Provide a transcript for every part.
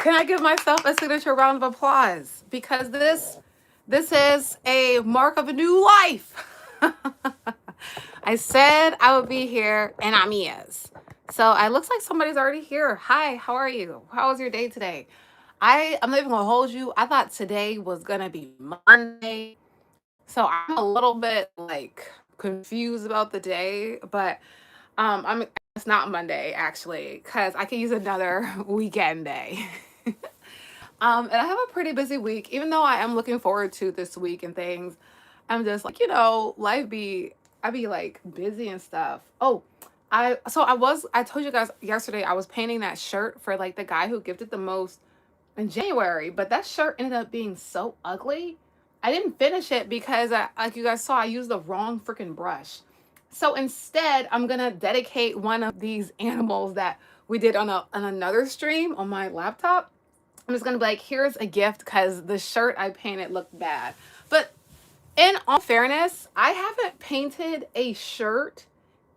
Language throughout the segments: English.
Can I give myself a signature round of applause? Because this is a mark of a new life. I said I would be here, and I'm is. So it looks like somebody's already here. Hi, how are you? How was your day today? I'm not even gonna hold you. I thought today was gonna be Monday, so I'm a little bit like confused about the day, but I'm it's not Monday actually, because I could use another weekend day. And I have a pretty busy week, even though I am looking forward to this week and things. I'm just like, I be like busy and stuff. Oh, I told you guys yesterday I was painting that shirt for like the guy who gifted the most in January, but that shirt ended up being so ugly. I didn't finish it because like you guys saw, I used the wrong freaking brush. So instead, I'm gonna dedicate one of these animals that we did on another stream on my laptop. I'm just gonna be like, here's a gift because the shirt I painted looked bad. But in all fairness, I haven't painted a shirt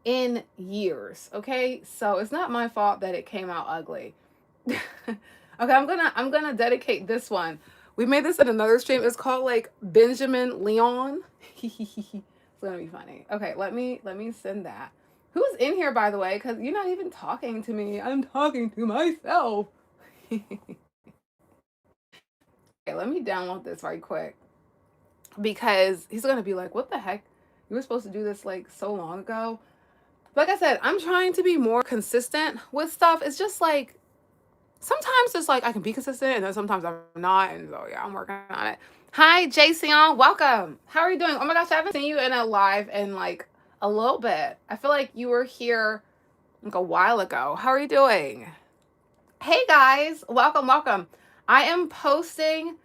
in years. Okay, so it's not my fault that it came out ugly. Okay, I'm gonna dedicate this one. We made this in another stream. It's called like Benjamin Leon. It's gonna be funny. Okay, let me send that. Who's in here by the way? Because you're not even talking to me. I'm talking to myself. Okay, let me download this right quick because he's gonna be like, "What the heck? You were supposed to do this like so long ago." Like I said, I'm trying to be more consistent with stuff. It's just like sometimes it's like I can be consistent, and then sometimes I'm not. And so yeah, I'm working on it. Hi, Jason. Welcome. How are you doing? Oh my gosh, I haven't seen you in a live in like a little bit. I feel like you were here like a while ago. How are you doing? Hey guys, welcome, welcome. I am posting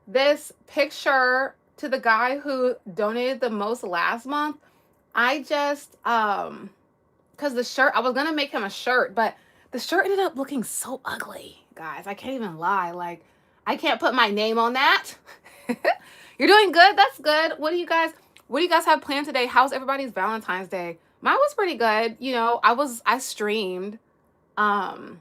this picture to the guy who donated the most last month. I just because the shirt, I was gonna make him a shirt, but the shirt ended up looking so ugly, guys. I can't even lie. Like, I can't put my name on that. You're doing good. That's good. What do you guys have planned today? How's everybody's Valentine's Day? Mine was pretty good. I streamed. Um,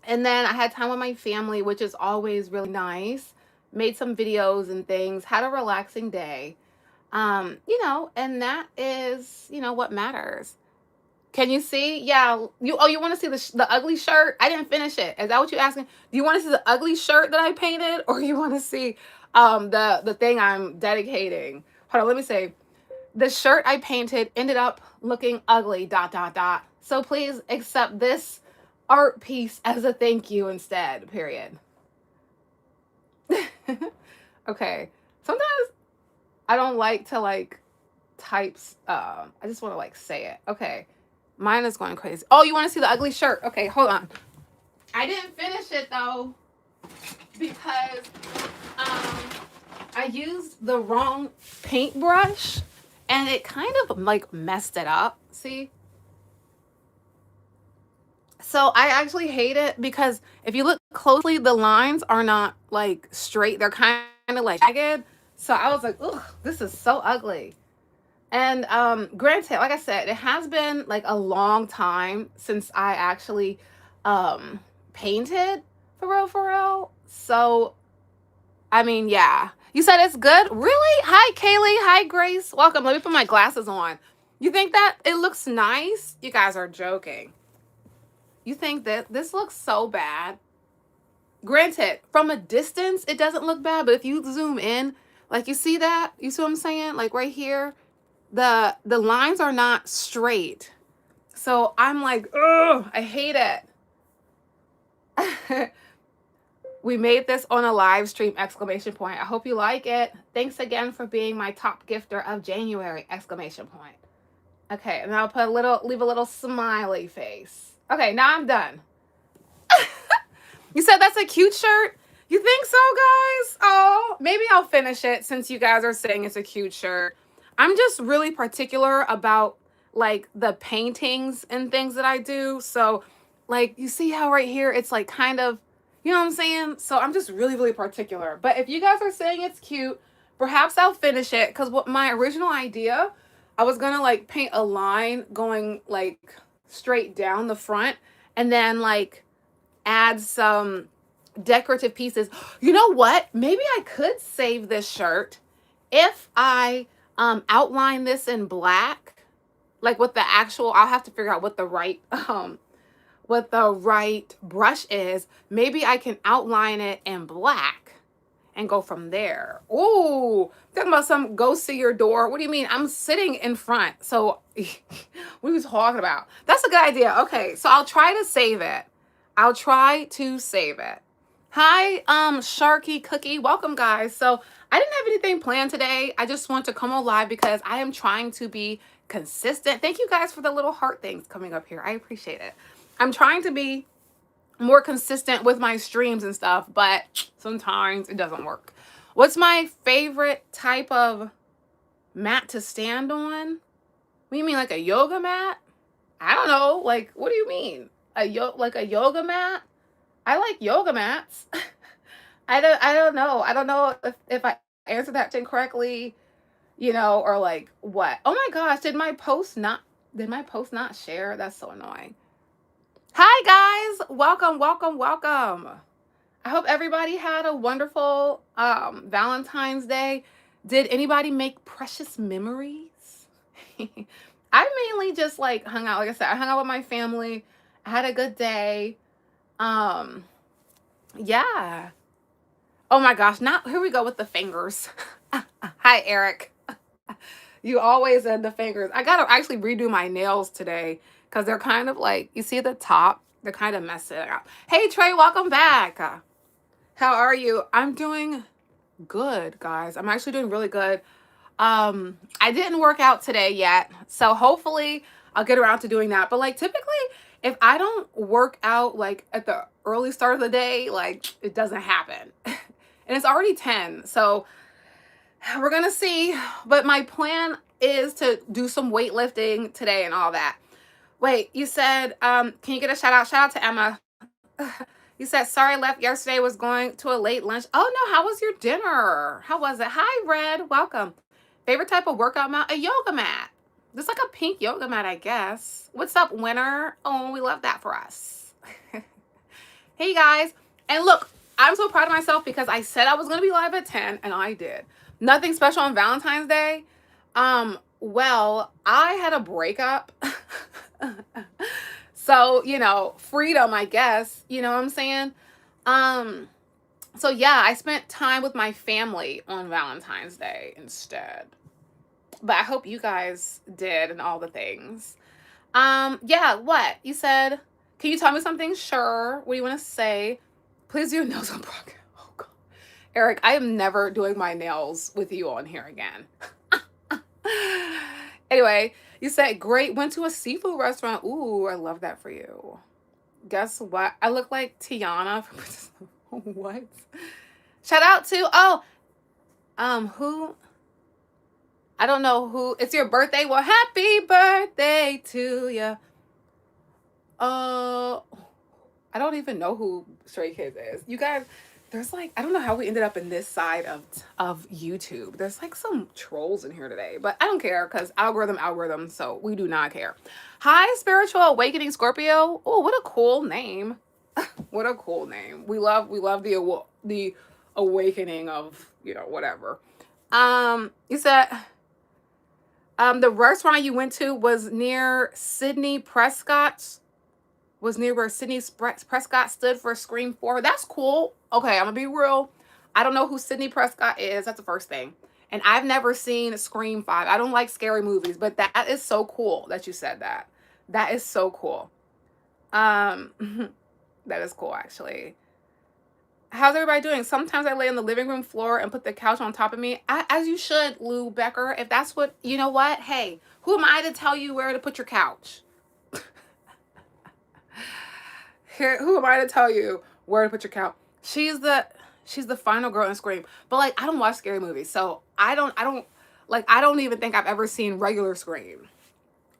and then I had time with my family, which is always really nice. Made some videos and things. Had a relaxing day. And that is, what matters. Can you see? Yeah. You want to see the ugly shirt? I didn't finish it. Is that what you're asking? Do you want to see the ugly shirt that I painted, or you want to see the thing I'm dedicating? Hold on, let me say. The shirt I painted ended up looking ugly. Dot dot dot. So please accept this art piece as a thank you instead. Period. Okay. Sometimes I don't like to like types. I just want to like say it. Okay. Mine is going crazy. Oh, you want to see the ugly shirt? Okay, hold on. I didn't finish it though because um, I used the wrong paintbrush and it kind of like messed it up. See? So I actually hate it because if you look closely, the lines are not like straight. They're kind of like jagged. So I was like, ugh, this is so ugly. And granted, like I said, it has been like a long time since I actually um painted for real. So I mean, yeah. You said it's good? Really? Hi Kaylee. Hi Grace. Welcome. Let me put my glasses on. You think that it looks nice? You guys are joking. You think that this looks so bad? Granted, from a distance, it doesn't look bad, but if you zoom in, like you see that? You see what I'm saying? Like right here, the lines are not straight. So I'm like, ugh, I hate it. We made this on a live stream, exclamation point. I hope you like it. Thanks again for being my top gifter of January, exclamation point. Okay, and I'll leave a little smiley face. Okay, now I'm done. You said that's a cute shirt? You think so, guys? Oh, maybe I'll finish it since you guys are saying it's a cute shirt. I'm just really particular about like the paintings and things that I do. So, like, you see how right here it's like kind of, you know what I'm saying? So, I'm just really, really particular. But if you guys are saying it's cute, perhaps I'll finish it because what my original idea, I was gonna like paint a line going like straight down the front and then like add some decorative pieces. You know what? Maybe I could save this shirt if I outline this in black, like with the actual, I'll have to figure out what the right brush is. Maybe I can outline it in black and go from there. Ooh, talking about some go see your door. What do you mean? I'm sitting in front. So what are you talking about? That's a good idea. Okay, so I'll try to save it. I'll try to save it. Hi, Sharky Cookie. Welcome, guys. So I didn't have anything planned today. I just want to come on live because I am trying to be consistent. Thank you guys for the little heart things coming up here. I appreciate it. I'm trying to be more consistent with my streams and stuff, but sometimes it doesn't work. What's my favorite type of mat to stand on? What do you mean, like a yoga mat? I don't know. Like, what do you mean? Like a yoga mat? I like yoga mats. I don't know. I don't know if I answered that thing correctly, or like what? Oh my gosh, did my post not share? That's so annoying. Hi guys, welcome, welcome, welcome. I hope everybody had a wonderful Valentine's Day. Did anybody make precious memories? I mainly just like hung out. Like I said, I hung out with my family. I had a good day. Yeah. Oh my gosh, now here we go with the fingers. Hi, Eric. You always end the fingers. I gotta actually redo my nails today because they're kind of like, you see the top? They're kind of messing up. Hey, Trey, welcome back. How are you? I'm doing good, guys. I'm actually doing really good. I didn't work out today yet, so hopefully I'll get around to doing that. But like typically, if I don't work out like at the early start of the day, like it doesn't happen. And it's already 10, so we're gonna see. But my plan is to do some weightlifting today and all that. Wait, you said, can you get a shout out? Shout out to Emma. You said, sorry, I left yesterday, was going to a late lunch. Oh no, how was your dinner? How was it? Hi, Red, welcome. Favorite type of workout mat? A yoga mat. Just like a pink yoga mat, I guess. What's up, Winter? Oh, we love that for us. Hey guys, and look, I'm so proud of myself because I said I was gonna be live at 10 and I did. Nothing special on Valentine's Day. Well, I had a breakup. So, freedom, I guess, you know what I'm saying? So yeah, I spent time with my family on Valentine's Day instead. But I hope you guys did and all the things. Yeah, what? You said, can you tell me something? Sure. What do you want to say? Please do your nails on broadcast. Oh God. Eric, I am never doing my nails with you on here again. Anyway, you said, great, went to a seafood restaurant. Ooh, I love that for you. Guess what? I look like Tiana from what? Shout out to, who? I don't know who. It's your birthday. Well, happy birthday to you. I don't even know who Stray Kids is. You guys, there's like, I don't know how we ended up in this side of YouTube. There's like some trolls in here today, but I don't care because algorithm, so we do not care. Hi, Spiritual Awakening Scorpio. Oh, what a cool name. What a cool name. We love the awakening of, whatever. You said, the restaurant you went to was near Sidney Prescott's. Was near where Sidney Prescott stood for Scream 4. That's cool. Okay, I'm gonna be real. I don't know who Sidney Prescott is. That's the first thing. And I've never seen Scream 5. I don't like scary movies, but that is so cool that you said that. That is so cool. That is cool, actually. How's everybody doing? Sometimes I lay on the living room floor and put the couch on top of me. As you should, Lou Becker. If that's what, you know what? Hey, who am I to tell you where to put your couch? Who am I to tell you where to put your couch? She's the final girl in Scream. But like, I don't watch scary movies, so I don't even think I've ever seen regular Scream.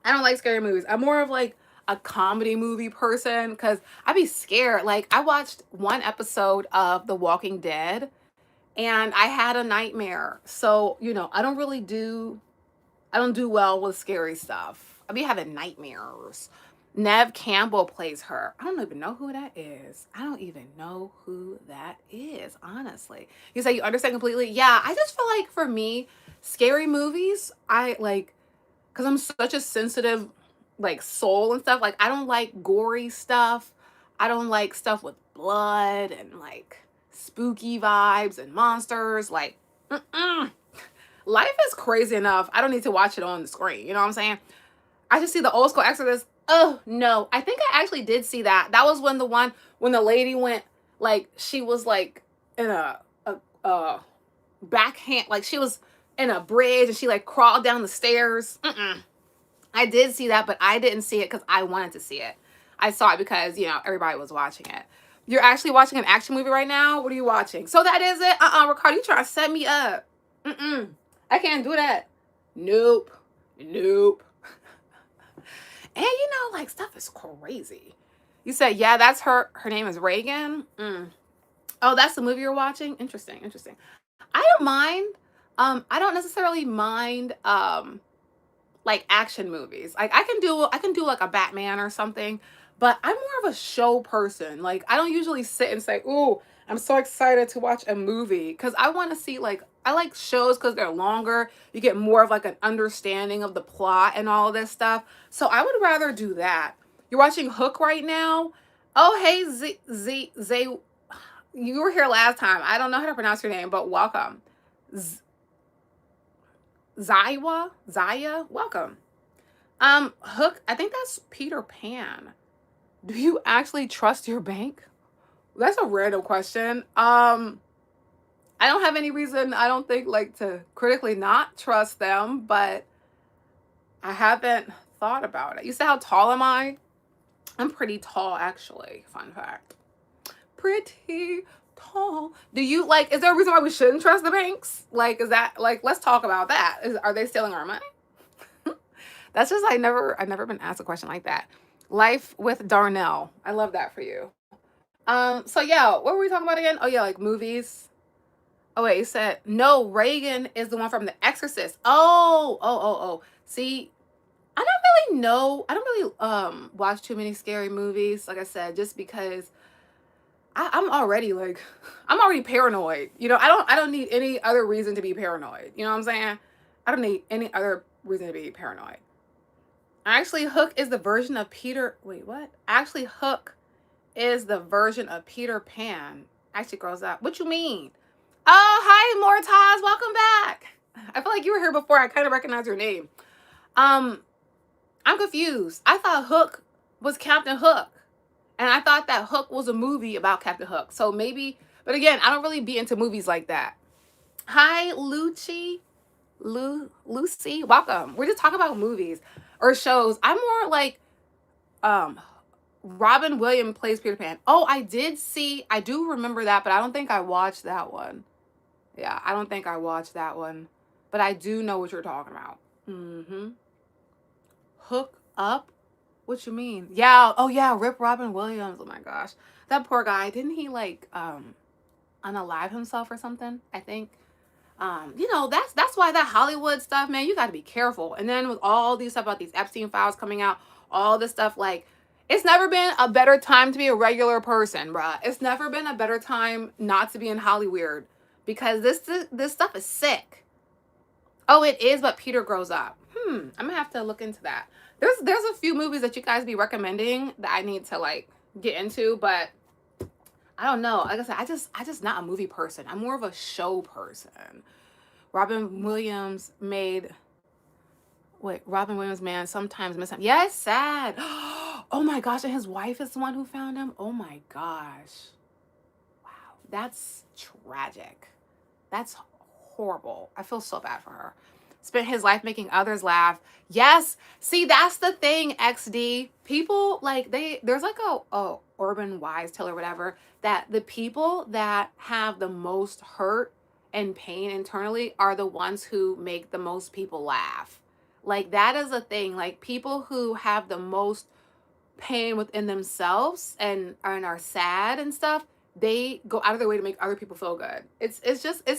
I don't like scary movies. I'm more of like a comedy movie person because I'd be scared. Like, I watched one episode of The Walking Dead and I had a nightmare. So, I don't do well with scary stuff. I be having nightmares. Nev Campbell plays her. I don't even know who that is. I don't even know who that is, honestly. You say you understand completely? Yeah, I just feel like for me, scary movies, I like, because I'm such a sensitive, like, soul and stuff. Like, I don't like gory stuff. I don't like stuff with blood and like spooky vibes and monsters. Like, mm-mm. Life is crazy enough. I don't need to watch it on the screen. You know what I'm saying? I just see the old school Exorcist. Oh no, I think I actually did see that. That was when the one when the lady went, like, she was like in a backhand, like she was in a bridge and she like crawled down the stairs. Mm-mm. I did see that, but I didn't see it because I wanted to see it. I saw it because everybody was watching it. You're actually watching an action movie right now. What are you watching? So that is it. Ricardo, you trying to set me up? Mm-mm. I can't do that. Nope. Nope. And like, stuff is crazy. You said, yeah, that's her. Her name is Reagan. Oh, that's the movie you're watching? Interesting, interesting. I don't mind. I don't necessarily mind like action movies. Like I can do like a Batman or something, but I'm more of a show person. Like I don't usually sit and say, "Ooh, I'm so excited to watch a movie," cuz I want to see, like, I like shows cuz they're longer. You get more of like an understanding of the plot and all of this stuff. So I would rather do that. You're watching Hook right now? Oh, hey Z, you were here last time. I don't know how to pronounce your name, but welcome. Z- Zaya, welcome. Hook, I think that's Peter Pan. Do you actually trust your bank? That's a random question. I don't have any reason, I don't think, like, to critically not trust them, but I haven't thought about it. You say, how tall am I? I'm pretty tall, actually. Fun fact. Pretty tall. Do you, like, is there a reason why we shouldn't trust the banks? Like, is that, like, let's talk about that. Are they stealing our money? That's just, I've never been asked a question like that. Life with Darnell. I love that for you. So yeah, what were we talking about again? Oh yeah, like movies. Oh wait, you said no, Reagan is the one from The Exorcist. Oh. See, I don't really know. I don't really watch too many scary movies, like I said, just because I'm already like I'm already paranoid. I don't need any other reason to be paranoid. You know what I'm saying? I don't need any other reason to be paranoid. Actually, Hook is the version of Peter. Wait, what? Actually, Hook is the version of Peter Pan. Actually grows up. What you mean? Oh, hi, Mortaz. Welcome back. I feel like you were here before. I kind of recognize your name. Um, I'm confused. I thought Hook was Captain Hook. And I thought that Hook was a movie about Captain Hook. So maybe, but again, I don't really be into movies like that. Hi, Lucy. Welcome. We're just talking about movies or shows. I'm more like um Robin Williams plays Peter Pan. Oh, I do remember that, but I don't think I watched that one. Yeah, I don't think I watched that one. But I do know what you're talking about. Mm-hmm. Hook up? What you mean? Yeah, oh yeah, Rip Robin Williams. Oh my gosh. That poor guy. Didn't he like unalive himself or something? I think. That's why that Hollywood stuff, man, you gotta be careful. And then with all these stuff about these Epstein files coming out, all this stuff, like, it's never been a better time to be a regular person, bruh. It's never been a better time not to be in Hollywood, because this stuff is sick. Oh, it is, but Peter grows up. I'm gonna have to look into that. There's a few movies that you guys be recommending that I need to, like, get into, but I don't know. Like I said, I just not a movie person. I'm more of a show person. Robin Williams made wait, Robin Williams, man, sometimes miss him. Yeah, it's sad. Oh my gosh, and his wife is the one who found him. Oh my gosh. Wow. That's tragic. That's horrible. I feel so bad for her. Spent his life making others laugh. Yes. See, that's the thing, XD. People, like, there's like a urban wise tale or whatever, that the people that have the most hurt and pain internally are the ones who make the most people laugh. Like, that is a thing. Like, people who have the most pain within themselves and are sad and stuff, they go out of their way to make other people feel good. It's just it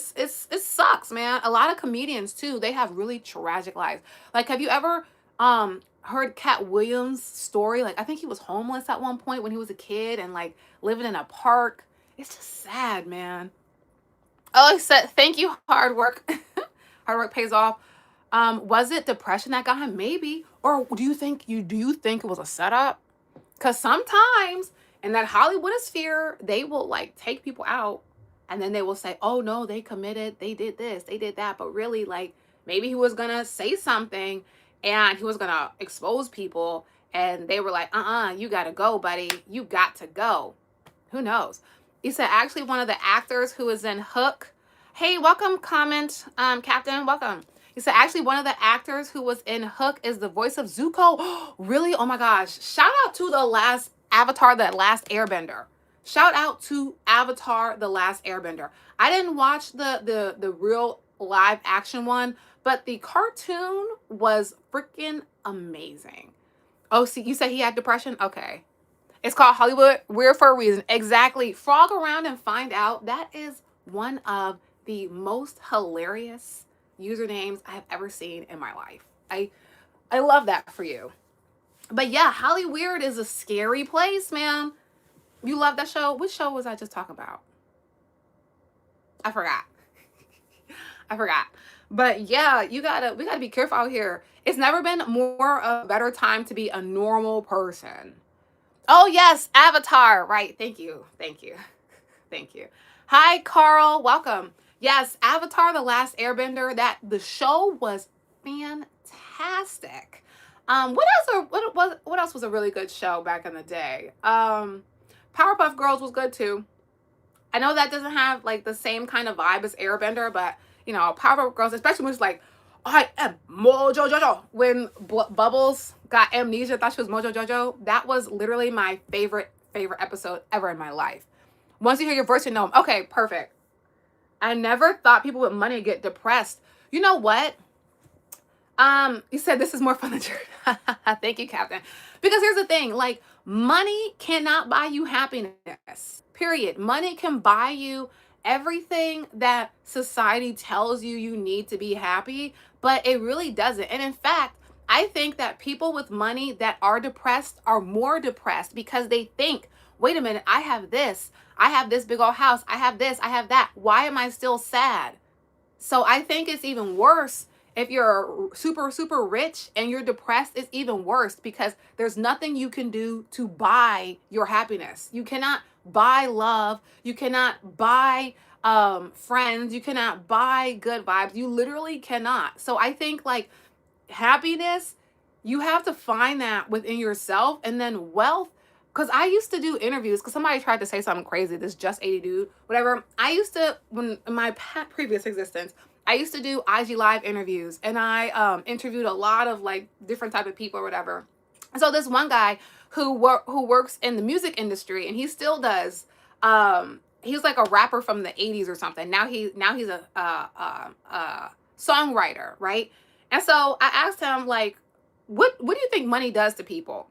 sucks, man. A lot of comedians too, they have really tragic lives. Like, have you ever heard Cat Williams' story. Like, I think he was homeless at one point when he was a kid and like living in a park. It's just sad, man. Oh, I said, thank you, hard work. Hard work pays off. Was it depression that got him? Maybe. Or do you think it was a setup? Because sometimes in that Hollywood sphere, they will like take people out and then they will say, oh no, they committed, they did this, they did that. But really, like, maybe he was gonna say something and he was gonna expose people, and they were like, you gotta go, buddy. You got to go. Who knows? He said actually one of the actors who was in Hook. Hey, welcome, comment, Captain, welcome. He said actually one of the actors who was in Hook is the voice of Zuko. Really? Oh my gosh. Shout out to the last Avatar, the last Airbender. Shout out to Avatar, the last Airbender. I didn't watch the real live action one, but the cartoon was freaking amazing. Oh, see, you said he had depression? Okay. It's called Hollywood Weird for a reason. Exactly. Frog around and find out. That is one of the most hilarious usernames I have ever seen in my life. I love that for you. But yeah, Hollyweird is a scary place, man. You love that show? Which show was I just talking about? I forgot. I forgot. But yeah, we gotta be careful out here. It's never been more a better time to be a normal person. Oh yes, Avatar. Right. Thank you. Thank you. Thank you. Hi, Carl. Welcome. Yes, Avatar: The Last Airbender. The show was fantastic. What else was a really good show back in the day? Powerpuff Girls was good too. I know that doesn't have like the same kind of vibe as Airbender, but you know, Powerpuff Girls, especially when it's like, I am Mojo Jojo. When Bubbles got amnesia, thought she was Mojo Jojo. That was literally my favorite episode ever in my life. Once you hear your voice, you know, okay, perfect. I never thought people with money get depressed. You know what? You said this is more fun than church. Thank you, Captain. Because here's the thing, like, money cannot buy you happiness. Period. Money can buy you everything that society tells you you need to be happy, but it really doesn't. And in fact, I think that people with money that are depressed are more depressed because they think, wait a minute, I have this big old house, I have this, I have that. Why am I still sad? So I think it's even worse if you're super, super rich and you're depressed. It's even worse because there's nothing you can do to buy your happiness. You cannot buy love. You cannot buy friends. You cannot buy good vibes. You literally cannot. So I think like happiness, you have to find that within yourself. And then wealth, because I used to do interviews because somebody tried to say something crazy, this Just 80 dude, whatever. I used to, when in my previous existence, I used to do IG Live interviews, and I interviewed a lot of like different type of people or whatever. And so this one guy who works in the music industry, and he still does. He was like a rapper from the 80s or something. Now he's a songwriter, right? And so I asked him like, what do you think money does to people?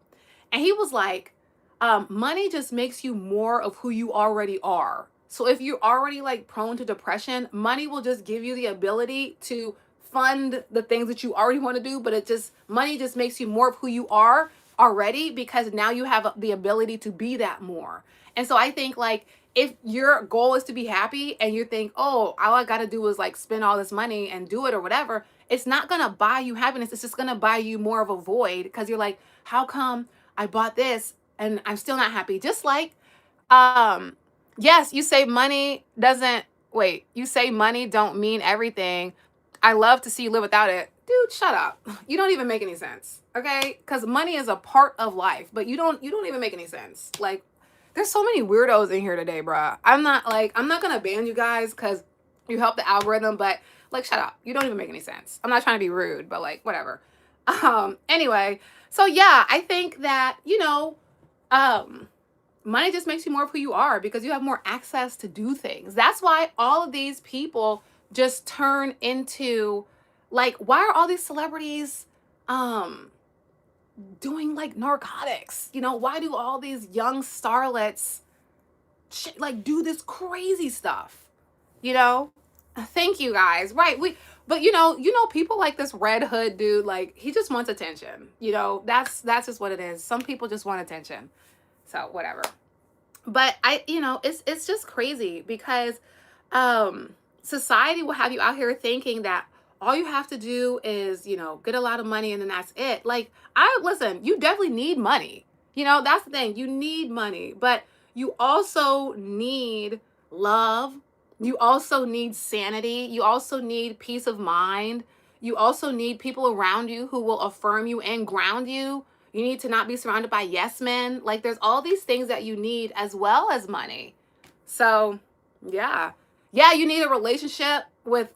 And he was like, money just makes you more of who you already are. So if you're already like prone to depression, money will just give you the ability to fund the things that you already want to do, but money just makes you more of who you are already because now you have the ability to be that more. And so I think like if your goal is to be happy and you think, oh, all I got to do is like spend all this money and do it or whatever, it's not going to buy you happiness. It's just going to buy you more of a void because you're like, how come I bought this and I'm still not happy? Just like, yes, you say money don't mean everything. I love to see you live without it. Dude, shut up. You don't even make any sense. Okay? Because money is a part of life, but you don't even make any sense. Like, there's so many weirdos in here today, bruh. I'm not gonna ban you guys because you help the algorithm, but like, shut up. You don't even make any sense. I'm not trying to be rude, but like, whatever. Anyway, so yeah, I think that, money just makes you more of who you are because you have more access to do things. That's why all of these people just turn into like, why are all these celebrities doing like narcotics? Why do all these young starlets like do this crazy stuff? Thank you guys. Right. But people like this Red Hood dude, like he just wants attention. That's just what it is. Some people just want attention. So whatever. But it's just crazy because society will have you out here thinking that all you have to do is, get a lot of money and then that's it. Like, listen, you definitely need money. That's the thing. You need money, but you also need love. You also need sanity. You also need peace of mind. You also need people around you who will affirm you and ground you. You need to not be surrounded by yes men. Like, there's all these things that you need as well as money. So, yeah. Yeah, you need a relationship with,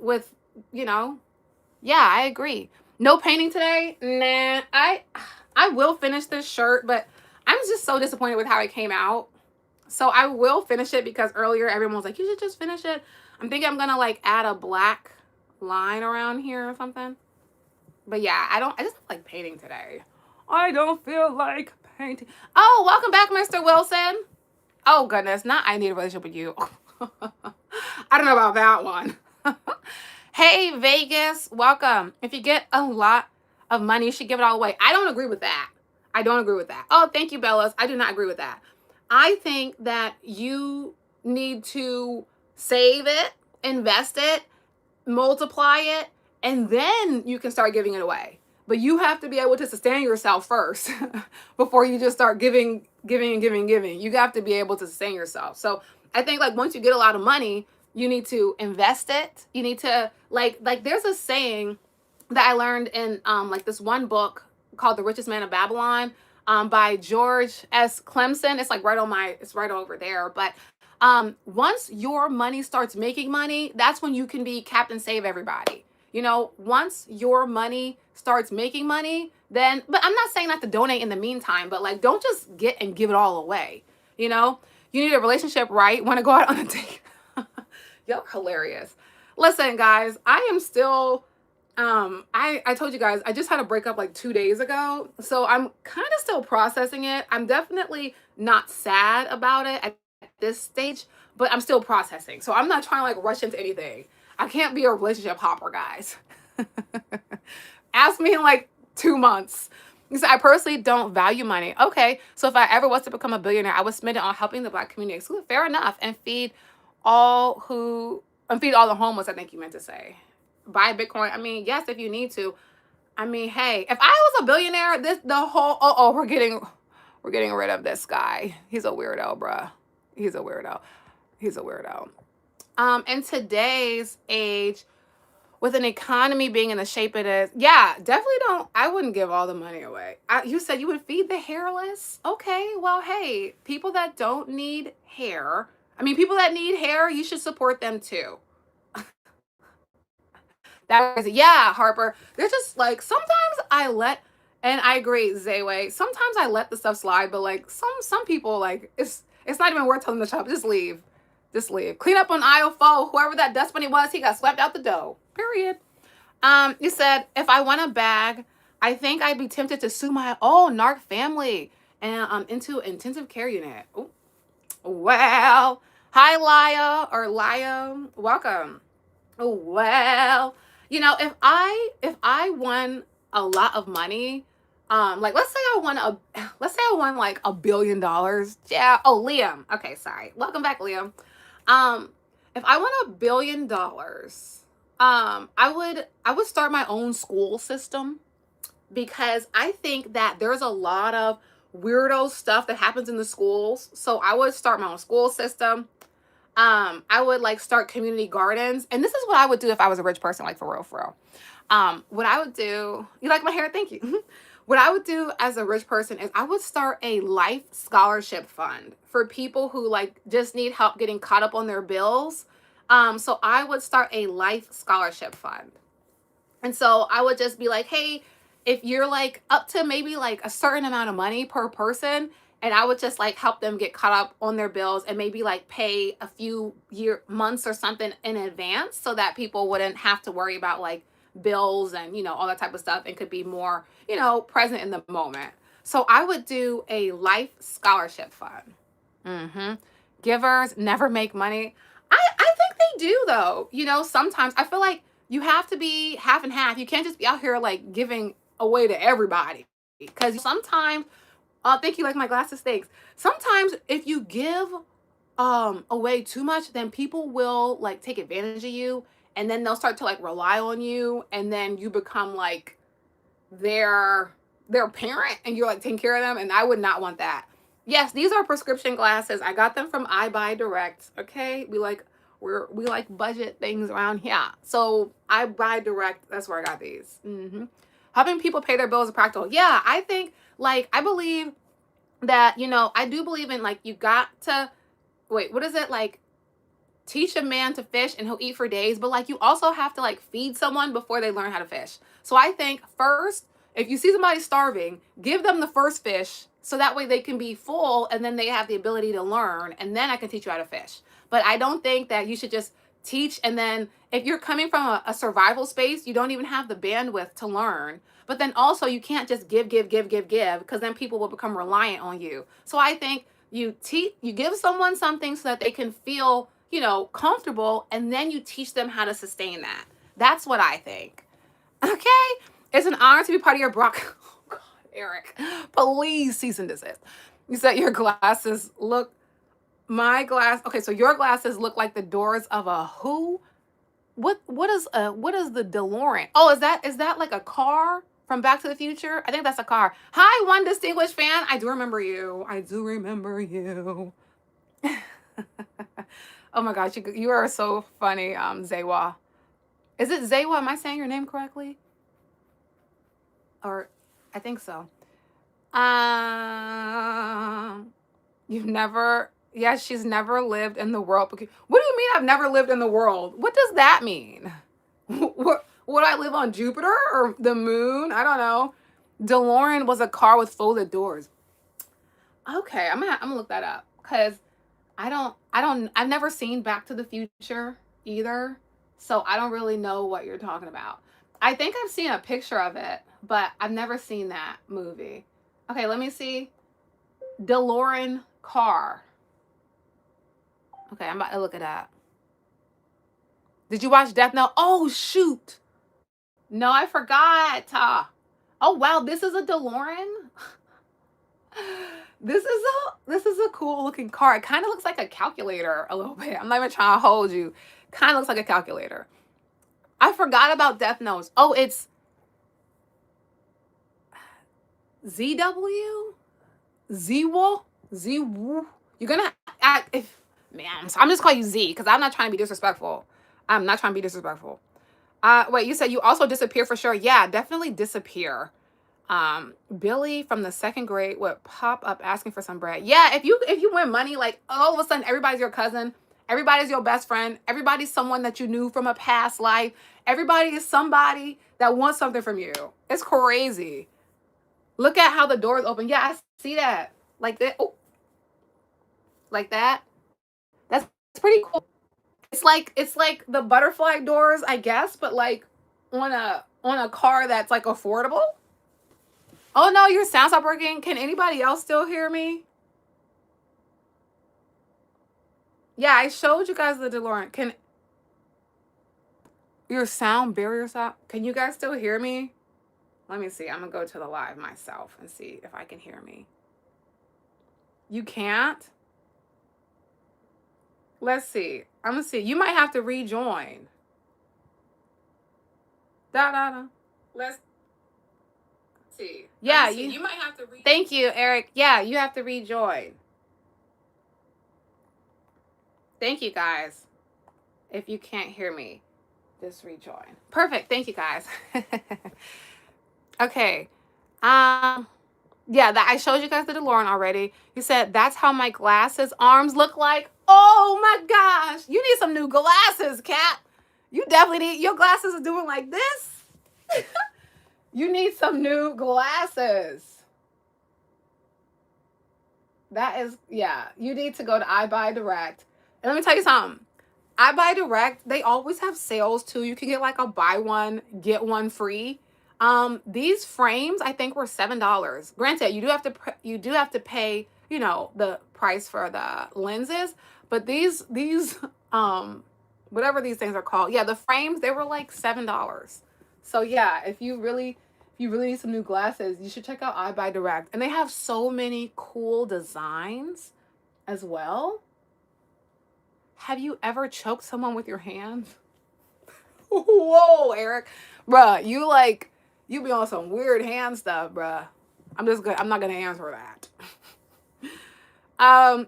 yeah, I agree. No painting today? Nah. I will finish this shirt, but I'm just so disappointed with how it came out. So I will finish it because earlier everyone was like, you should just finish it. I'm thinking I'm gonna like add a black line around here or something. But yeah, I just don't like painting today. I don't feel like painting. Oh, welcome back, Mr. Wilson. Oh goodness, not I need a relationship with you. I don't know about that one. Hey, Vegas, welcome. If you get a lot of money, you should give it all away. I don't agree with that. I don't agree with that. Oh, thank you, Bellas. I do not agree with that. I think that you need to save it, invest it, multiply it, and then you can start giving it away. But you have to be able to sustain yourself first before you just start giving. You have to be able to sustain yourself. So I think like once you get a lot of money, you need to invest it. You need to like there's a saying that I learned in like this one book called The Richest Man of Babylon by George S. Clemson. It's like it's right over there. But once your money starts making money, that's when you can be Captain Save Everybody. Once your money starts making money, then, but I'm not saying not to donate in the meantime, but like, don't just get and give it all away. You need a relationship, right? Want to go out on a date? Y'all hilarious. Listen, guys, I am still, I told you guys, I just had a breakup like 2 days ago. So I'm kind of still processing it. I'm definitely not sad about it at this stage, but I'm still processing. So I'm not trying to like rush into anything. I can't be a relationship hopper, guys. Ask me in like 2 months. He said, I personally don't value money. Okay, so if I ever was to become a billionaire, I would spend it on helping the Black community. Fair enough. And feed all the homeless, I think you meant to say. Buy Bitcoin. I mean, yes, if you need to. I mean, hey, if I was a billionaire, we're getting rid of this guy. He's a weirdo, bruh. He's a weirdo. In today's age, with an economy being in the shape it is, yeah, definitely I wouldn't give all the money away. You said you would feed the hairless? Okay, well, hey, people that don't need hair, people that need hair, you should support them too. Yeah, Harper. They're just like, sometimes and I agree, Zayway, sometimes I let the stuff slide, but like some people, like, it's not even worth telling them to shop. Just leave. Clean up on aisle 4. Whoever that dust bunny was, he got swept out the door. Period. You said, if I want a bag, I think I'd be tempted to sue my narc family and into intensive care unit. Ooh. Well, hi, Laya. Welcome. Well, if I won a lot of money, like let's say I won like $1 billion. Yeah. Oh, Liam. Okay, sorry. Welcome back, Liam. If I won $1 billion, I would start my own school system, because I think that there's a lot of weirdo stuff that happens in the schools. So I would start my own school system. I would like start community gardens. And this is what I would do if I was a rich person, like for real. What I would do, you like my hair? Thank you. What I would do as a rich person is I would start a life scholarship fund for people who like just need help getting caught up on their bills. So I would start a life scholarship fund. And so I would just be like, hey, if you're like up to maybe like a certain amount of money per person, and I would just like help them get caught up on their bills and maybe like pay a few months or something in advance, so that people wouldn't have to worry about like bills and, all that type of stuff, and could be more, present in the moment. So I would do a life scholarship fund. Givers never make money. I think they do though. Sometimes I feel like you have to be half and half. You can't just be out here like giving away to everybody. Because sometimes, thank you, like my glasses, thanks. Sometimes if you give away too much, then people will like take advantage of you, and then they'll start to like rely on you, and then you become like their their parent, and you're like taking care of them, and I would not want that. Yes, these are prescription glasses. I got them from I Buy Direct. Okay, we like budget things around here, so I Buy Direct. That's where I got these. Helping people pay their bills is practical. Yeah, I think, like, I believe that, I do believe in, like, you got to wait, what is it, like, teach a man to fish and he'll eat for days, but like you also have to like feed someone before they learn how to fish. So I think first, if you see somebody starving, give them the first fish so that way they can be full, and then they have the ability to learn, and then I can teach you how to fish. But I don't think that you should just teach, and then if you're coming from a survival space, you don't even have the bandwidth to learn. But then also you can't just give, because then people will become reliant on you. So I think you give someone something so that they can feel, comfortable, and then you teach them how to sustain that. That's what I think. Okay? It's an honor to be part of your Brock. Oh God, Eric, please cease and desist. You said your glasses look. My glass. Okay, so your glasses look like the doors of a who? What is the DeLorean? Oh, is that like a car from Back to the Future? I think that's a car. Hi, one distinguished fan. I do remember you. I do remember you. Oh my gosh, you are so funny, Zewa. Is it Zewa? Am I saying your name correctly? Or I think so. You've never. Yes, she's never lived in the world. What do you mean I've never lived in the world? What does that mean? What, would I live on Jupiter or the moon? I don't know. DeLorean was a car with folded doors. Okay, I'm gonna look that up, because I've never seen Back to the Future either, so I don't really know what you're talking about. I think I've seen a picture of it, but I've never seen that movie. Okay, let me see. DeLorean car. Okay, I'm about to look it up. Did you watch Death Note? Oh shoot. No, I forgot. Oh wow, this is a DeLorean. This is a cool looking car. It kind of looks like a calculator a little bit. I'm not even trying to hold you. Kind of looks like a calculator. I forgot about Death Notes. Oh, it's ZW? ZWO? ZWO? You're gonna if man, so I'm just calling you Z because I'm not trying to be disrespectful. I'm not trying to be disrespectful. Wait, you said you also disappear for sure. Yeah, definitely disappear. Billy from the second grade would pop up asking for some bread. Yeah, if you win money, like all of a sudden everybody's your cousin, everybody's your best friend, everybody's someone that you knew from a past life. Everybody is somebody that wants something from you. It's crazy. Look at how the doors open. Yeah, I see that. Like that. Oh, like that. That's pretty cool. It's like the butterfly doors, I guess, but like on a car that's like affordable. Oh no, your sound stopped working. Can anybody else still hear me? Yeah, I showed you guys the DeLorean. Can your sound barrier stop? Can you guys still hear me? Let me see. I'm gonna go to the live myself and see if I can hear me. You can't? Let's see. I'm gonna see. You might have to rejoin. Da da da. Let's see. Yeah, you might have to Thank you, Eric. Yeah, you have to rejoin. Thank you guys. If you can't hear me, just rejoin. Perfect. Thank you guys. Okay. Yeah, that I showed you guys the DeLorean already. You said that's how my glasses arms look like. Oh my gosh. You need some new glasses, Cat. You definitely need your glasses are doing like this. You need some new glasses. That is, yeah, you need to go to I Buy Direct. And let me tell you something. I Buy Direct, they always have sales too. You can get like a buy one, get one free. These frames I think were $7. Granted, you do have to pay, the price for the lenses, but these whatever these things are called. Yeah, the frames, they were like $7. So yeah, if you really need some new glasses, you should check out I Buy Direct. And they have so many cool designs as well. Have you ever choked someone with your hands? Whoa, Eric. Bruh, you be on some weird hand stuff, bruh. I'm not gonna answer that.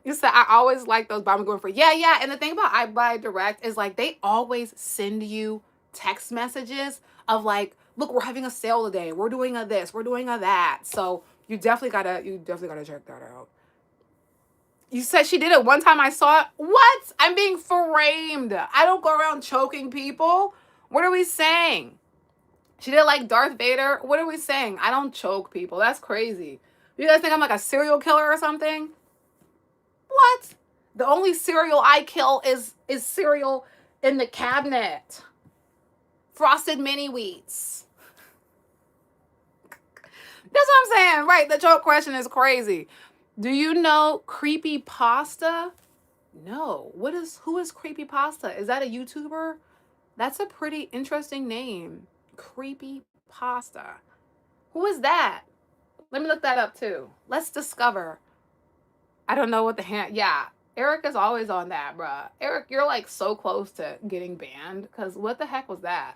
You said I always like those Bobby Gordon free. Yeah, yeah. And the thing about I Buy Direct is like they always send you text messages of like, look, we're having a sale today. We're doing a this, we're doing a that. So you definitely gotta check that out. You said she did it one time. I saw it. What? I'm being framed. I don't go around choking people. What are we saying? She did like Darth Vader. What are we saying? I don't choke people. That's crazy. You guys think I'm like a serial killer or something? What? The only cereal I kill is cereal in the cabinet. Frosted mini wheats. That's what I'm saying. Right. The choke question is crazy. Do you know Creepy Pasta? No. Who is Creepy Pasta? Is that a YouTuber? That's a pretty interesting name. Creepy Pasta. Who is that? Let me look that up too. Let's discover. I don't know what the hand. Yeah, Eric is always on that, bruh. Eric, you're like so close to getting banned because what the heck was that?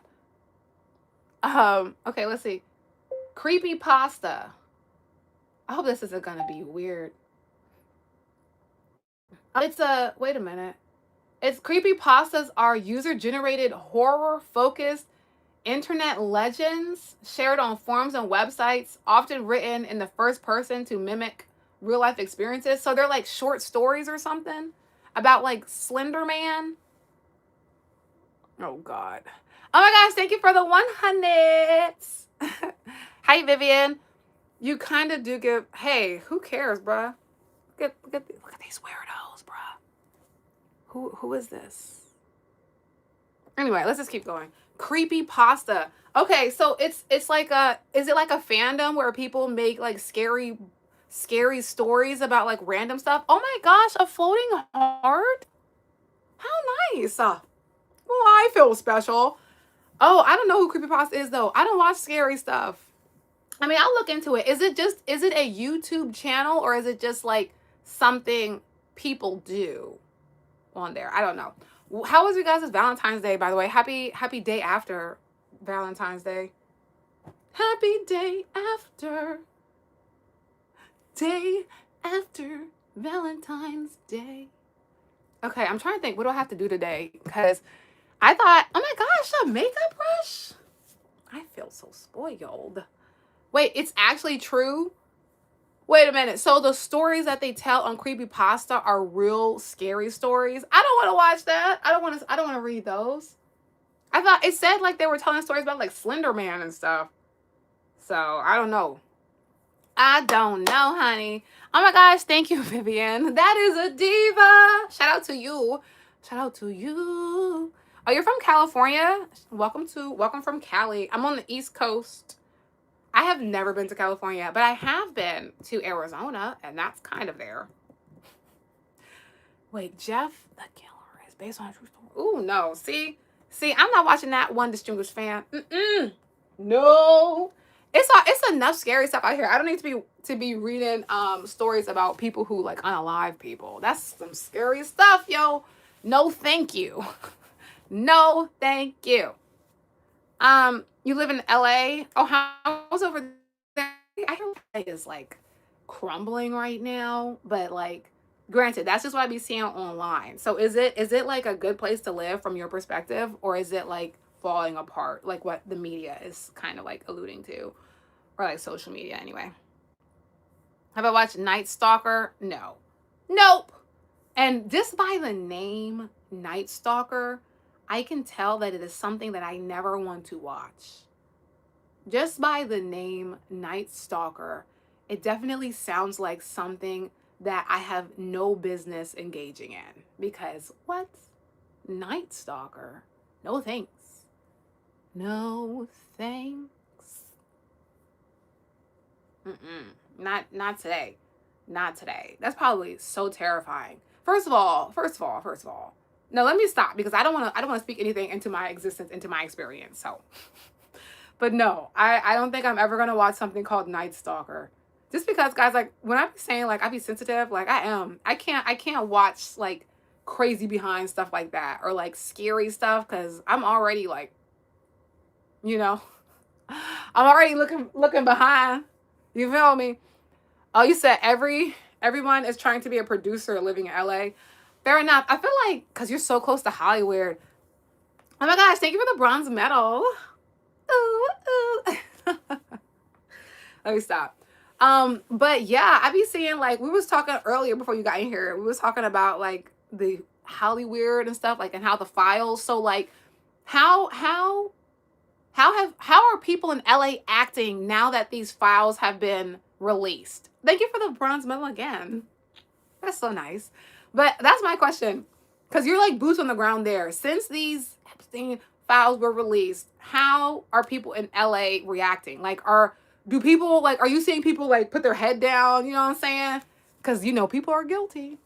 Okay, let's see. Creepy Pasta. I hope this isn't gonna be weird. It's a wait a minute. It's creepy pastas are user generated horror focused internet legends shared on forums and websites, often written in the first person to mimic real life experiences. So they're like short stories or something about like Slender Man. Oh God. Oh my gosh, thank you for the 100. Hi Vivian. You kind of do give. Hey, who cares, bruh? Look at these weirdos, bruh. Who is this? Anyway, let's just keep going. Creepy pasta. Okay, so it's like is it like a fandom where people make like scary stories about like random stuff? Oh my gosh, a floating heart? How nice. Well, I feel special. Oh, I don't know who creepypasta is though. I don't watch scary stuff. I mean, I'll look into it. Is it a YouTube channel or is it just like something people do on there? I don't know. How was you guys' Valentine's Day, by the way? Happy day after Valentine's Day. Happy day after Valentine's Day. Okay, I'm trying to think. What do I have to do today? Because I thought, oh my gosh, a makeup brush? I feel so spoiled. Wait, it's actually true? Wait a minute. So the stories that they tell on Creepypasta are real scary stories? I don't want to watch that. I don't want to read those. I thought it said like they were telling stories about like Slender Man and stuff. So, I don't know. I don't know, honey. Oh my gosh, thank you, Vivian. That is a diva. Shout out to you. Shout out to you. Oh, you're from California? Welcome from Cali. I'm on the East Coast. I have never been to California, but I have been to Arizona, and that's kind of there. Wait, Jeff the Killer is based on a true story. Ooh, no. See, I'm not watching that One Distinguished Fan. No. It's enough scary stuff out here. I don't need to be reading stories about people who like unalive people. That's some scary stuff, yo. No, thank you. No, thank you. You live in LA? Oh, how's over there? I hear LA is like crumbling right now, but like granted, that's just what I be seeing online. So is it like a good place to live from your perspective, or is it like falling apart, like what the media is kind of like alluding to, or like social media anyway? Have I watched Night Stalker? No. Nope. And just by the name Night Stalker, I can tell that it is something that I never want to watch. Just by the name Night Stalker, it definitely sounds like something that I have no business engaging in. Because what? Night Stalker? No thanks. No thanks. Not today. Not today. That's probably so terrifying. First of all, No, let me stop because I don't want to speak anything into my existence, into my experience. So, but no, I don't think I'm ever gonna watch something called Night Stalker. Just because, guys, like when I be saying like I be sensitive, like I am. I can't watch like crazy behind stuff like that or like scary stuff because I'm already like, you know, I'm already looking behind. You feel me? Oh, you said everyone is trying to be a producer living in LA. Fair enough. I feel like because you're so close to Hollywood. Oh my gosh, thank you for the bronze medal. Ooh, ooh. Let me stop. But yeah, I be seeing like we was talking earlier before you got in here. We was talking about like the Hollywood and stuff, like and how the files. So like how how are people in LA acting now that these files have been released? Thank you for the bronze medal again. That's so nice. But that's my question. Because you're like boots on the ground there. Since these Epstein files were released, how are people in LA reacting? Like, are you seeing people like put their head down? You know what I'm saying? Because, people are guilty.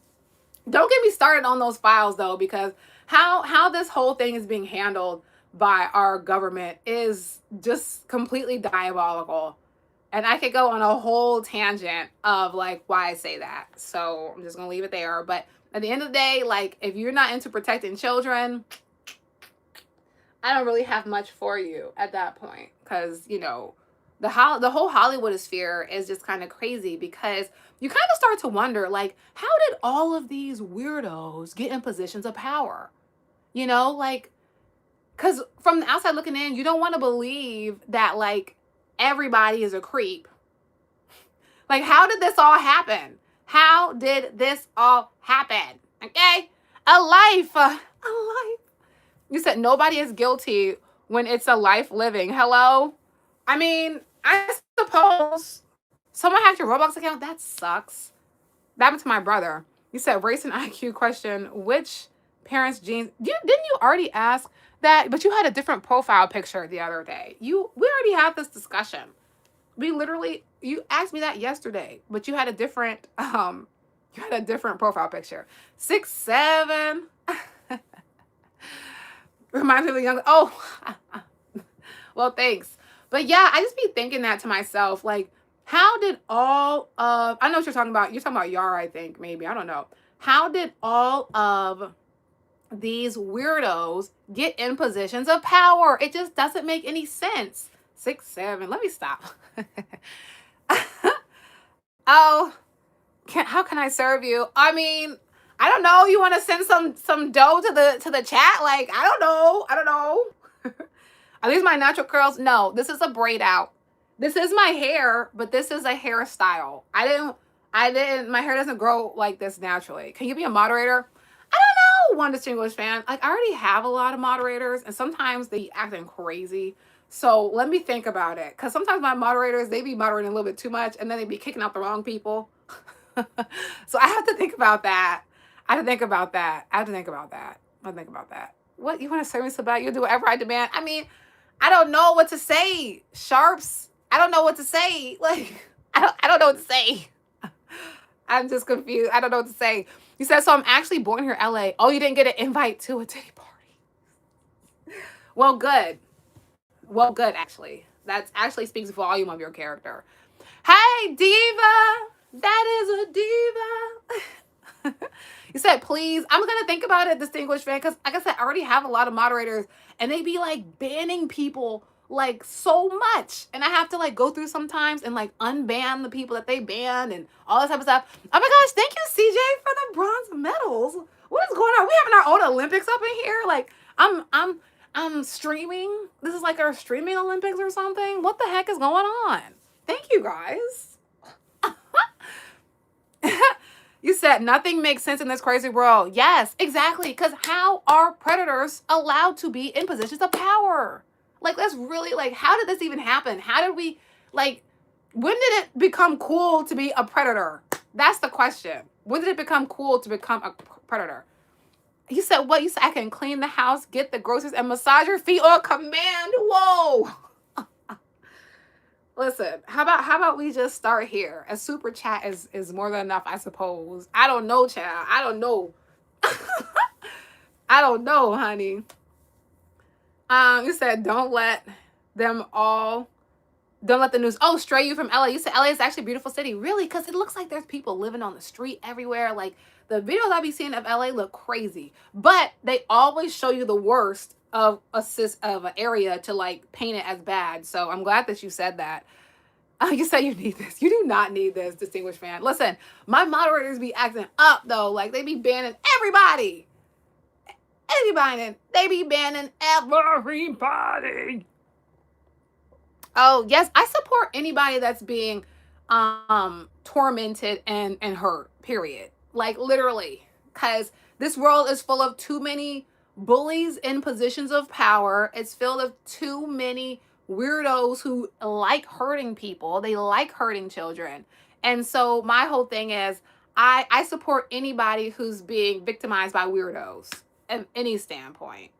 Don't get me started on those files though, because how this whole thing is being handled by our government is just completely diabolical. And I could go on a whole tangent of like why I say that. So I'm just gonna leave it there. But at the end of the day, like if you're not into protecting children, I don't really have much for you at that point. Because, the whole Hollywood sphere is just kind of crazy because you kind of start to wonder, like, how did all of these weirdos get in positions of power? Like, because from the outside looking in, you don't want to believe that, like, everybody is a creep. Like, how did this all happen? How did this all happen? Okay? A life. A life. You said nobody is guilty when it's a life living. Hello? I mean, I suppose someone hacked your Roblox account. That sucks. That happened to my brother. You said race and IQ question. Which parents' genes? Didn't you already ask that? But you had a different profile picture the other day. We already had this discussion. You asked me that yesterday, but you had a different profile picture. 6'7". Reminds me of the young. Oh, well, thanks. But yeah, I just be thinking that to myself, like, how did all of I know what you're talking about. You're talking about Yara, I think, maybe. I don't know. How did all of these weirdos get in positions of power? It just doesn't make any sense. 6'7". Let me stop. Oh, how can I serve you? I mean, I don't know. You want to send some dough to the chat? Like, I don't know. I don't know. Are these my natural curls? No, this is a braid out. This is my hair, but this is a hairstyle. My hair doesn't grow like this naturally. Can you be a moderator? I don't know, one distinguished fan. Like, I already have a lot of moderators, and sometimes they acting crazy. So let me think about it. Because sometimes my moderators, they be moderating a little bit too much, and then they be kicking out the wrong people. So I have to think about that. I have to think about that. What, you want to serve me so bad? You'll do whatever I demand. I mean, I don't know what to say. Sharps. I don't know what to say. Like, I don't know what to say. I'm just confused. I don't know what to say. You said, so I'm actually born here in LA. Oh, you didn't get an invite to a titty party. Well, good. Well, good, actually. That actually speaks volume of your character. Hey, diva. That is a diva. You said, please. I'm going to think about it, distinguished fan, because like I said, I already have a lot of moderators, and they be like banning people like so much. And I have to like go through sometimes and like unban the people that they banned and all that type of stuff. Oh my gosh, thank you, CJ, for the bronze medals. What is going on? We having our own Olympics up in here? Like, I'm streaming. This is like our streaming Olympics or something. What the heck is going on? Thank you, guys. You said nothing makes sense in this crazy world. Yes, exactly. Because how are predators allowed to be in positions of power? Like, that's really, like, how did this even happen? How did we, like, when did it become cool to be a predator? That's the question. When did it become cool to become a predator? You said what? You said I can clean the house, get the groceries, and massage your feet on command? Whoa. Listen, how about we just start here? A super chat is more than enough, I suppose. I don't know, child. I don't know. I don't know, honey. You said them all don't let the news stray you from LA. You said LA is actually a beautiful city. Really? Because it looks like there's people living on the street everywhere. Like the videos I be seeing of LA look crazy. But they always show you the worst of an area to like paint it as bad. So I'm glad that you said that. You said you need this. You do not need this, distinguished fan. Listen, my moderators be acting up though. Like they be banning everybody. They be banning everybody. Oh, yes, I support anybody that's being tormented and hurt, period. Like literally, cuz this world is full of too many bullies in positions of power. It's filled of too many weirdos who like hurting people. They like hurting children. And so my whole thing is I support anybody who's being victimized by weirdos at any standpoint.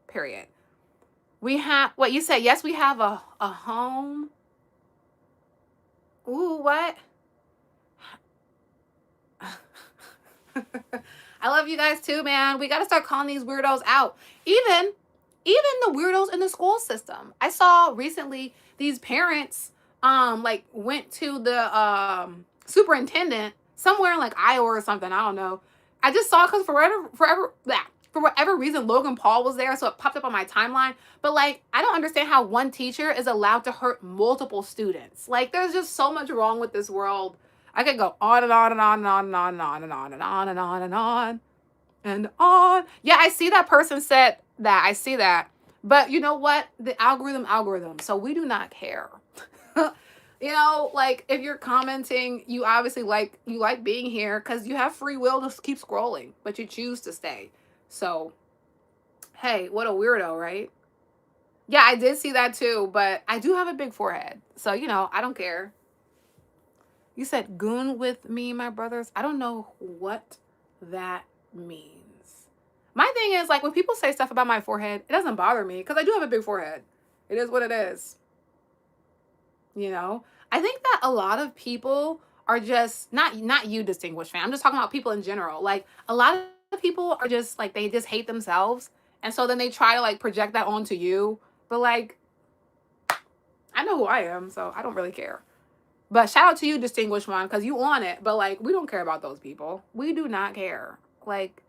Period. We have what you said. Yes, we have a home. Ooh, what? I love you guys too, man. We got to start calling these weirdos out. Even the weirdos in the school system. I saw recently these parents like went to the superintendent somewhere in like Iowa or something. I don't know. I just saw because for whatever reason Logan Paul was there, so it popped up on my timeline. But like I don't understand how one teacher is allowed to hurt multiple students. Like there's just so much wrong with this world. I could go on and on and on and on and on and on and on and on and on and on and on. Yeah, I see that person said that. I see that. But you know what? The algorithm. So we do not care. You know, like if you're commenting, you obviously like being here because you have free will to keep scrolling, but you choose to stay. So, hey, what a weirdo, right? Yeah, I did see that too, but I do have a big forehead. So, you know, I don't care. You said goon with me, my brothers. I don't know what that means. My thing is, like, when people say stuff about my forehead, it doesn't bother me because I do have a big forehead. It is what it is. You know? I think that a lot of people are just, not you, distinguished fan. I'm just talking about people in general. Like, a lot of people are just, like, they just hate themselves. And so then they try to, like, project that onto you. But, like, I know who I am, so I don't really care. But shout out to you, distinguished one, because you on it. But like, we don't care about those people. We do not care. Like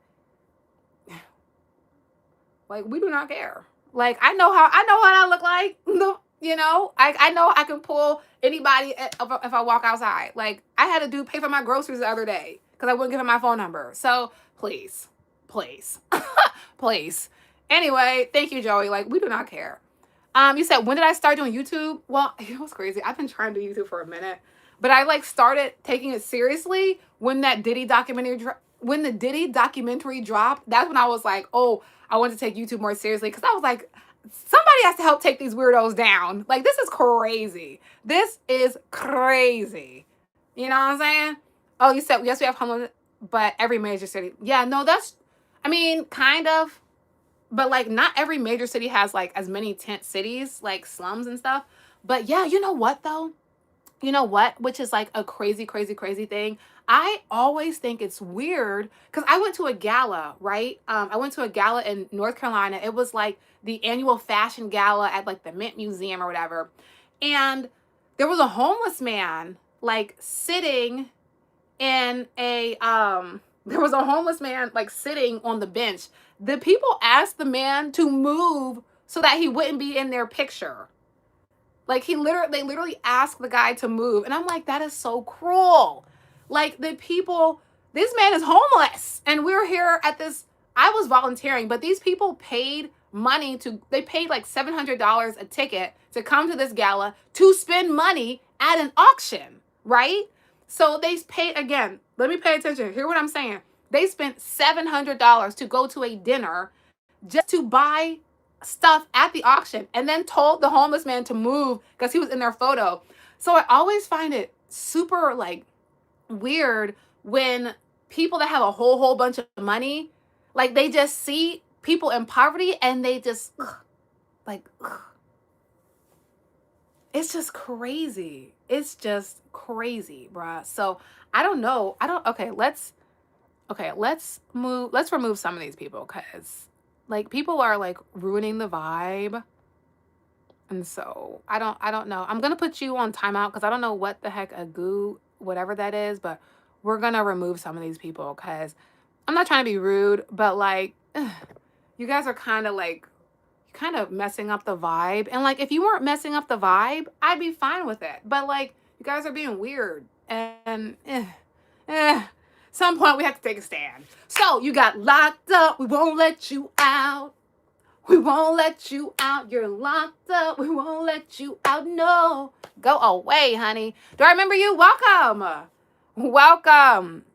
we do not care. Like I know what I look like. You know, I know I can pull anybody if I walk outside. Like I had a dude pay for my groceries the other day because I wouldn't give him my phone number. So please, please. Anyway, thank you, Joey. Like we do not care. You said, when did I start doing YouTube? Well, you know what's crazy? I've been trying to do YouTube for a minute, but I like started taking it seriously when that Diddy documentary when the Diddy documentary dropped. That's when I was like, oh, I want to take YouTube more seriously because I was like, somebody has to help take these weirdos down. Like this is crazy. This is crazy. You know what I'm saying? Oh, you said yes, we have homeless, but every major city. Yeah, no, that's. I mean, kind of. But like not every major city has like as many tent cities, like slums and stuff. But yeah, you know what though? You know what? Which is like a crazy, crazy, crazy thing. I always think it's weird because I went to a gala, right? I went to a gala in North Carolina. It was like the annual fashion gala at like the Mint Museum or whatever. And there was a homeless man like sitting in a there was a homeless man like sitting on the bench. The people asked the man to move so that he wouldn't be in their picture. Like they literally asked the guy to move. And I'm like, that is so cruel. Like this man is homeless. And we're here at this, I was volunteering, but these people paid money they paid like $700 a ticket to come to this gala to spend money at an auction, right? So they paid, again, let me pay attention. Hear what I'm saying. They spent $700 to go to a dinner just to buy stuff at the auction and then told the homeless man to move because he was in their photo. So I always find it super like weird when people that have a whole bunch of money, like they just see people in poverty and they just like it's just crazy. It's just crazy, bruh. So I don't know. Okay, Okay, let's remove some of these people because like people are like ruining the vibe. And so I don't know. I'm gonna put you on timeout because I don't know what the heck a goo, whatever that is, but we're gonna remove some of these people because I'm not trying to be rude, but like you guys are kind of messing up the vibe. And like if you weren't messing up the vibe, I'd be fine with it. But like you guys are being weird and eh, some point we have to take a stand. So you got locked up, we won't let you out. We won't let you out. You're locked up. We won't let you out. No. Go away, honey. Do I remember you? Welcome. Welcome.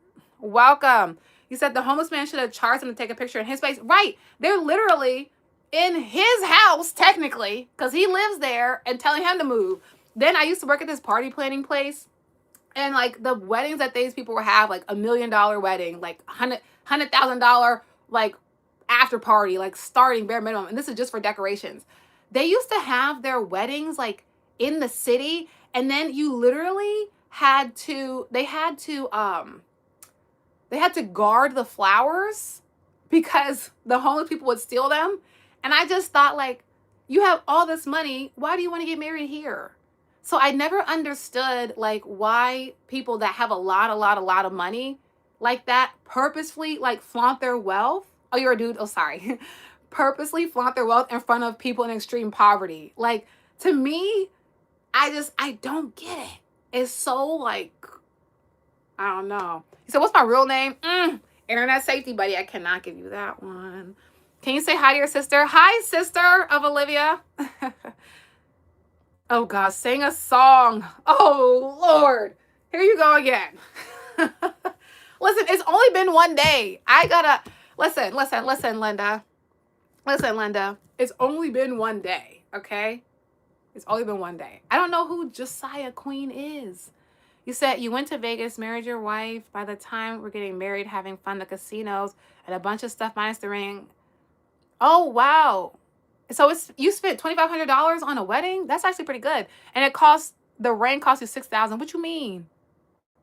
Welcome. You said the homeless man should have charged him to take a picture in his face. Right. They're literally in his house, technically, because he lives there and telling him to move. Then I used to work at this party planning place. And like the weddings that these people would have, like $1 million wedding, like $100,000, like after party, like starting bare minimum. And this is just for decorations. They used to have their weddings like in the city, and then you literally they had to guard the flowers because the homeless people would steal them. And I just thought like, you have all this money, why do you want to get married here? So I never understood like why people that have a lot of money like that purposefully like flaunt their wealth. Oh, you're a dude. Oh, sorry. Purposely flaunt their wealth in front of people in extreme poverty. Like to me, I don't get it. It's so like, I don't know. He said, what's my real name? Internet safety buddy. I cannot give you that one. Can you say hi to your sister? Hi, sister of Olivia. Oh God, sing a song. Oh Lord. Here you go again. Listen, it's only been one day. I gotta listen, Linda. Listen, Linda. It's only been one day, okay? It's only been one day. I don't know who Josiah Queen is. You said you went to Vegas, married your wife. By the time we're getting married, having fun, the casinos, and a bunch of stuff minus the ring. Oh wow. So it's you spent $2,500 on a wedding? That's actually pretty good. And the ring cost you 6,000. What you mean?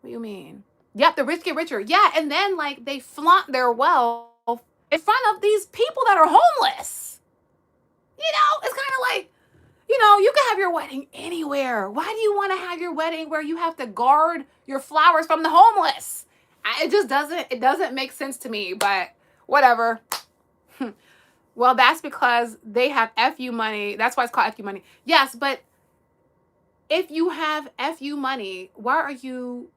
What you mean? Yep, the rich get richer. Yeah, and then like they flaunt their wealth in front of these people that are homeless. You know, it's kind of like, you know, you can have your wedding anywhere. Why do you want to have your wedding where you have to guard your flowers from the homeless? It doesn't make sense to me, but whatever. Well, that's because they have FU money. That's why it's called FU money. Yes, but if you have FU money, why are you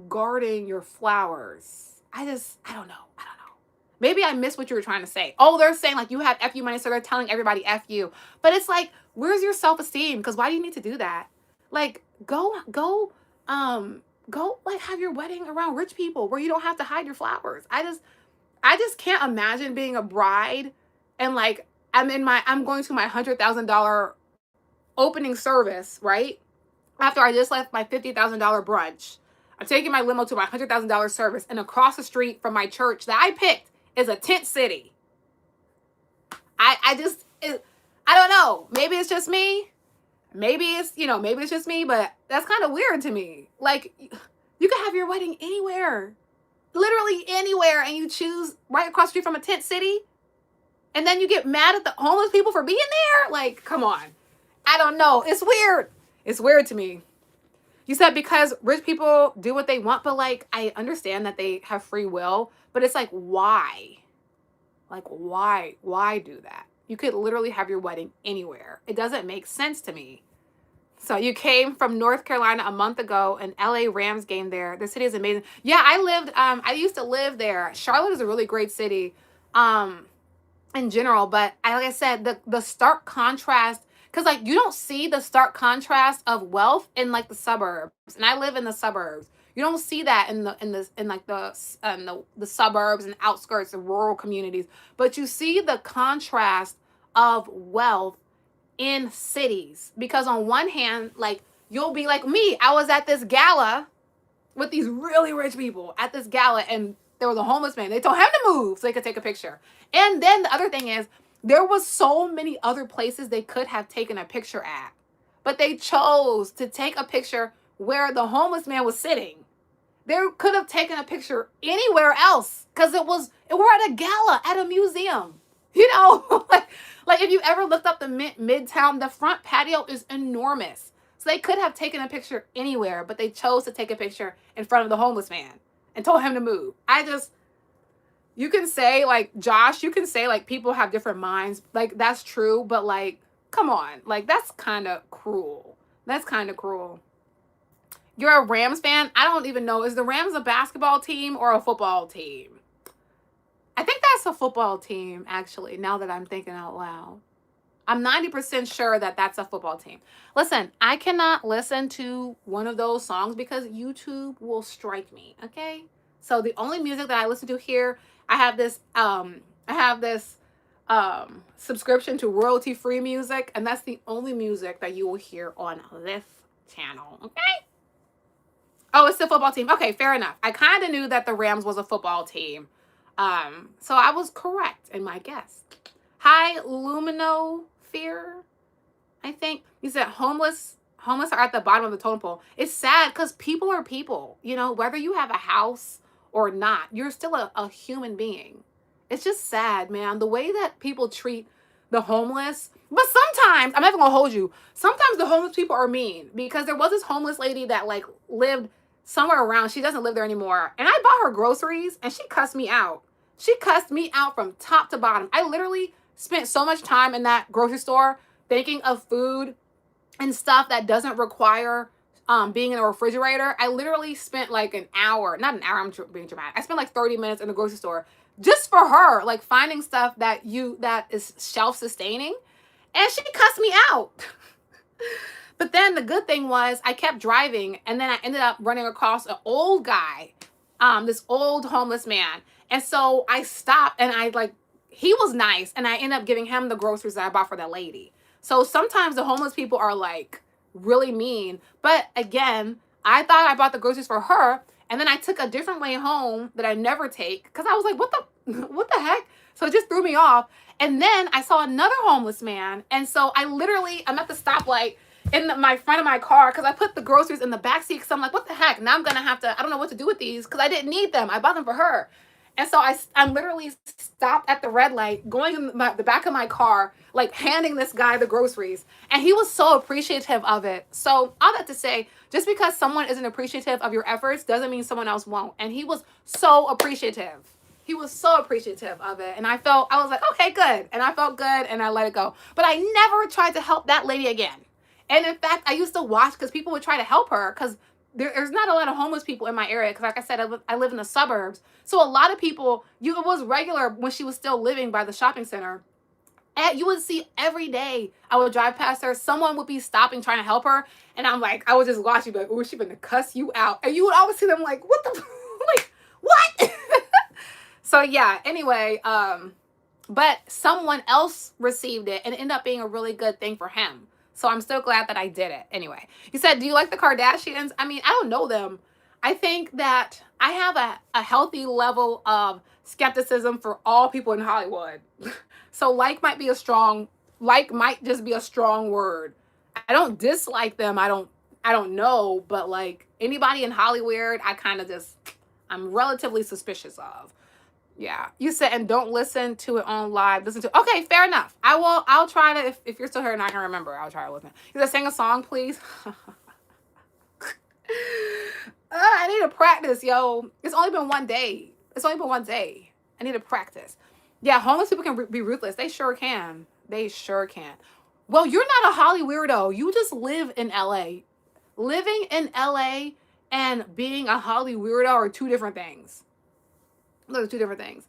guarding your flowers? I don't know. I don't know. Maybe I missed what you were trying to say. Oh, they're saying like you have FU money, so they're telling everybody FU. But it's like, where's your self-esteem? Because why do you need to do that? Like, go like have your wedding around rich people where you don't have to hide your flowers. I just can't imagine being a bride and like I'm going to my $100,000 opening service, right? After I just left my $50,000 brunch. I'm taking my limo to my $100,000 service, and across the street from my church that I picked is a tent city. I don't know. Maybe it's just me. Maybe it's just me, but that's kind of weird to me. Like, you can have your wedding anywhere, literally anywhere, and you choose right across the street from a tent city, and then you get mad at the homeless people for being there? Like, come on. I don't know. It's weird. It's weird to me. You said because rich people do what they want, but like, I understand that they have free will, but it's like, why? Like, why do that? You could literally have your wedding anywhere. It doesn't make sense to me. So you came from North Carolina a month ago, an LA Rams game there. The city is amazing. Yeah, I used to live there. Charlotte is a really great city in general, but like I said, the stark contrast, because like you don't see the stark contrast of wealth in like the suburbs, and I live in the suburbs. You don't see that in the suburbs and outskirts of rural communities, but you see the contrast of wealth in cities. Because on one hand, like you'll be like me, I was at this gala with these really rich people at this gala, and there was a homeless man. They told him to move so they could take a picture. And then the other thing is, there was so many other places they could have taken a picture at, but they chose to take a picture where the homeless man was sitting. They could have taken a picture anywhere else because we're at a gala at a museum. You know, like if you ever looked up the Midtown, the front patio is enormous. So they could have taken a picture anywhere, but they chose to take a picture in front of the homeless man and told him to move. You can say like, Josh, you can say like people have different minds. Like that's true, but like, come on. Like that's kind of cruel. That's kind of cruel. You're a Rams fan? I don't even know. Is the Rams a basketball team or a football team? I think that's a football team, actually, now that I'm thinking out loud. I'm 90% sure that that's a football team. Listen, I cannot listen to one of those songs because YouTube will strike me, okay? So the only music that I listen to here, I have this subscription to royalty-free music, and that's the only music that you will hear on this channel, okay? Oh, it's the football team. Okay, fair enough. I kind of knew that the Rams was a football team. So I was correct in my guess. Hi, Lumino Fear. I think you said homeless are at the bottom of the totem pole. It's sad because people are people. You know, whether you have a house or not, you're still a human being. It's just sad, man. The way that people treat the homeless. But sometimes, I'm not even gonna hold you. Sometimes the homeless people are mean because there was this homeless lady that like lived somewhere around. She doesn't live there anymore. And I bought her groceries and she cussed me out. She cussed me out from top to bottom. I literally spent so much time in that grocery store thinking of food and stuff that doesn't require being in a refrigerator. I literally spent like an hour, not an hour, I'm being dramatic. I spent like 30 minutes in the grocery store just for her, like finding stuff that is shelf sustaining. And she cussed me out. But then the good thing was I kept driving and then I ended up running across an old guy, this old homeless man. And so I stopped and he was nice and I ended up giving him the groceries that I bought for that lady. So sometimes the homeless people are like really mean. But again, I thought I bought the groceries for her and then I took a different way home that I never take because I was like, what the heck? So it just threw me off. And then I saw another homeless man. And so I'm at the stoplight in my front of my car because I put the groceries in the back seat because I'm like, what the heck? Now I'm going to have to, I don't know what to do with these because I didn't need them. I bought them for her. And so I'm literally stopped at the red light, going in the back of my car, like handing this guy the groceries. And he was so appreciative of it. So all that to say, just because someone isn't appreciative of your efforts doesn't mean someone else won't. And he was so appreciative. He was so appreciative of it. And I was like, okay, good. And I felt good and I let it go. But I never tried to help that lady again. And in fact, I used to watch because people would try to help her because there's not a lot of homeless people in my area. Because like I said, I live in the suburbs. So a lot of people, it was regular when she was still living by the shopping center. And you would see every day I would drive past her, someone would be stopping trying to help her. And I'm like, I would just watch you like, oh, she's gonna cuss you out. And you would always see them like, what the, like, what? So yeah, anyway, but someone else received it and it ended up being a really good thing for him. So I'm so glad that I did it. Anyway, you said, do you like the Kardashians? I mean, I don't know them. I think that I have a healthy level of skepticism for all people in Hollywood. So like might just be a strong word. I don't dislike them. I don't know, but like anybody in Hollywood, I'm relatively suspicious of. Yeah, you said, and don't listen to it on live. Okay, fair enough. I'll try to, if you're still here and I can remember, I'll try to listen. You said, sing a song, please. I need to practice, yo. It's only been one day. I need to practice. Yeah, homeless people can be ruthless. They sure can. Well, you're not a Holly weirdo. You just live in LA. Living in LA and being a Holly weirdo are two different things. Those are two different things.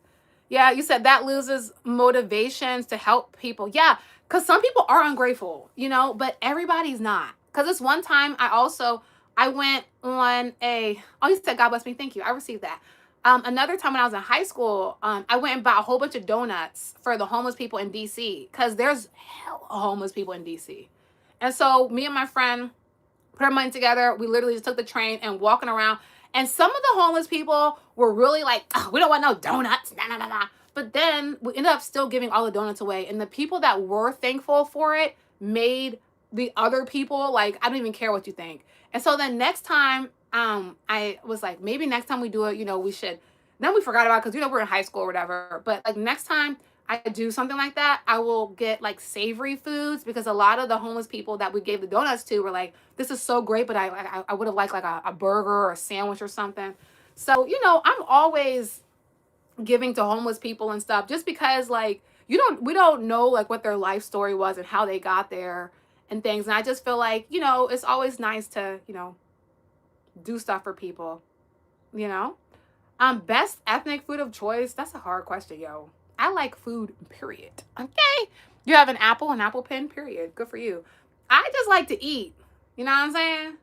Yeah, you said that loses motivations to help people. Yeah, because some people are ungrateful, but everybody's not. Because this one time I went on you said God bless me. Thank you. I received that. Another time when I was in high school, I went and bought a whole bunch of donuts for the homeless people in DC because there's hell of homeless people in DC. And so me and my friend put our money together. We literally just took the train and walking around. And some of the homeless people were really like, oh, we don't want no donuts. Nah. But then we ended up still giving all the donuts away. And the people that were thankful for it made the other people like, I don't even care what you think. And so then next time I was like, maybe next time we do it, we should. Then we forgot about it because we're in high school or whatever. But like next time I do something like that, I will get like savory foods because a lot of the homeless people that we gave the donuts to were like, "This is so great, but I would have liked like a burger or a sandwich or something." So I'm always giving to homeless people and stuff just because like we don't know like what their life story was and how they got there and things. And I just feel like it's always nice to do stuff for people. You know. Best ethnic food of choice. That's a hard question, yo. I like food, period. Okay. You have an apple pen, period. Good for you. I just like to eat. You know what I'm saying?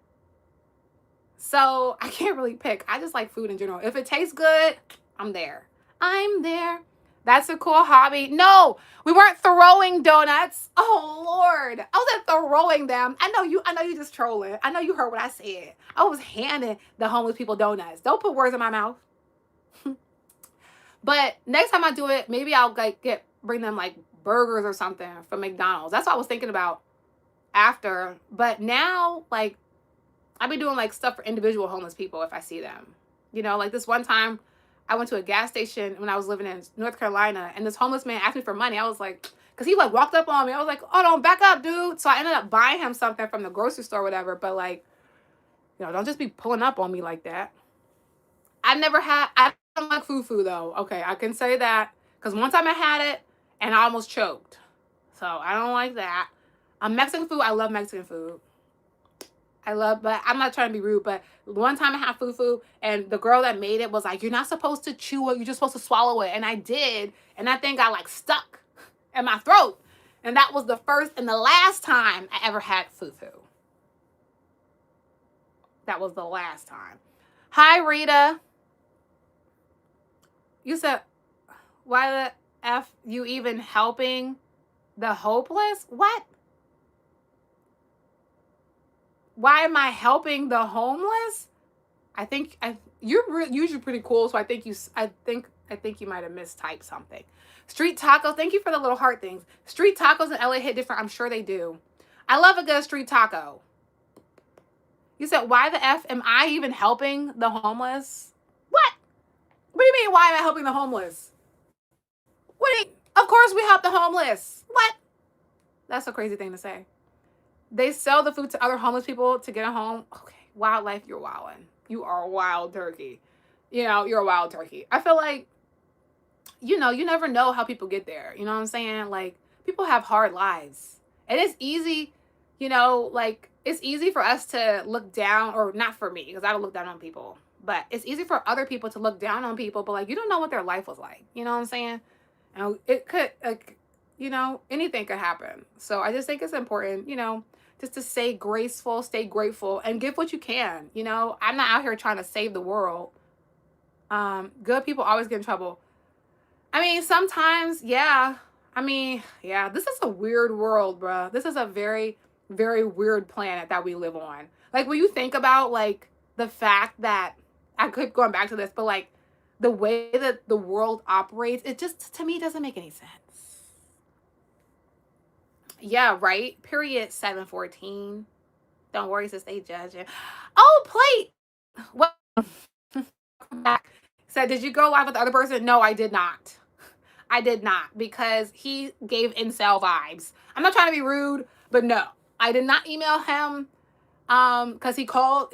So I can't really pick. I just like food in general. If it tastes good, I'm there. I'm there. That's a cool hobby. No, we weren't throwing donuts. Oh Lord. I wasn't throwing them. I know you just trolling. I know you heard what I said. I was handing the homeless people donuts. Don't put words in my mouth. But next time I do it, maybe I'll like bring them like burgers or something from McDonald's. That's what I was thinking about after. But now, like, I'll be doing like stuff for individual homeless people if I see them. Like this one time I went to a gas station when I was living in North Carolina, and this homeless man asked me for money. I was like, because he like walked up on me. I was like, oh, don't back up, dude. So I ended up buying him something from the grocery store or whatever. But like, don't just be pulling up on me like that. I don't like fufu though. Okay, I can say that because one time I had it and I almost choked. So I don't like that. Mexican food, I love Mexican food. But I'm not trying to be rude, but one time I had fufu and the girl that made it was like, you're not supposed to chew it, you're just supposed to swallow it. And I did, and that thing got like stuck in my throat. And that was the first and the last time I ever had fufu. That was the last time. Hi, Rita. You said, why the F you even helping the hopeless? What? Why am I helping the homeless? You're usually pretty cool, so I think you might have mistyped something. Street tacos, thank you for the little heart things. Street tacos in LA hit different. I'm sure they do. I love a good street taco. You said, why the F am I even helping the homeless? What? What do you mean, why am I helping the homeless? What do you mean? Of course we help the homeless. What? That's a crazy thing to say. They sell the food to other homeless people to get a home. Okay, wildlife, you're wilding. You are a wild turkey. You're a wild turkey. I feel like, you never know how people get there. You know what I'm saying? Like, people have hard lives. And it's easy, like, it's easy for us to look down, or not for me, because I don't look down on people. But it's easy for other people to look down on people, but like, you don't know what their life was like. You know what I'm saying? And it could, like, anything could happen. So I just think it's important, just to stay graceful, stay grateful, and give what you can. I'm not out here trying to save the world. Good people always get in trouble. I mean, sometimes, yeah. I mean, yeah, this is a weird world, bruh. This is a very, very weird planet that we live on. Like, when you think about, like, the fact that, I keep going back to this, but, like, the way that the world operates, it just, to me, doesn't make any sense. Yeah, right? Period 714. Don't worry, sis, they judging. Oh, plate! What? Back. Said, did you go live with the other person? No, I did not. I did not, because he gave incel vibes. I'm not trying to be rude, but no. I did not email him because he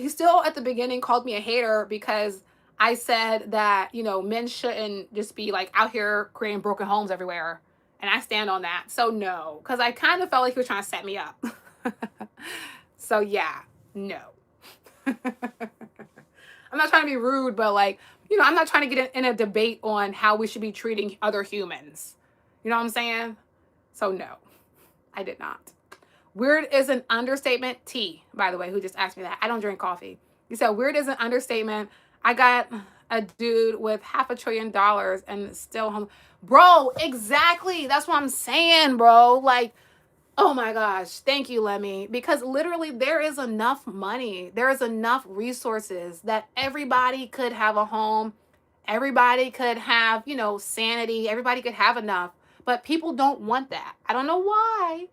still at the beginning called me a hater because I said that, men shouldn't just be like out here creating broken homes everywhere. And I stand on that. So no, because I kind of felt like he was trying to set me up. So yeah, no. I'm not trying to be rude, but like, I'm not trying to get in a debate on how we should be treating other humans. You know what I'm saying? So no, I did not. Weird is an understatement. T, by the way, who just asked me that. I don't drink coffee. You said weird is an understatement. I got a dude with $500 billion and still home. Bro, exactly. That's what I'm saying, bro. Like, oh my gosh. Thank you, Lemmy. Because literally there is enough money. There is enough resources that everybody could have a home. Everybody could have, sanity. Everybody could have enough. But people don't want that. I don't know why.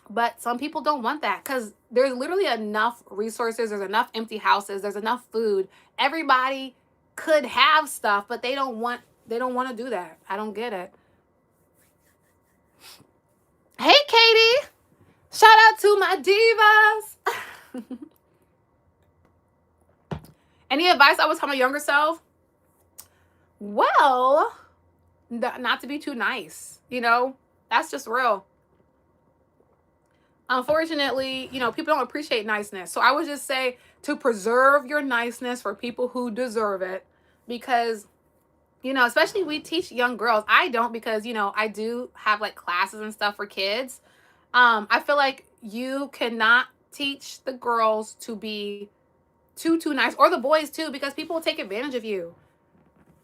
But some people don't want that because there's literally enough resources, there's enough empty houses, there's enough food. Everybody could have stuff, but they don't want to do that. I don't get it. Hey Katie! Shout out to my divas. Any advice I would tell my younger self? Well, not to be too nice. That's just real. Unfortunately, people don't appreciate niceness. So I would just say to preserve your niceness for people who deserve it. Because, especially we teach young girls. I don't because, I do have like classes and stuff for kids. I feel like you cannot teach the girls to be too nice, or the boys too, because people will take advantage of you.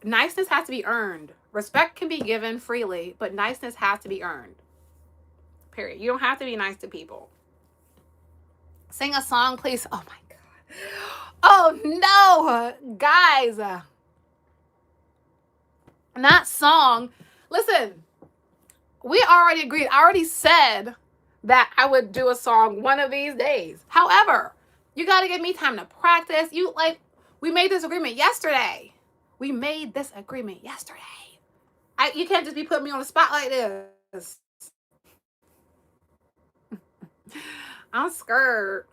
Niceness has to be earned. Respect can be given freely, but niceness has to be earned. Period. You don't have to be nice to people. Sing a song, please. Oh my God. Oh no, guys. Not song. Listen, we already agreed. I already said that I would do a song one of these days. However, you got to give me time to practice. We made this agreement yesterday. You can't just be putting me on the spot like this. I'm scared.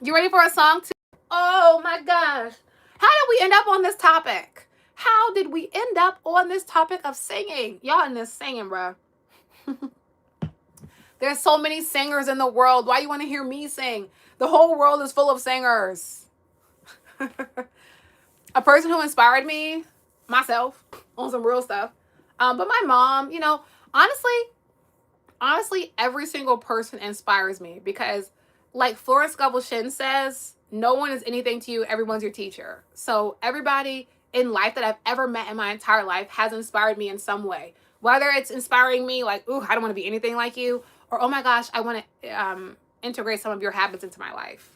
You ready for a song too? Oh my gosh. How did we end up on this topic? How did we end up on this topic of singing? Y'all in this singing, bro. There's so many singers in the world. Why you want to hear me sing? The whole world is full of singers. A person who inspired me, myself, on some real stuff. But my mom, honestly, every single person inspires me because, like Florence Scovel Shinn says, no one is anything to you. Everyone's your teacher. So everybody in life that I've ever met in my entire life has inspired me in some way. Whether it's inspiring me like, ooh, I don't want to be anything like you, or oh my gosh, I want to integrate some of your habits into my life.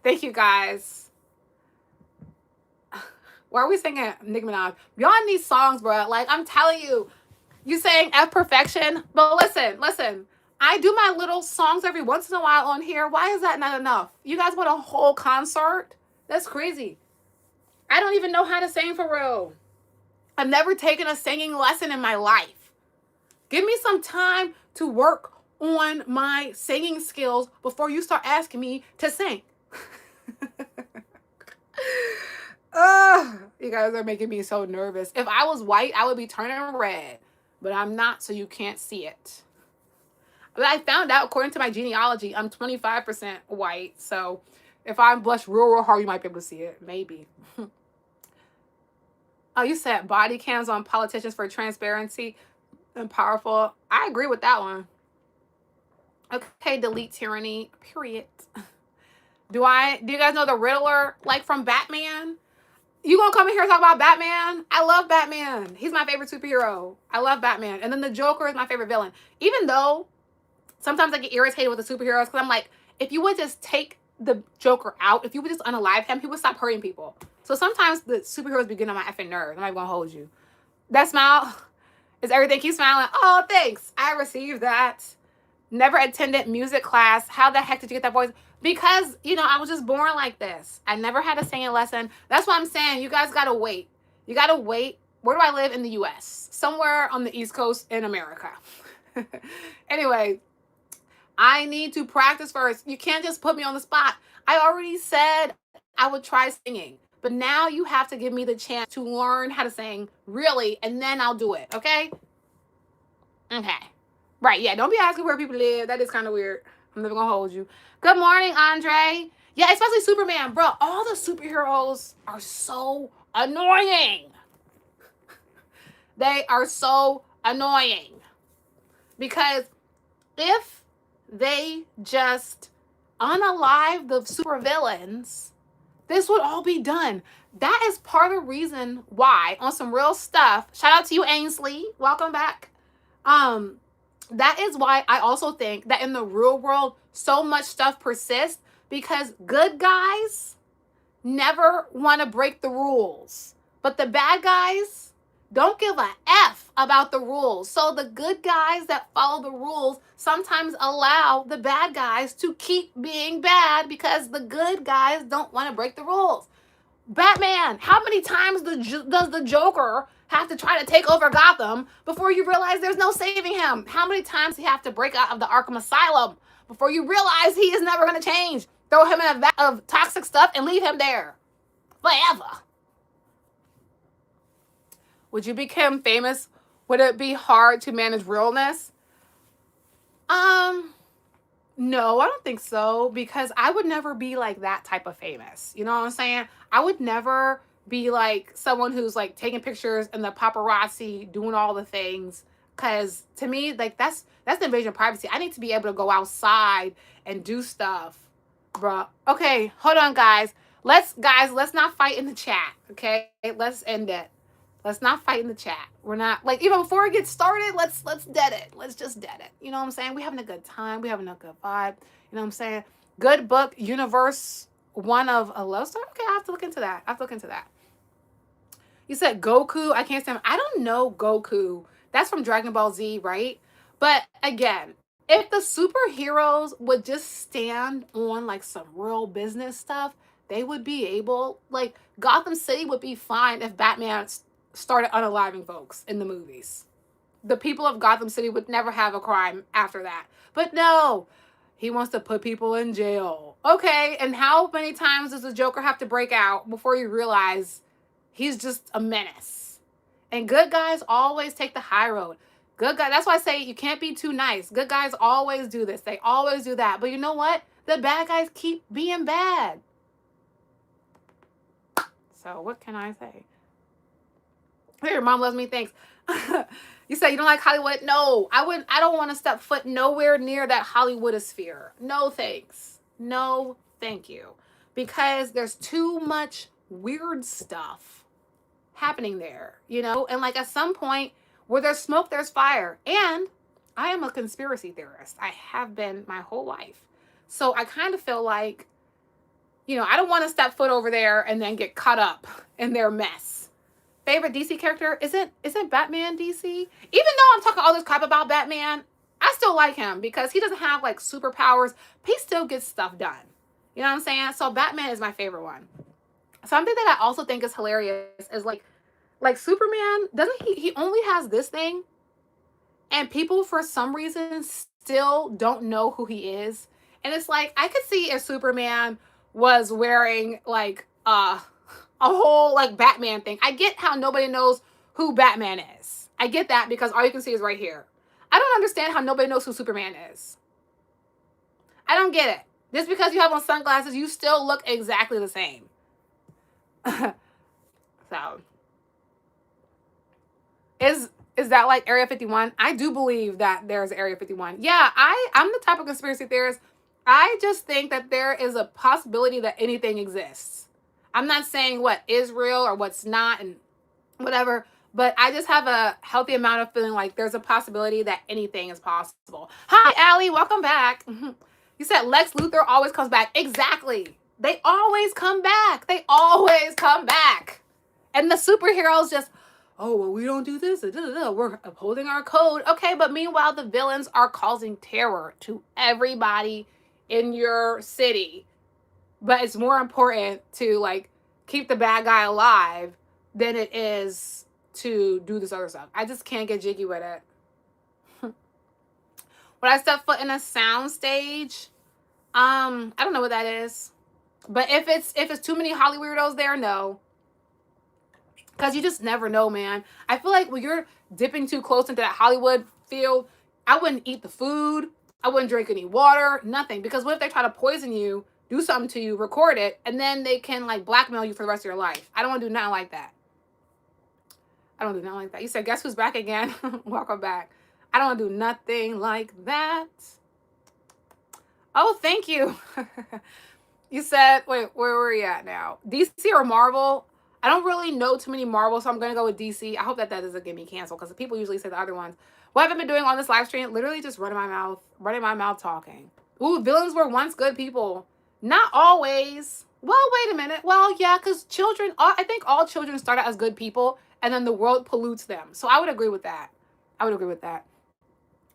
Thank you, guys. Why are we singing Nicki Minaj? Y'all in these songs, bro. Like, I'm telling you, you saying F perfection. But listen. I do my little songs every once in a while on here. Why is that not enough? You guys want a whole concert? That's crazy. I don't even know how to sing for real. I've never taken a singing lesson in my life. Give me some time to work on my singing skills before you start asking me to sing. You guys are making me so nervous. If I was white, I would be turning red. But I'm not, so you can't see it. But I found out, according to my genealogy, I'm 25% white. So if I blush real hard, you might be able to see it. Maybe. Oh, you said body cams on politicians for transparency and powerful. I agree with that one. Okay, delete tyranny. Period. Do you guys know the Riddler, like from Batman? You gonna come in here and talk about Batman? I love Batman. He's my favorite superhero. I love Batman. And then the Joker is my favorite villain. Even though sometimes I get irritated with the superheroes because I'm like, if you would just take the Joker out, if you would just unalive him, he would stop hurting people. So sometimes the superheroes be getting on my effing nerves. I'm not gonna hold you. That smile is everything. Keep smiling. Oh, thanks. I received that. Never attended music class. How the heck did you get that voice? Because, I was just born like this. I never had a singing lesson. That's what I'm saying. You guys gotta wait. You gotta wait. Where do I live? In the US? Somewhere on the East Coast in America. Anyway, I need to practice first. You can't just put me on the spot. I already said I would try singing. But now you have to give me the chance to learn how to sing, really, and then I'll do it, okay? Okay. Right, yeah, don't be asking where people live. That is kind of weird. I'm never gonna hold you. Good morning, Andre. Yeah, especially Superman. Bro, all the superheroes are so annoying. They are so annoying. Because if they just unalive the supervillains, this would all be done. That is part of the reason why, on some real stuff, shout out to you, Ainsley. Welcome back. That is why I also think that in the real world, so much stuff persists because good guys never want to break the rules. But the bad guys, don't give a F about the rules. So the good guys that follow the rules sometimes allow the bad guys to keep being bad because the good guys don't want to break the rules. Batman, how many times does the Joker have to try to take over Gotham before you realize there's no saving him? How many times does he have to break out of the Arkham Asylum before you realize he is never going to change? Throw him in a vat of toxic stuff and leave him there forever. Would you become famous? Would it be hard to manage realness? No, I don't think so, because I would never be like that type of famous. You know what I'm saying? I would never be like someone who's like taking pictures and the paparazzi doing all the things. Cause to me, like that's the invasion of privacy. I need to be able to go outside and do stuff, bruh. Okay, hold on, guys. Let's not fight in the chat. Okay, let's end it. Let's not fight in the chat. We're not like, even before it gets started, let's dead it. Let's just dead it. You know what I'm saying? We having a good time. We having a good vibe. You know what I'm saying? Good book, universe, one of a love story. Okay, I have to look into that. You said Goku. I can't stand him. I don't know Goku. That's from Dragon Ball Z, right? But again, if the superheroes would just stand on like some real business stuff, they would be able, like, Gotham City would be fine if Batman started unaliving folks in the movies. The people of Gotham City would never have a crime after that. But no, he wants to put people in jail. Okay, and how many times does the Joker have to break out before you realize he's just a menace? And good guys always take the high road. Good guys, that's why I say you can't be too nice. Good guys always do this. They always do that. But you know what? The bad guys keep being bad. So what can I say? Hey, your mom loves me. Thanks. You say you don't like Hollywood? No, I don't want to step foot nowhere near that Hollywoodosphere. No thanks. No, thank you. Because there's too much weird stuff happening there, you know? And like at some point, where there's smoke, there's fire. And I am a conspiracy theorist. I have been my whole life. So I kind of feel like, you know, I don't want to step foot over there and then get caught up in their mess. Favorite DC character? Isn't Batman DC? Even though I'm talking all this crap about Batman, I still like him because he doesn't have like superpowers, but he still gets stuff done. You know what I'm saying? So Batman is my favorite one. Something that I also think is hilarious is like Superman, doesn't he only has this thing, and people for some reason still don't know who he is. And it's like, I could see if Superman was wearing like a whole like Batman thing. I get how nobody knows who Batman is. I get that because all you can see is right here. I don't understand how nobody knows who Superman is. I don't get it. Just because you have on sunglasses, you still look exactly the same. So, is that like Area 51? I do believe that there's Area 51. Yeah, I'm the type of conspiracy theorist. I just think that there is a possibility that anything exists. I'm not saying what is real or what's not and whatever, but I just have a healthy amount of feeling like there's a possibility that anything is possible. Hi, Allie. Welcome back. You said Lex Luthor always comes back. Exactly. They always come back. They always come back. And the superheroes just, oh, well, we don't do this. We're upholding our code. Okay, but meanwhile, the villains are causing terror to everybody in your city. But it's more important to like keep the bad guy alive than it is to do this other stuff. I just can't get jiggy with it. Would I step foot in a sound stage? I don't know what that is. But if it's too many Holly weirdos there, no. Because you just never know, man. I feel like when you're dipping too close into that Hollywood field, I wouldn't eat the food. I wouldn't drink any water, nothing. Because what if they try to poison you, do something to you, record it, and then they can like blackmail you for the rest of your life? I don't want to do nothing like that. You said, guess who's back again? Welcome back. I don't want to do nothing like that. Oh, thank you. You said, wait, where were you at now? DC or Marvel? I don't really know too many Marvel, so I'm going to go with DC. I hope that doesn't get me canceled because people usually say the other ones. What have I been doing on this live stream? Literally just running my mouth talking. Ooh, villains were once good people. Not always. Well, wait a minute. Well, yeah, because children, I think all children start out as good people and then the world pollutes them. So I would agree with that. I would agree with that.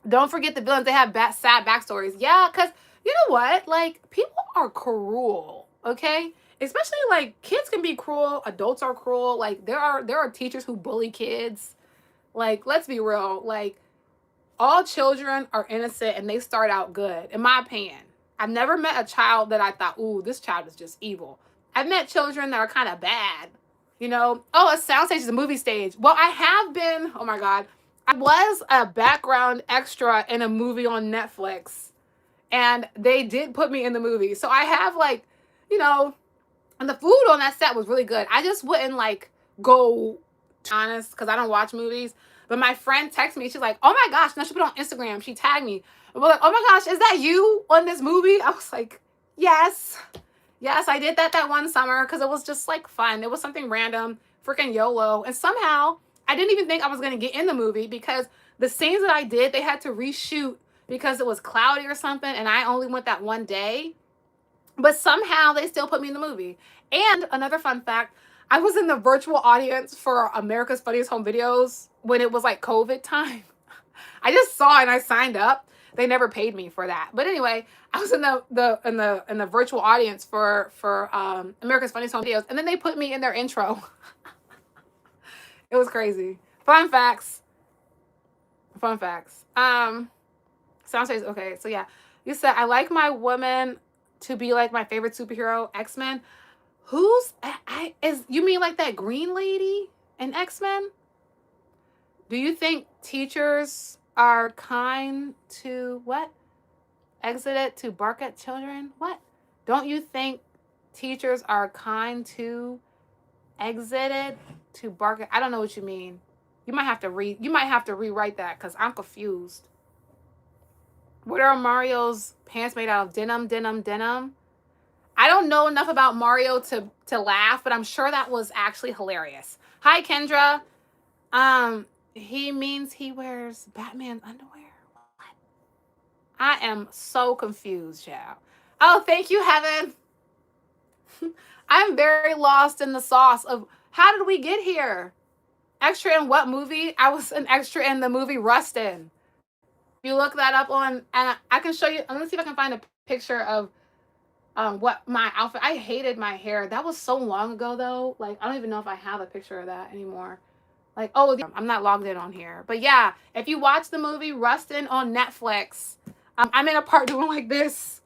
Don't forget the villains, they have sad backstories. Yeah, because you know what? Like, people are cruel, okay? Especially like kids can be cruel, adults are cruel. Like there are teachers who bully kids. Like, let's be real. Like, all children are innocent and they start out good, in my opinion. I've never met a child that I thought, ooh, this child is just evil. I've met children that are kind of bad. You know, oh, a soundstage is a movie stage. Well, I have been, oh my God, I was a background extra in a movie on Netflix, and they did put me in the movie. So I have, like, you know, and the food on that set was really good. I just wouldn't like go, honest, because I don't watch movies. But my friend texted me. She's like, "Oh my gosh!" No, she put it on Instagram. She tagged me. And we're like, "Oh my gosh, is that you on this movie?" I was like, "Yes, yes, I did that one summer because it was just like fun. It was something random, freaking YOLO." And somehow I didn't even think I was gonna get in the movie because the scenes that I did, they had to reshoot because it was cloudy or something, and I only went that one day. But somehow they still put me in the movie. And another fun fact, I was in the virtual audience for America's Funniest Home Videos when it was like COVID time. I just saw it and I signed up. They never paid me for that. But anyway, I was in the virtual audience for America's Funniest Home Videos, and then they put me in their intro. It was crazy. Fun facts. Fun facts. Soundstage. Okay, so yeah. You said I like my woman to be like my favorite superhero, X-Men. Who's is you mean like that green lady in X-Men? Do you think teachers are kind to what? Exited to bark at children? What? Don't you think teachers are kind to exited to bark at, I don't know what you mean. You might have to rewrite that because I'm confused. What are Mario's pants made out of? Denim? I don't know enough about Mario to laugh, but I'm sure that was actually hilarious. Hi, Kendra. He means he wears Batman underwear. What? I am so confused, child. Oh, thank you, Heaven. I'm very lost in the sauce of how did we get here? Extra in what movie? I was an extra in the movie Rustin. You look that up on, and I can show you. Let me see if I can find a picture of what my outfit. I hated my hair. That was so long ago though. Like, I don't even know if I have a picture of that anymore. Like, oh, I'm not logged in on here. But yeah, if you watch the movie Rustin on Netflix, I'm in a part doing like this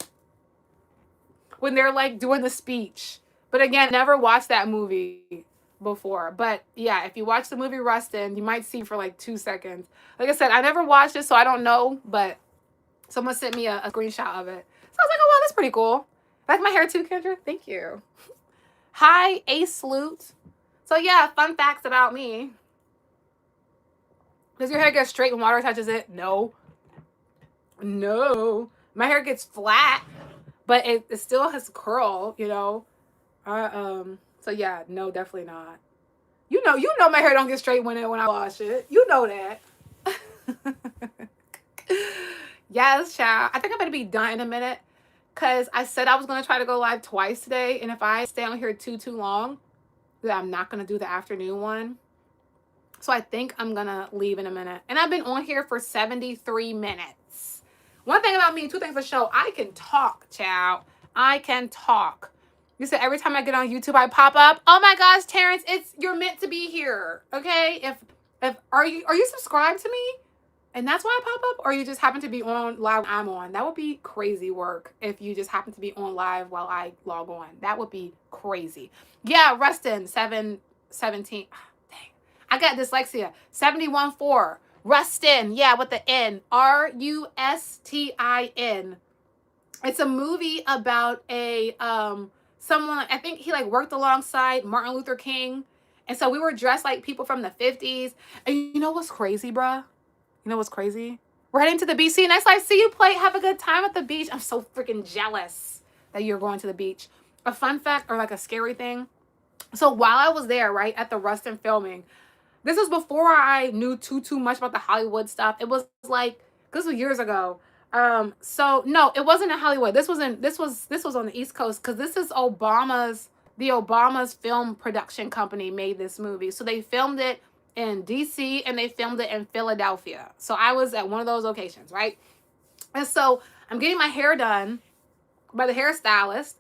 when they're like doing the speech. But again, never watched that movie before. But yeah, if you watch the movie Rustin, you might see for like 2 seconds. Like I said, I never watched it, so I don't know. But someone sent me a screenshot of it. So I was like, oh, wow, that's pretty cool. Like my hair too, Kendra? Thank you. Hi, Ace Loot. So yeah, fun facts about me. Does your hair get straight when water touches it? No. No. My hair gets flat, but it still has curl, you know. So yeah, no, definitely not. You know my hair don't get straight when I wash it. You know that. Yes, child. I think I'm gonna be done in a minute. Because I said I was going to try to go live twice today. And if I stay on here too long, then I'm not going to do the afternoon one. So I think I'm going to leave in a minute. And I've been on here for 73 minutes. One thing about me, two things for show. I can talk, child. I can talk. You said every time I get on YouTube, I pop up. Oh my gosh, Terrence, you're meant to be here. Okay? Are you subscribed to me? And that's why I pop up? Or you just happen to be on live when I'm on? That would be crazy work if you just happen to be on live while I log on. That would be crazy. Yeah, Rustin, 717. Oh, dang. I got dyslexia. 714. Rustin. Yeah, with the N. Rustin. It's a movie about someone, I think he like worked alongside Martin Luther King. And so we were dressed like people from the 50s. And you know what's crazy, bruh? You know what's crazy? We're heading to the beach. See you next live. See you play. Have a good time at the beach. I'm so freaking jealous that you're going to the beach. A fun fact or like a scary thing. So while I was there, right, at the Rustin filming, this was before I knew too much about the Hollywood stuff. It was like, this was years ago. So no, it wasn't in Hollywood. This was on the East Coast because this is the Obama's film production company made this movie. So they filmed it in DC and they filmed it in Philadelphia. So I was at one of those locations, right? And so I'm getting my hair done by the hairstylist.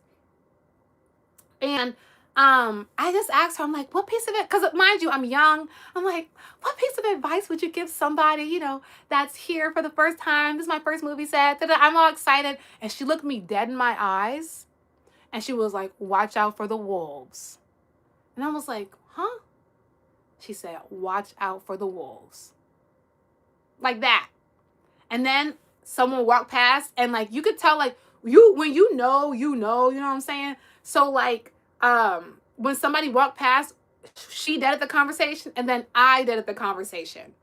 And I just asked her, I'm like, what piece of it? Because mind you, I'm young. I'm like, what piece of advice would you give somebody, that's here for the first time? This is my first movie set. I'm all excited. And she looked me dead in my eyes. And she was like, watch out for the wolves. And I was like, huh? She said, watch out for the wolves. Like that. And then someone walked past and like, you could tell like, when you know what I'm saying? So like, when somebody walked past, she dead at the conversation and then I dead at the conversation.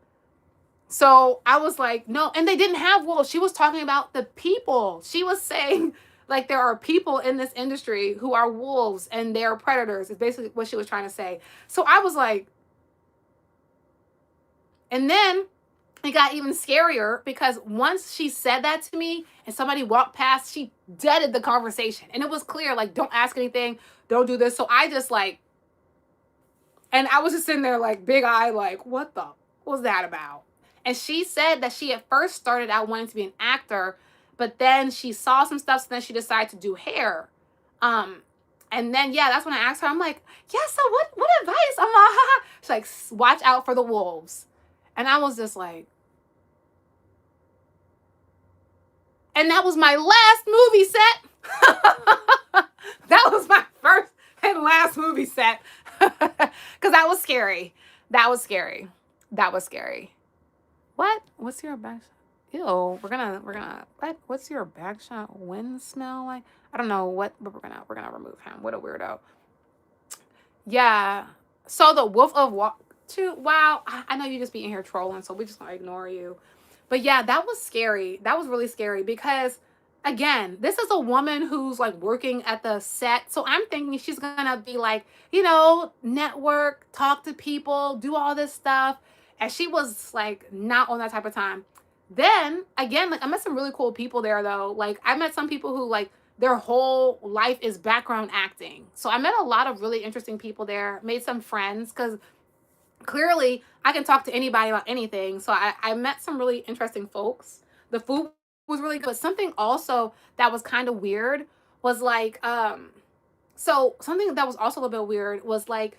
So I was like, no, and they didn't have wolves. She was talking about the people. She was saying like there are people in this industry who are wolves and they're predators. It's basically what she was trying to say. So I was like, and then it got even scarier because once she said that to me and somebody walked past, she deaded the conversation. And it was clear, like, don't ask anything, don't do this. So I just like, and I was just sitting there like big eye, like, what was that about? And she said that she at first started out wanting to be an actor, but then she saw some stuff, so then she decided to do hair. And then, yeah, that's when I asked her, I'm like, yeah, so what advice? I'm like, she's like, watch out for the wolves. And I was just like, and that was my last movie set. That was my first and last movie set. Because that was scary. That was scary. That was scary. What? What's your back shot? Ew, we're gonna, what? What's your back shot wind smell like? I don't know what, but we're gonna remove him. What a weirdo. Yeah. So the Wolf of Wall, wow, I know you just be in here trolling, so we just gonna ignore you. But yeah, that was scary. That was really scary because, again, this is a woman who's like working at the set. So I'm thinking she's going to be like, network, talk to people, do all this stuff. And she was like not on that type of time. Then again, like I met some really cool people there though. Like I met some people who like their whole life is background acting. So I met a lot of really interesting people there, made some friends because clearly I can talk to anybody about anything. So I met some really interesting folks. The food was really good. But something also that was kind of weird was like, so something that was also a little bit weird was like,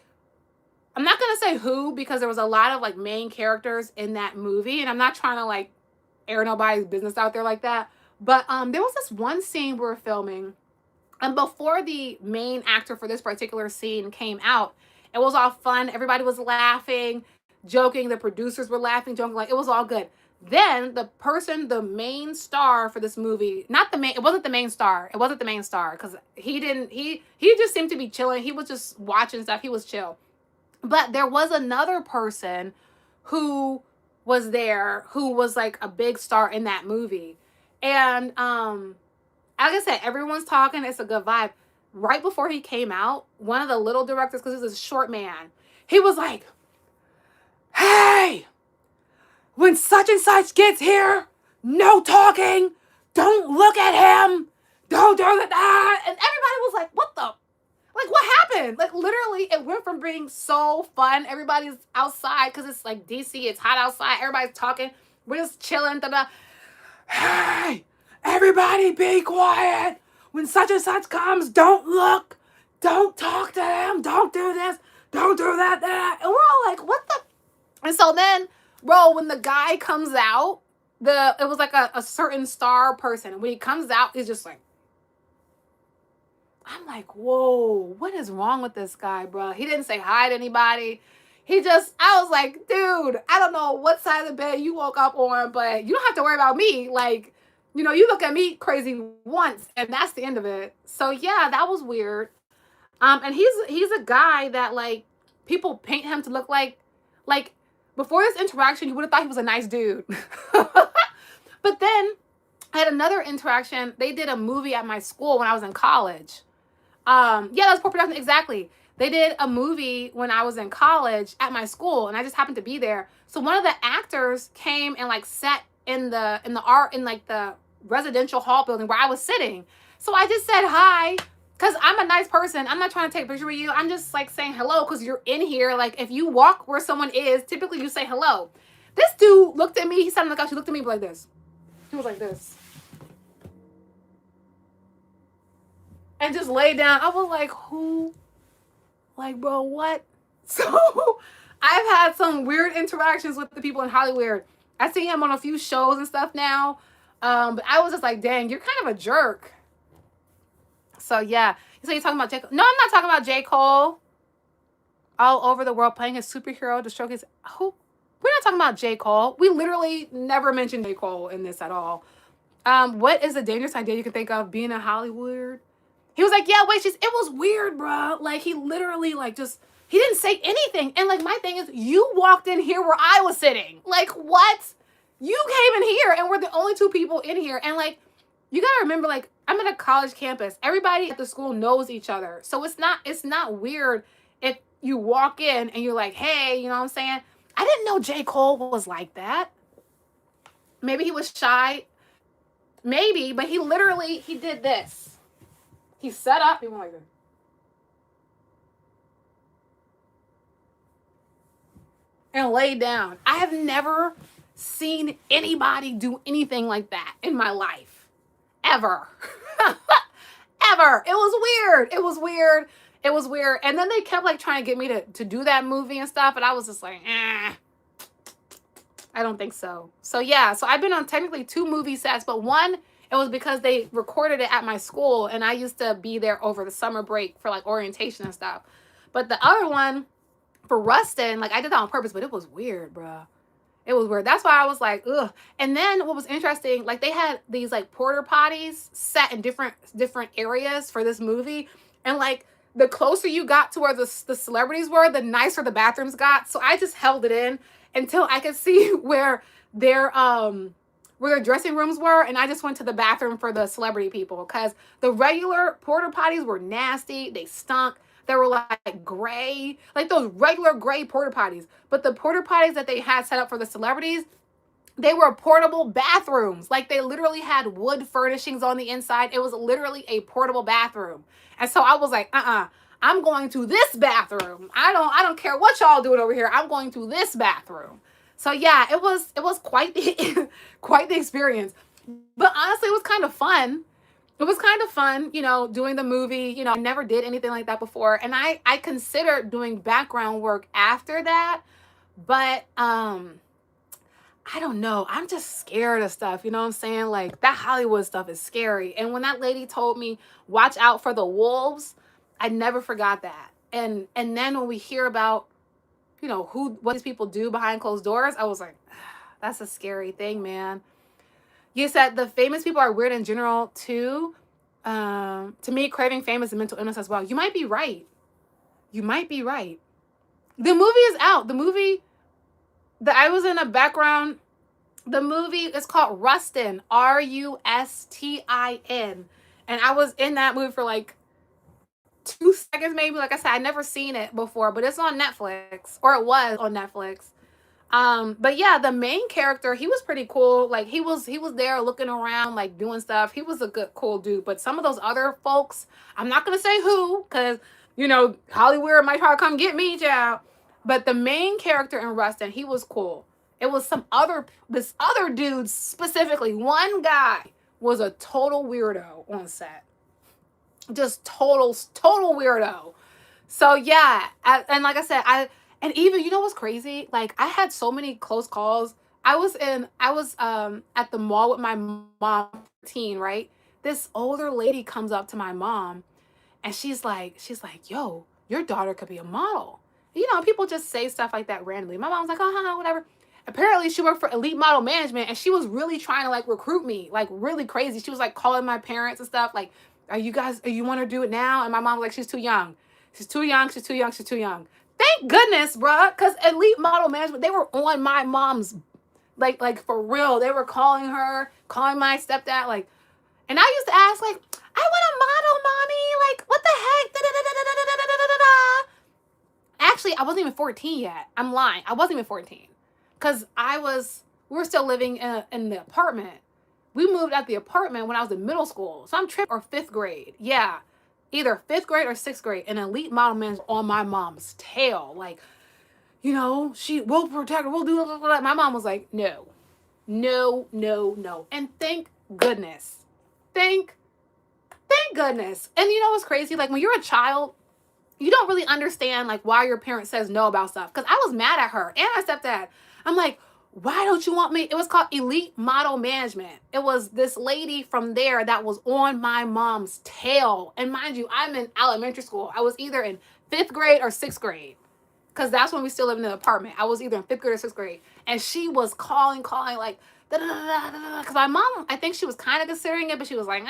I'm not going to say who because there was a lot of like main characters in that movie. And I'm not trying to like air nobody's business out there like that. But there was this one scene we were filming. And before the main actor for this particular scene came out, it was all fun. Everybody was laughing, joking. The producers were laughing, joking. Like, it was all good. Then the main star for this movie, it wasn't the main star. It wasn't the main star because he just seemed to be chilling. He was just watching stuff. He was chill. But there was another person who was there who was like a big star in that movie. And, like I said, everyone's talking. It's a good vibe. Right before he came out, one of the little directors, because he was a short man, he was like, hey, when such and such gets here, no talking, don't look at him, don't do that. And everybody was like, what happened? Like literally it went from being so fun. Everybody's outside because it's like DC, it's hot outside. Everybody's talking. We're just chilling. Hey, everybody be quiet. When such and such comes, don't look, don't talk to them, don't do this, don't do that. And we're all like, what the? And so then, bro, when the guy comes out, it was like a certain star person. And when he comes out, he's just like, I'm like, whoa, what is wrong with this guy, bro? He didn't say hi to anybody. I was like, dude, I don't know what side of the bed you woke up on, but you don't have to worry about me. Like, you look at me crazy once and that's the end of it. So yeah, that was weird. And he's a guy that like people paint him to look like before this interaction, you would have thought he was a nice dude. But then I had another interaction. They did a movie at my school when I was in college. Yeah, that was poor production. Exactly. They did a movie when I was in college at my school and I just happened to be there. So one of the actors came and like sat in the residential hall building where I was sitting. So I just said hi Because I'm a nice person. I'm not trying to take a picture with you. I'm just like saying hello because you're in here. Like if you walk where someone is, typically you say hello. This dude looked at me. He sat on the couch. He looked at me like this. He was like this. And just laid down. I was like, who? Like, bro, what? So I've had some weird interactions with the people in Hollywood. I see him on a few shows and stuff now. But I was just like, dang, you're kind of a jerk. So yeah. So you're talking about J. Cole. No, I'm not talking about J. Cole. All over the world playing a superhero to showcase who. We're not talking about J. Cole. We literally never mentioned J. Cole in this at all. What is a dangerous idea you can think of being in Hollywood? He was like, yeah, wait, it was weird, bro. Like, he literally, like, just, he didn't say anything. And, like, my thing is, you walked in here where I was sitting. Like, what? You came in here, and we're the only two people in here. And, like, you gotta remember, like, I'm at a college campus. Everybody at the school knows each other. So it's not weird if you walk in and you're like, hey, you know what I'm saying? I didn't know J. Cole was like that. Maybe he was shy. Maybe, but he did this. He set up. He went like this. And laid down. I have never seen anybody do anything like that in my life. Ever. Ever. It was weird. It was weird. It was weird. And then they kept like trying to get me to do that movie and stuff. And I was just like, I don't think so. So yeah, so I've been on technically 2 movie sets, but one, it was because they recorded it at my school and I used to be there over the summer break for like orientation and stuff. But the other one for Rustin, like I did that on purpose, but it was weird, bruh. It was weird. That's why I was like, ugh. And then what was interesting, like they had these like porta potties set in different areas for this movie. And like the closer you got to where the celebrities were, the nicer the bathrooms got. So I just held it in until I could see where their dressing rooms were, and I just went to the bathroom for the celebrity people because the regular porta potties were nasty. They stunk. They were like gray, like those regular gray porta potties. But the porta potties that they had set up for the celebrities, they were portable bathrooms. Like they literally had wood furnishings on the inside. It was literally a portable bathroom. And so I was like, I'm going to this bathroom. I don't care what y'all doing over here. I'm going to this bathroom. So yeah, it was quite the quite the experience. But honestly, it was kind of fun. It was kind of fun, you know, doing the movie. You know, I never did anything like that before. And I considered doing background work after that. But I don't know. I'm just scared of stuff. You know what I'm saying? Like that Hollywood stuff is scary. And when that lady told me, watch out for the wolves, I never forgot that. And then when we hear about, you know, what these people do behind closed doors, I was like, that's a scary thing, man. You said the famous people are weird in general too. To me, craving fame is a mental illness as well. You might be right. You might be right. The movie is out. The movie that I was in a background, the movie is called Rustin, Rustin. And I was in that movie for like 2 seconds maybe. Like I said, I'd never seen it before, but it's on Netflix, or it was on Netflix. But yeah, the main character, he was pretty cool. Like he was there looking around, like doing stuff. He was a good, cool dude. But some of those other folks, I'm not gonna say who, because you know, Hollywood might try to come get me, child. But the main character in Rustin, he was cool. It was this other dude specifically. One guy was a total weirdo on set. Just total weirdo. So yeah, and like I said, and even, you know what's crazy? Like I had so many close calls. I was at the mall with my mom, teen, right? This older lady comes up to my mom and she's like, yo, your daughter could be a model. You know, people just say stuff like that randomly. My mom's like, oh, whatever. Apparently she worked for Elite Model Management and she was really trying to like recruit me, like really crazy. She was like calling my parents and stuff like, you want to do it now? And my mom was like, she's too young. She's too young. Thank goodness, bruh, because Elite Model Management, they were on my mom's, like for real. They were calling her, calling my stepdad, like, and I used to ask, like, I want a model, mommy. Like, what the heck? Actually, I wasn't even 14 yet. I'm lying. I wasn't even 14. Because we were still living in the apartment. We moved out the apartment when I was in middle school. So I'm tripping, or 5th grade. Yeah. either 5th grade or 6th grade, an elite model man's on my mom's tail. Like, she will protect her, we'll do blah, blah, blah. My mom was like, no, no, no, no. And thank goodness. Thank goodness. And you know what's crazy? Like when you're a child, you don't really understand like why your parent says no about stuff. Because I was mad at her and my stepdad. I'm like, why don't you want me? It was called Elite Model Management. It was this lady from there that was on my mom's tail. And mind you, I'm in elementary school. I was either in 5th grade or 6th grade. Because that's when we still lived in the apartment. I was either in 5th grade or 6th grade. And she was calling, like, because my mom, I think she was kind of considering it, but she was like,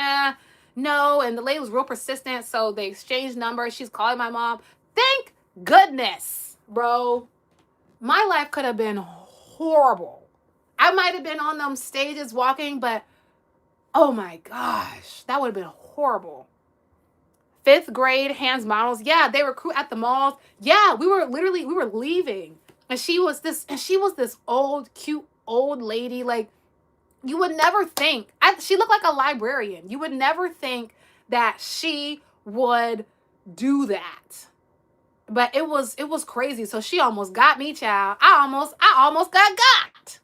no. And the lady was real persistent. So they exchanged numbers. She's calling my mom. Thank goodness, bro. My life could have been horrible. I might have been on them stages walking, but oh my gosh, that would have been horrible. 5th grade hands models. Yeah, they recruit at the malls. Yeah, we were leaving. And she was this old, cute old lady. Like, you would never think. She looked like a librarian. You would never think that she would do that. But it was crazy. So she almost got me, child. I almost got.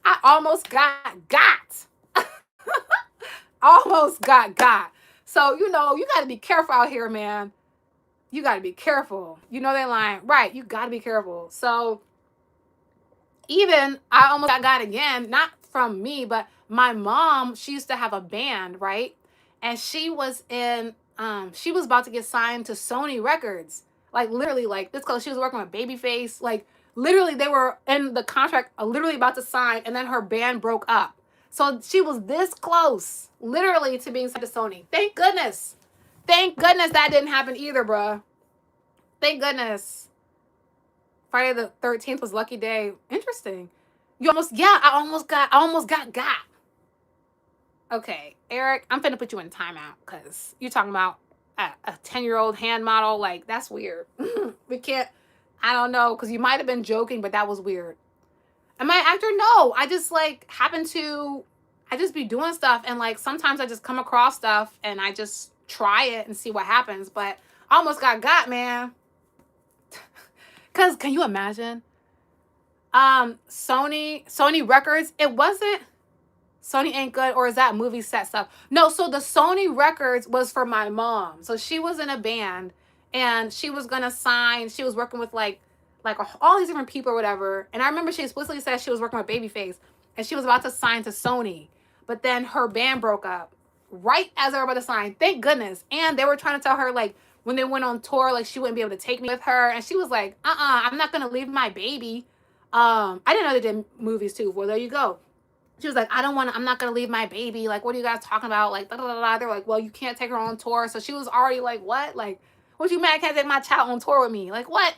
I almost got. Almost got. So, you got to be careful out here, man. You got to be careful. You know that line. Right. You got to be careful. So, even I almost got again, not from me, but my mom, she used to have a band, right? And she was about to get signed to Sony Records. Like, literally, like, this close. She was working with Babyface. Like, literally, they were in the contract, literally about to sign, and then her band broke up. So she was this close, literally, to being signed to Sony. Thank goodness. Thank goodness that didn't happen either, bruh. Thank goodness. Friday the 13th was lucky day. Interesting. I almost got. Okay, Eric, I'm finna put you in timeout because you're talking about a 10-year-old hand model. Like, that's weird. We can't, I don't know, because you might have been joking, but that was weird. Am I an actor? No, I just I just be doing stuff, and like sometimes I just come across stuff and I just try it and see what happens. But I almost got, man. Cause can you imagine? Sony Records, it wasn't Sony Ain't Good, or is that movie set stuff? No, so the Sony Records was for my mom. So she was in a band and she was gonna sign, she was working with like all these different people or whatever. And I remember she explicitly said she was working with Babyface and she was about to sign to Sony. But then her band broke up right as they were about to sign. Thank goodness. And they were trying to tell her, like, when they went on tour, like, she wouldn't be able to take me with her. And she was like, I'm not going to leave my baby. I didn't know they did movies too. Well, there you go. She was like, I'm not going to leave my baby. Like, what are you guys talking about? Like, blah, blah, blah. They're like, well, you can't take her on tour. So she was already like, what? Like, what you mad I can't take my child on tour with me? Like, what?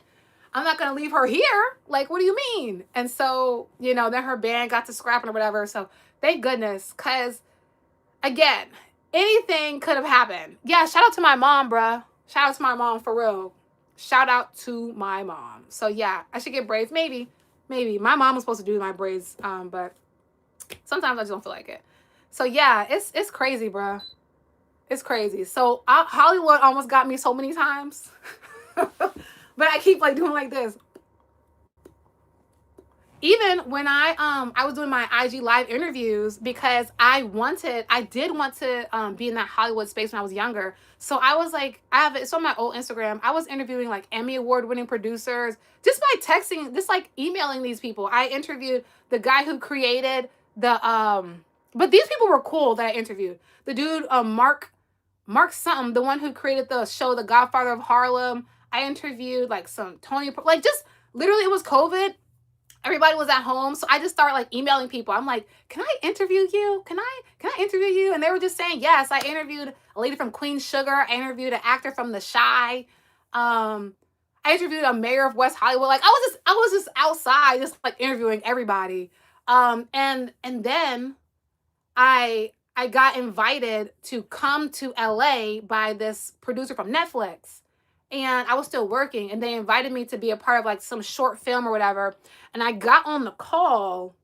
I'm not going to leave her here. Like, what do you mean? And so, then her band got to scrapping or whatever. So thank goodness. Because, again, anything could have happened. Yeah, shout out to my mom, bruh. Shout out to my mom, for real. Shout out to my mom. So, yeah, I should get braids. Maybe. My mom was supposed to do my braids, but sometimes I just don't feel like it. So, yeah, it's crazy, bruh. It's crazy. So, Hollywood almost got me so many times. But I keep like doing like this. Even when I was doing my IG live interviews, because I did want to be in that Hollywood space when I was younger. So I was like, it's on my old Instagram. I was interviewing like Emmy Award winning producers just by texting, just like emailing these people. I interviewed the guy who created the but these people were cool that I interviewed. The dude, Mark something, the one who created the show The Godfather of Harlem. I interviewed like some Tony, like, just literally, it was COVID. Everybody was at home. So I just started like emailing people. I'm like, can I interview you? Can I interview you? And they were just saying yes. I interviewed a lady from Queen Sugar. I interviewed an actor from The Chi. I interviewed a mayor of West Hollywood. Like, I was just outside, just like interviewing everybody. And then I got invited to come to LA by this producer from Netflix. And I was still working, and they invited me to be a part of like some short film or whatever. And I got on the call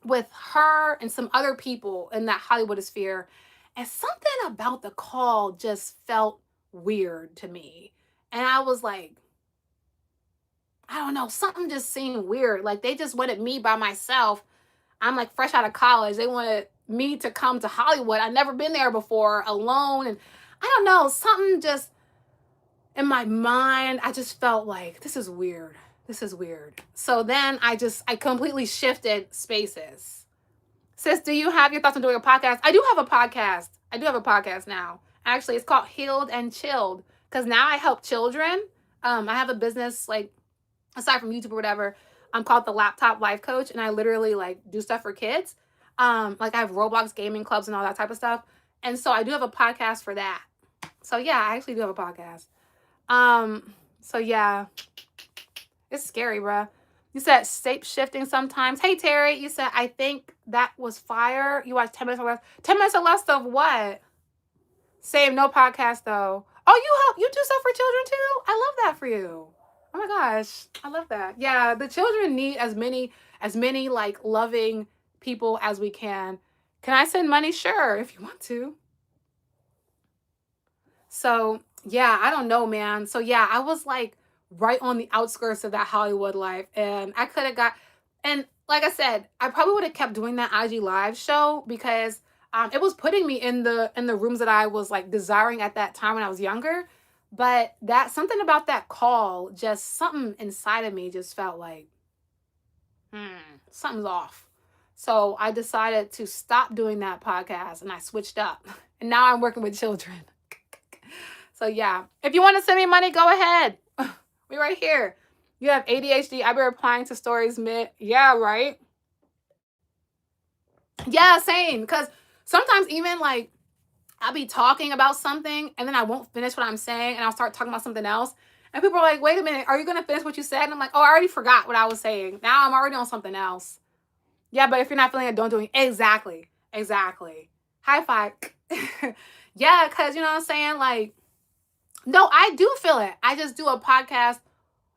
with her and some other people in that Hollywood sphere. And something about the call just felt weird to me. And I was like, I don't know, something just seemed weird. Like they just wanted me by myself. I'm like fresh out of college. They wanted me to come to Hollywood. I'd never been there before, alone. And I don't know, something just in my mind, I just felt like this is weird. This is weird. So then I completely shifted spaces. Sis, do you have your thoughts on doing a podcast? I do have a podcast. I do have a podcast now. Actually, it's called Healed and Chilled because now I help children. I have a business, like, aside from YouTube or whatever, I'm called the Laptop Life Coach, and I literally like do stuff for kids. Like I have Roblox gaming clubs and all that type of stuff. And so I do have a podcast for that. So yeah, I actually do have a podcast. So yeah, it's scary, bruh. You said shape shifting sometimes. Hey Terry, you said I think that was fire. You watched 10 minutes or less. 10 minutes or less of what? Same, no podcast though. Oh, you do stuff for children too? I love that for you. Oh my gosh, I love that. Yeah, the children need as many like loving people as we can. Can I send money? Sure, if you want to. So yeah, I don't know, man. So yeah, I was like right on the outskirts of that Hollywood life, and I could have got. And like I said, I probably would have kept doing that IG live show because it was putting me in the rooms that I was like desiring at that time when I was younger. But that something about that call, just something inside of me just felt like, something's off. So I decided to stop doing that podcast and I switched up. And now I'm working with children. So yeah, if you want to send me money, go ahead. We right here. You have ADHD. I've been replying to stories mid. Yeah, right. Yeah, same. Because sometimes even like I'll be talking about something and then I won't finish what I'm saying and I'll start talking about something else. And people are like, wait a minute, are you going to finish what you said? And I'm like, oh, I already forgot what I was saying. Now I'm already on something else. Yeah, but if you're not feeling it, don't do it. Exactly. Exactly. High five. Yeah, because you know what I'm saying? Like, no, I do feel it. I just do a podcast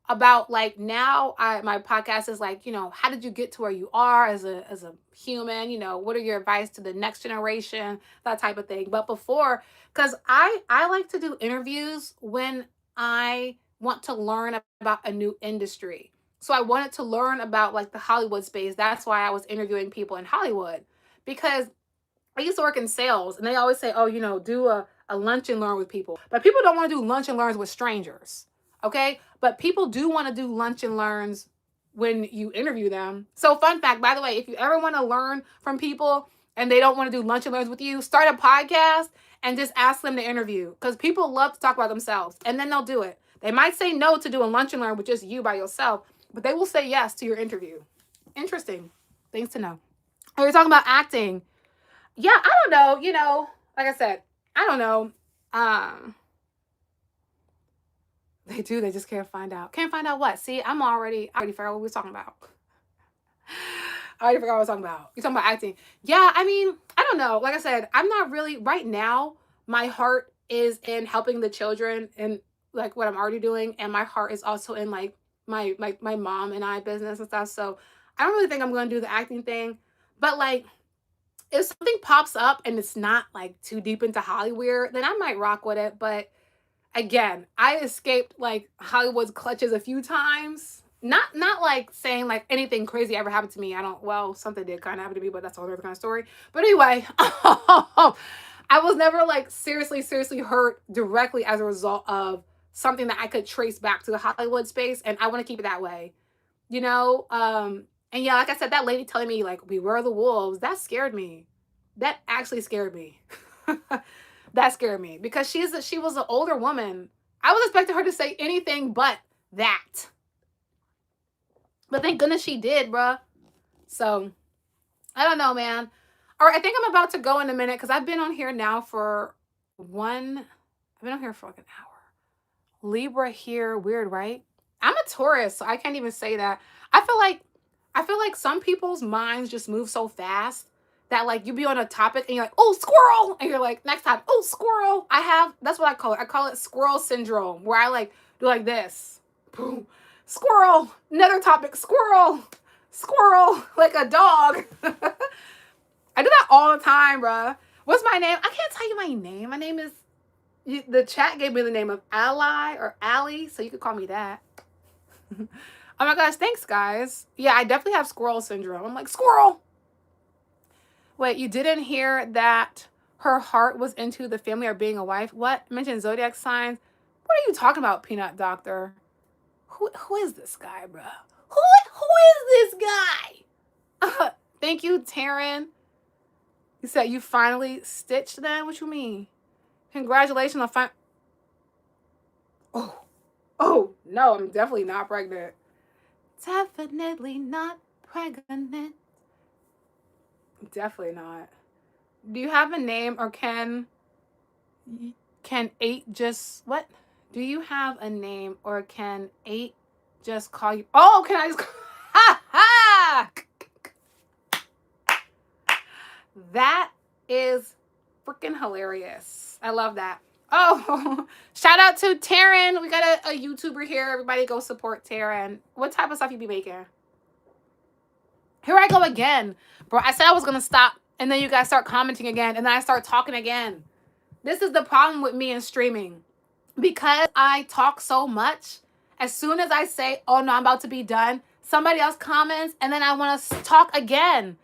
about like now my podcast is like, how did you get to where you are as a human? What are your advice to the next generation? That type of thing. But before, because I like to do interviews when I want to learn about a new industry. So I wanted to learn about like the Hollywood space. That's why I was interviewing people in Hollywood because I used to work in sales and they always say, oh, do a lunch and learn with people. But people don't want to do lunch and learns with strangers. Okay. But people do want to do lunch and learns when you interview them. So fun fact, by the way, if you ever want to learn from people and they don't want to do lunch and learns with you, start a podcast and just ask them to interview because people love to talk about themselves and then they'll do it. They might say no to doing lunch and learn with just you by yourself, but they will say yes to your interview. Interesting things to know. We're talking about acting. Yeah, I don't know, like I said, I don't know. They do, they just can't find out. Can't find out what? See, I already forgot what we were talking about. I already forgot what I was talking about. You're talking about acting. Yeah, I mean, I don't know. Like I said, I'm not really, right now, my heart is in helping the children and like what I'm already doing. And my heart is also in like my mom and I business and stuff. So I don't really think I'm going to do the acting thing. But like, if something pops up and it's not like too deep into Hollywood, then I might rock with it. But again, I escaped like Hollywood's clutches a few times. Not like saying like anything crazy ever happened to me. Something did kind of happen to me, but that's a whole other kind of story. But anyway, I was never like seriously hurt directly as a result of something that I could trace back to the Hollywood space. And I want to keep it that way, and yeah, like I said, that lady telling me like, we were the wolves, that scared me. That actually scared me. That scared me because she was an older woman. I was expecting her to say anything but that. But thank goodness she did, bruh. So, I don't know, man. All right, I think I'm about to go in a minute because I've been on here now for I've been on here for like an hour. Libra here, weird, right? I'm a Taurus, so I can't even say that. I feel like some people's minds just move so fast that like you be on a topic and you're like, oh, squirrel. And you're like, next time, oh, squirrel. That's what I call it. I call it squirrel syndrome, where I like do like this. Boom. Squirrel. Another topic, squirrel. Squirrel. Like a dog. I do that all the time, bruh. What's my name? I can't tell you my name. My name is The chat gave me the name of Ally or Allie, so you could call me that. Oh my gosh, thanks guys. Yeah, I definitely have squirrel syndrome. I'm like, squirrel. Wait, you didn't hear that her heart was into the family or being a wife? What? Mentioned zodiac signs? What are you talking about, Peanut Doctor? Who is this guy, bro? Who is this guy? Thank you, Taryn. You said you finally stitched then? What you mean? Congratulations on Oh, no, I'm definitely not pregnant. Definitely not pregnant. Definitely not. Do you have a name or can 8 just what? Do you have a name or can 8 just call you? Oh, can I just ha ha! That is freaking hilarious. I love that. Oh, shout out to Taryn. We got a YouTuber here. Everybody go support Taryn. What type of stuff you be making? Here I go again. Bro, I said I was going to stop, and then you guys start commenting again, and then I start talking again. This is the problem with me in streaming. Because I talk so much, as soon as I say, oh no, I'm about to be done, somebody else comments, and then I want to talk again.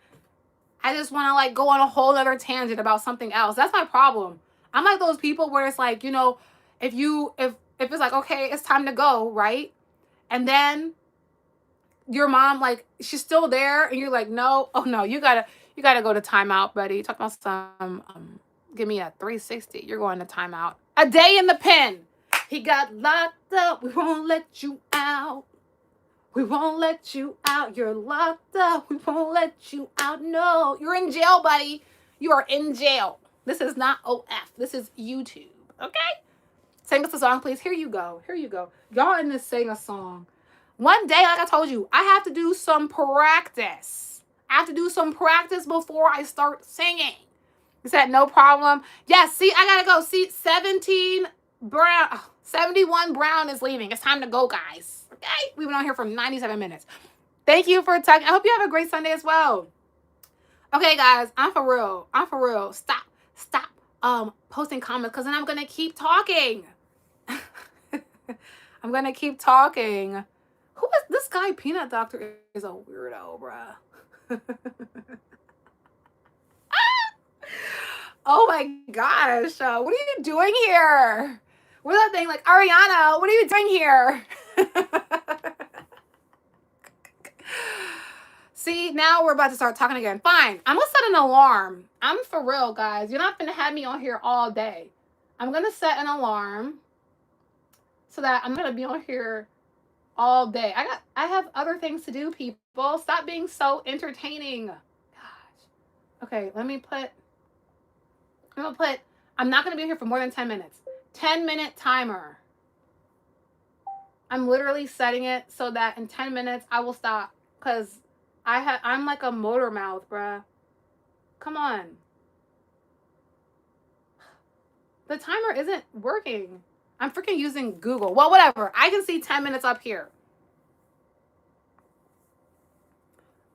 I just want to like go on a whole other tangent about something else. That's my problem. I'm like those people where it's like, you know, if it's like, okay, it's time to go, right? And then your mom, like, she's still there, and you're like, no, oh no, you gotta go to timeout, buddy. Talk about some, give me a 360. You're going to timeout. A day in the pen. He got locked up. We won't let you out. We won't let you out. You're locked up. We won't let you out. No, you're in jail, buddy. You are in jail. This is not OF. This is YouTube. Okay? Sing us a song, please. Here you go. Here you go. Y'all in this sing a song. One day, like I told you, I have to do some practice. I have to do some practice before I start singing. He said, no problem. Yes, see, I gotta go. See, 71 Brown is leaving. It's time to go, guys. Okay? We've been on here for 97 minutes. Thank you for talking. I hope you have a great Sunday as well. Okay, guys, I'm for real. I'm for real. Stop posting comments, because then I'm gonna keep talking. I'm gonna keep talking. Who is this guy? Peanut Doctor is a weirdo, bruh. Oh my gosh. What are you doing here? What's that thing? Like, Ariana, what are you doing here? See, now we're about to start talking again. Fine. I'm going to set an alarm. I'm for real, guys. You're not going to have me on here all day. I'm going to set an alarm so that I'm going to be on here all day. I have other things to do, people. Stop being so entertaining. Gosh. Okay, I'm not going to be here for more than 10 minutes. 10-minute timer. I'm literally setting it so that in 10 minutes I will stop, because I'm like a motor mouth, bruh. Come on. The timer isn't working. I'm freaking using Google. Well, whatever. I can see 10 minutes up here.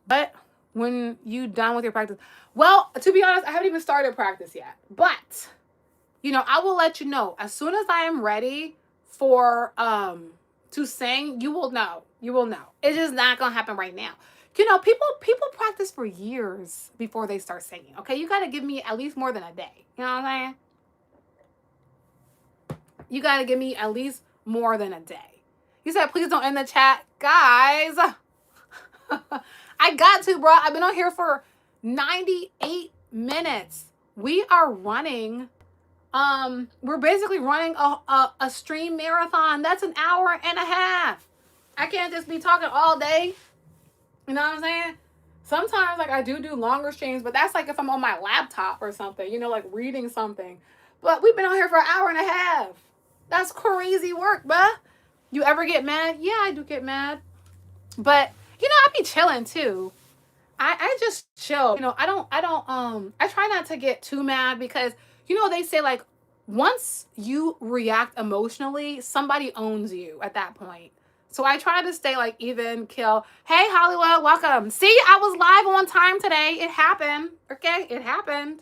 But when you done with your practice, well, to be honest, I haven't even started practice yet. But, you know, I will let you know as soon as I am ready for to sing. You will know. You will know. It's just not gonna happen right now. You know, people practice for years before they start singing. Okay, you gotta give me at least more than a day. You know what I'm saying? You gotta give me at least more than a day. You said please don't end the chat, guys. I got to, bro. I've been on here for 98 minutes. We are running. We're basically running a stream marathon. That's an hour and a half. I can't just be talking all day. You know what I'm saying? Sometimes, like, I do longer streams, but that's like if I'm on my laptop or something, you know, like reading something. But we've been on here for an hour and a half. That's crazy work, bruh. You ever get mad? Yeah, I do get mad. But, you know, I be chilling too. I just chill. You know, I try not to get too mad because, you know, they say like once you react emotionally, somebody owns you at that point. So I try to stay like even kill. Hey, Hollywood, welcome. See, I was live on time today. It happened. Okay, it happened.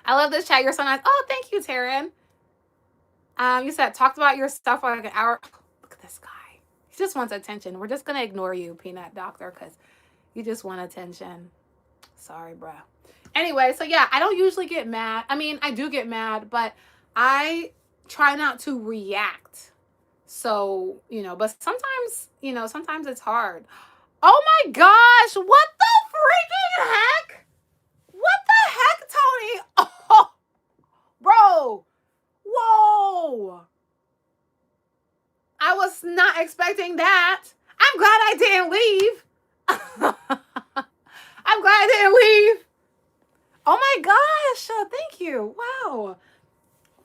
I love this chat. You're so nice. Oh, thank you, Taryn. You said talked about your stuff for like an hour. Look at this guy. He just wants attention. We're just gonna ignore you, Peanut Doctor, because you just want attention. Sorry, bruh. Anyway, so yeah, I don't usually get mad. I mean, I do get mad, but I try not to react. So, but sometimes, sometimes it's hard. Oh my gosh, what the freaking heck? What the heck, Tony? Oh, bro. Whoa. I was not expecting that. I'm glad I didn't leave. I'm glad I didn't leave. Oh my gosh. Thank you. Wow.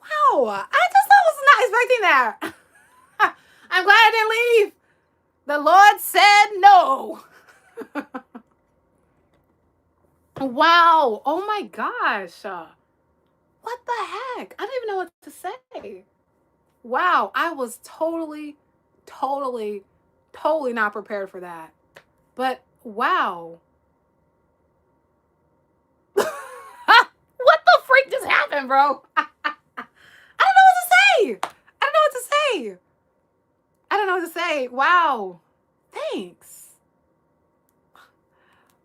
Wow. I just was not expecting that. I'm glad I didn't leave. The Lord said no. Wow. Oh my gosh. What the heck? I don't even know what to say. Wow. I was totally not prepared for that. But wow. What the freak just happened, bro? I don't know what to say. I don't know what to say. Wow. Thanks.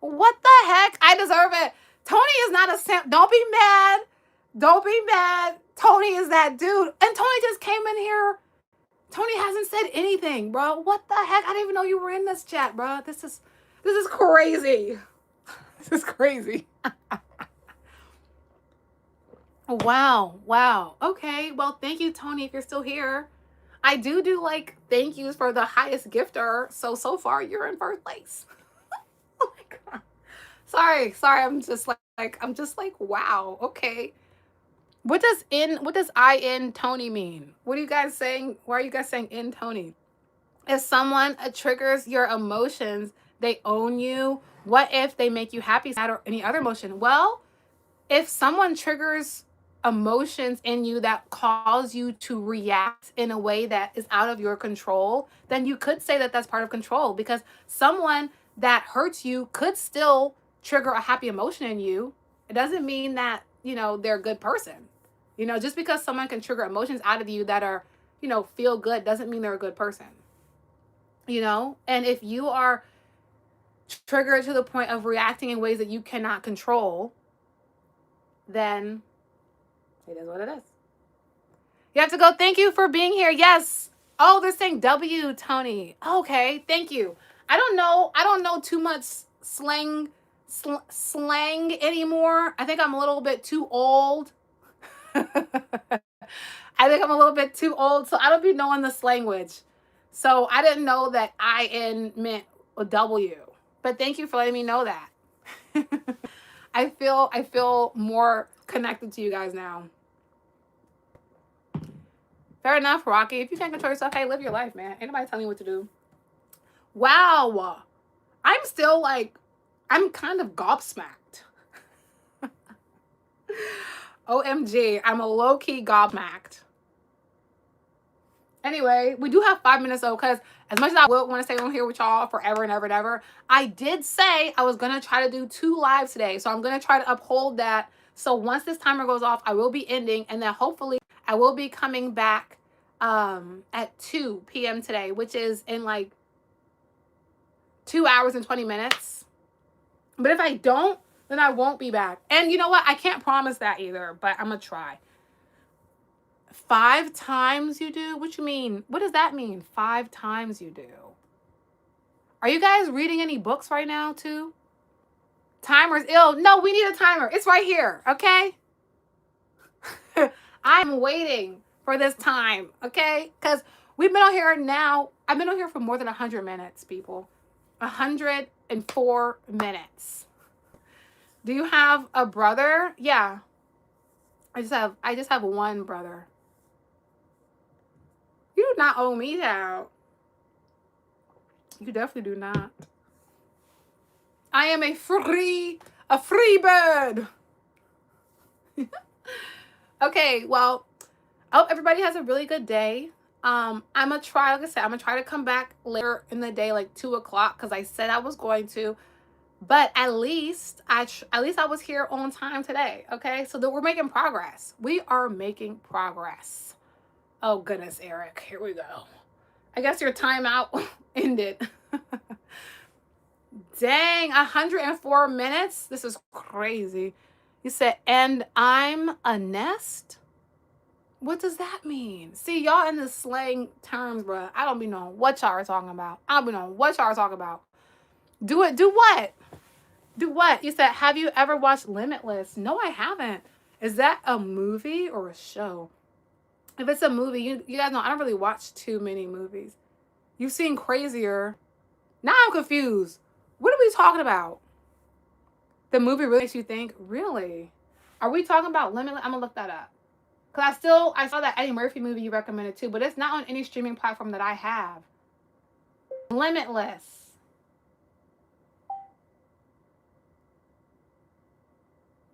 What the heck? I deserve it. Tony is not a simp. Don't be mad. Tony is that dude. And Tony just came in here. Tony hasn't said anything, bro. What the heck? I didn't even know you were in this chat, bro. This is crazy. This is crazy. Wow. Okay. Well, thank you, Tony, if you're still here. I do like thank yous for the highest gifter. So far you're in first place. Oh my god. Sorry. I'm just like, wow. Okay. What does I in Tony mean? What are you guys saying? Why are you guys saying in Tony? If someone triggers your emotions, they own you. What if they make you happy, sad, or any other emotion? Well, if someone triggers emotions in you that cause you to react in a way that is out of your control, then you could say that that's part of control, because someone that hurts you could still trigger a happy emotion in you. It doesn't mean that, they're a good person. Just because someone can trigger emotions out of you that are, feel good doesn't mean they're a good person. And if you are triggered to the point of reacting in ways that you cannot control, then it is what it is. You have to go, thank you for being here. Yes. Oh, they're saying W, Tony. Okay, thank you. I don't know too much slang anymore. I think I'm a little bit too old. I think I'm a little bit too old, so I don't be knowing this language. So I didn't know that IN meant a W. But thank you for letting me know that. I feel more connected to you guys now. Fair enough, Rocky. If you can't control yourself, hey, live your life, man. Ain't nobody telling you what to do. Wow. I'm still I'm kind of gobsmacked. OMG, I'm a low-key gobsmacked. Anyway, we do have 5 minutes though, because as much as I would want to stay on here with y'all forever and ever and ever, I did say I was going to try to do 2 lives today. So I'm going to try to uphold that. So once this timer goes off, I will be ending, and then hopefully I will be coming back at 2 p.m. today, which is in 2 hours and 20 minutes. But if I don't, then I won't be back. And you know what? I can't promise that either, but I'm going to try. 5 times you do? What you mean? What does that mean? 5 times you do. Are you guys reading any books right now too? Timer's ill. No, we need a timer. It's right here, okay? I'm waiting for this time, okay? Because we've been on here now. I've been on here for more than 100 minutes, people. 104 minutes. Do you have a brother? Yeah. I just have one brother. You do not owe me out. You definitely do not. I am a free bird. Okay, well, I hope everybody has a really good day. I'm gonna try, like I said, I'm gonna try to come back later in the day, 2 o'clock, because I said I was going to. But at least I was here on time today. Okay, so that we're making progress. We are making progress. Oh, goodness, Eric. Here we go. I guess your timeout ended. Dang, 104 minutes? This is crazy. You said, and I'm a nest? What does that mean? See, y'all in the slang terms, bro. I don't be knowing what y'all are talking about. I don't be knowing what y'all are talking about. Do it. Do what? Do what? You said, have you ever watched Limitless? No, I haven't. Is that a movie or a show? If it's a movie, you guys know I don't really watch too many movies. You've seen Crazier. Now I'm confused. What are we talking about? The movie really makes you think? Really? Are we talking about Limitless? I'm going to look that up. Because I saw that Eddie Murphy movie you recommended too, but it's not on any streaming platform that I have. Limitless.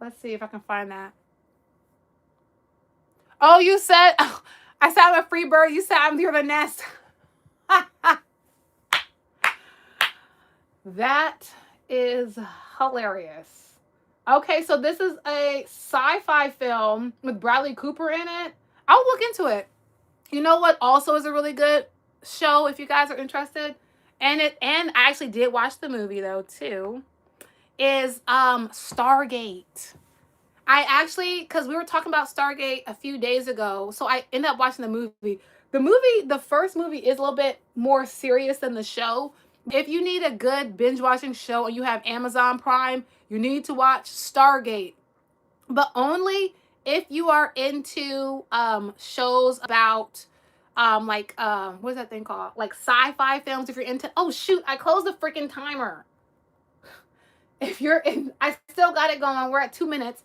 Let's see if I can find that. Oh, you said, oh, I said I'm a free bird. You said I'm near the nest. That is hilarious. Okay, so this is a sci-fi film with Bradley Cooper in it. I'll look into it. You know what also is a really good show if you guys are interested? And I actually did watch the movie though too. Is Stargate. I actually, because we were talking about Stargate a few days ago, so I ended up watching the movie. The first movie is a little bit more serious than the show. If you need a good binge watching show and you have Amazon Prime, you need to watch Stargate. But only if you are into shows about what is that thing called? Like sci-fi films. If you're into, oh shoot, I closed the freaking timer. If you're in, I still got it going. We're at 2 minutes.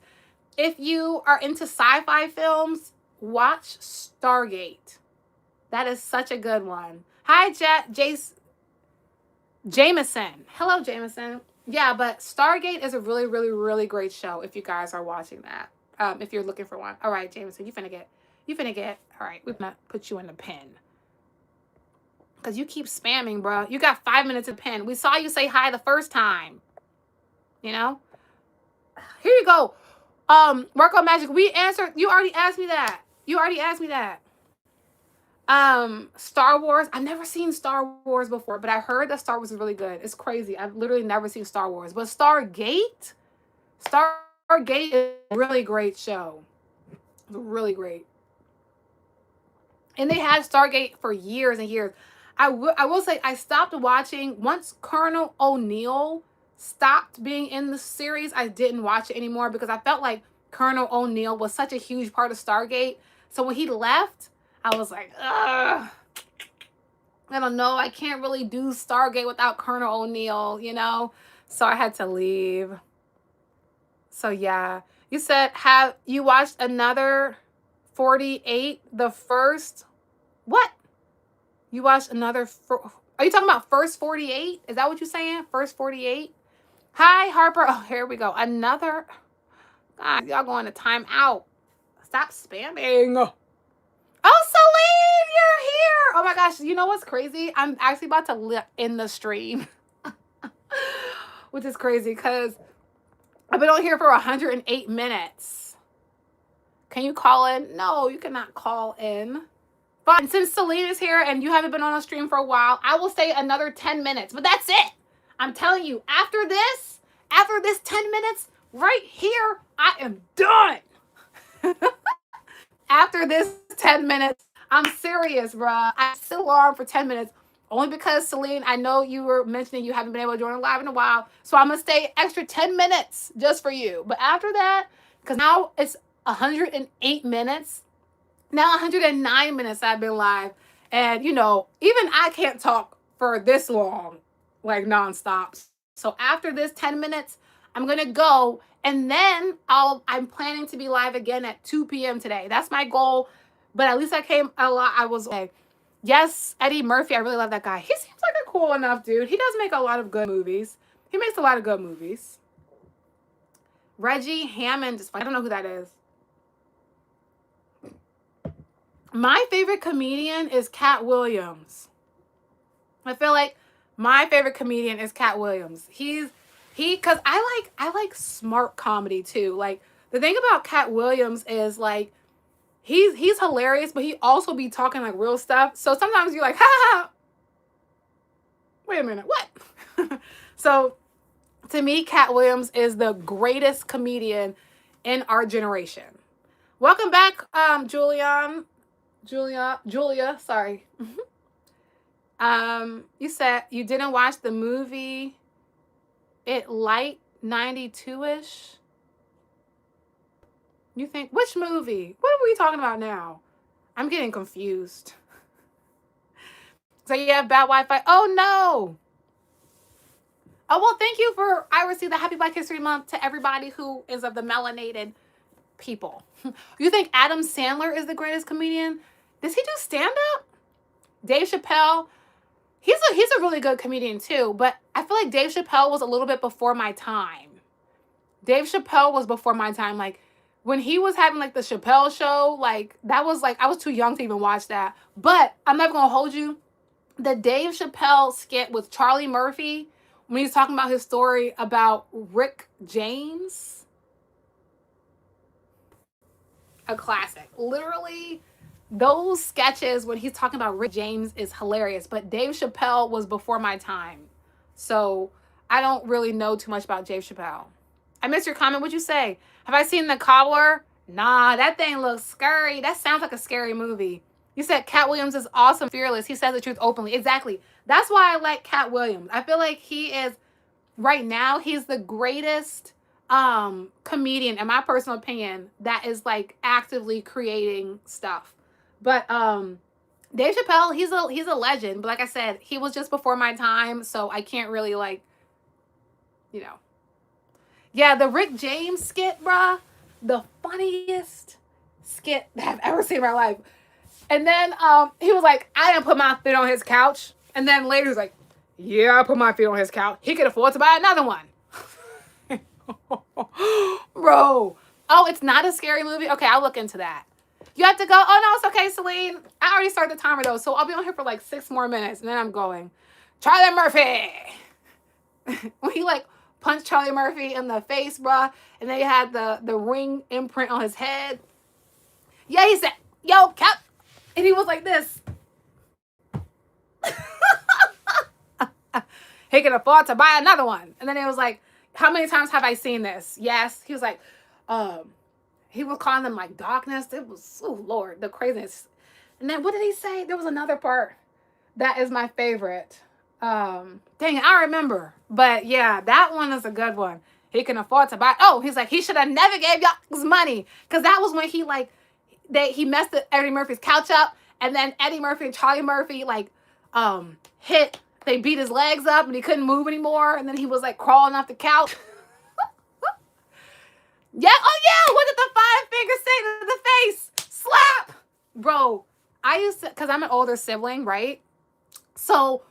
If you are into sci-fi films, watch Stargate. That is such a good one. Hi, Jameson. Hello, Jameson. Yeah, but Stargate is a really, really, really great show if you guys are watching that. If you're looking for one. All right, Jameson, you finna get, all right, we're gonna put you in the pen. Because you keep spamming, bro. You got 5 minutes in pen. We saw you say hi the first time. You know? Here you go. Marco Magic, we answered. You already asked me that. Star Wars. I've never seen Star Wars before, but I heard that Star Wars is really good. It's crazy. I've literally never seen Star Wars. But Stargate is a really great show. It's really great. And they had Stargate for years and years. I will say I stopped watching once Colonel O'Neill stopped being in the series. I didn't watch it anymore because I felt like Colonel O'Neill was such a huge part of Stargate. So when he left, I was like, ugh, I don't know. I can't really do Stargate without Colonel O'Neill, you know? So I had to leave. So yeah. You said, have you watched another 48? The first, what? You watched another, are you talking about First 48? Is that what you're saying? First 48? Hi, Harper. Oh, here we go. Another, God, y'all going to time out. Stop spamming. Oh, Celine, you're here. Oh my gosh, you know what's crazy? I'm actually about to end the stream. Which is crazy because I've been on here for 108 minutes. Can you call in? No, you cannot call in. But since Celine is here and you haven't been on a stream for a while, I will stay another 10 minutes. But that's it. I'm telling you, after this 10 minutes, right here, I am done. After this 10 minutes, I'm serious, bruh. I set alarm for 10 minutes. Only because, Celine, I know you were mentioning you haven't been able to join live in a while. So I'm going to stay extra 10 minutes just for you. But after that, because now it's 108 minutes. Now 109 minutes I've been live. And, you know, even I can't talk for this long, like nonstop. So after this 10 minutes, I'm going to go. And then I'm planning to be live again at 2 p.m. today. That's my goal. But at least I came a lot. I was okay. Yes, Eddie Murphy. I really love that guy. He seems like a cool enough dude. He does make a lot of good movies. He makes a lot of good movies. Reggie Hammond. I don't know who that is. My favorite comedian is Cat Williams. I feel like my favorite comedian is Cat Williams. Because I like smart comedy too. Like the thing about Cat Williams is like He's hilarious, but he also be talking like real stuff. So sometimes you're like, ha ha, wait a minute, what? So to me, Cat Williams is the greatest comedian in our generation. Welcome back, Julia. Sorry. You said you didn't watch the movie. It light 92-ish. You think which movie? What are we talking about now? I'm getting confused. So you have bad Wi-Fi. Oh no. Oh well, thank you for I received the Happy Black History Month to everybody who is of the melanated people. You think Adam Sandler is the greatest comedian? Does he do stand up? Dave Chappelle, he's a really good comedian too, but I feel like Dave Chappelle was a little bit before my time. Dave Chappelle was before my time. Like when he was having like the Chappelle show, like that was like I was too young to even watch that. But I'm never gonna hold you. The Dave Chappelle skit with Charlie Murphy when he's talking about his story about Rick James, a classic. Literally, those sketches when he's talking about Rick James is hilarious. But Dave Chappelle was before my time. So I don't really know too much about Dave Chappelle. I missed your comment. What'd you say? Have I seen The Cobbler? Nah, that thing looks scary. That sounds like a scary movie. You said Cat Williams is awesome, fearless. He says the truth openly. Exactly. That's why I like Cat Williams. I feel like he is, right now, he's the greatest comedian, in my personal opinion, that is like actively creating stuff. But Dave Chappelle, he's a legend. But like I said, he was just before my time, so I can't really like, you know. Yeah, the Rick James skit, bruh, the funniest skit that I've ever seen in my life. And then he was like, I didn't put my feet on his couch. And then later he's like, yeah, I put my feet on his couch. He could afford to buy another one. Bro. Oh, it's not a scary movie? Okay, I'll look into that. You have to go. Oh, no, it's okay, Celine. I already started the timer, though, so I'll be on here for like 6 more minutes, and then I'm going. Charlie Murphy. When he, like, punched Charlie Murphy in the face, bruh, and then he had the ring imprint on his head. Yeah, he said, yo, Cap. And he was like this. He can afford to buy another one. And then it was like, how many times have I seen this? Yes. He was like, he was calling them like darkness. It was, oh Lord, the craziness. And then what did he say? There was another part that is my favorite. Dang it, I remember. But yeah, that one is a good one. He can afford to buy. Oh, he's like, he should have never gave y'all his money. Because that was when he like, he messed Eddie Murphy's couch up. And then Eddie Murphy and Charlie Murphy like they beat his legs up and he couldn't move anymore. And then he was like crawling off the couch. Yeah, oh yeah, what did the 5 fingers say to the face? Slap! Bro, I used to, because I'm an older sibling, right? So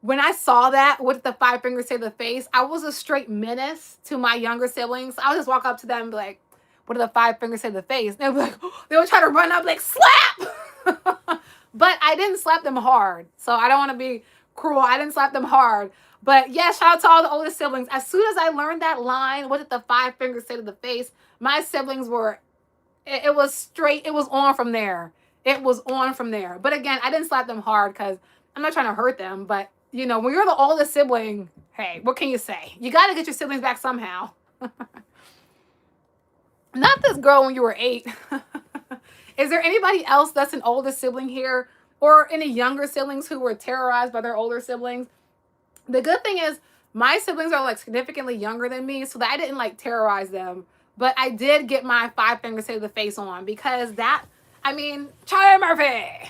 when I saw that, what did the 5 fingers say to the face? I was a straight menace to my younger siblings. I would just walk up to them and be like, what did the 5 fingers say to the face? They would be like, they would try to run up like, slap! But I didn't slap them hard. So I don't want to be cruel. I didn't slap them hard. But yeah, shout out to all the older siblings. As soon as I learned that line, what did the 5 fingers say to the face? My siblings were, it was straight, it was on from there. It was on from there. But again, I didn't slap them hard because I'm not trying to hurt them. But, you know, when you're the oldest sibling, hey, what can you say? You got to get your siblings back somehow. Not this girl when you were 8. Is there anybody else that's an older sibling here? Or any younger siblings who were terrorized by their older siblings? The good thing is my siblings are like significantly younger than me, so that I didn't like terrorize them. But I did get my 5 fingers to the face on because that, I mean, Charlie Murphy.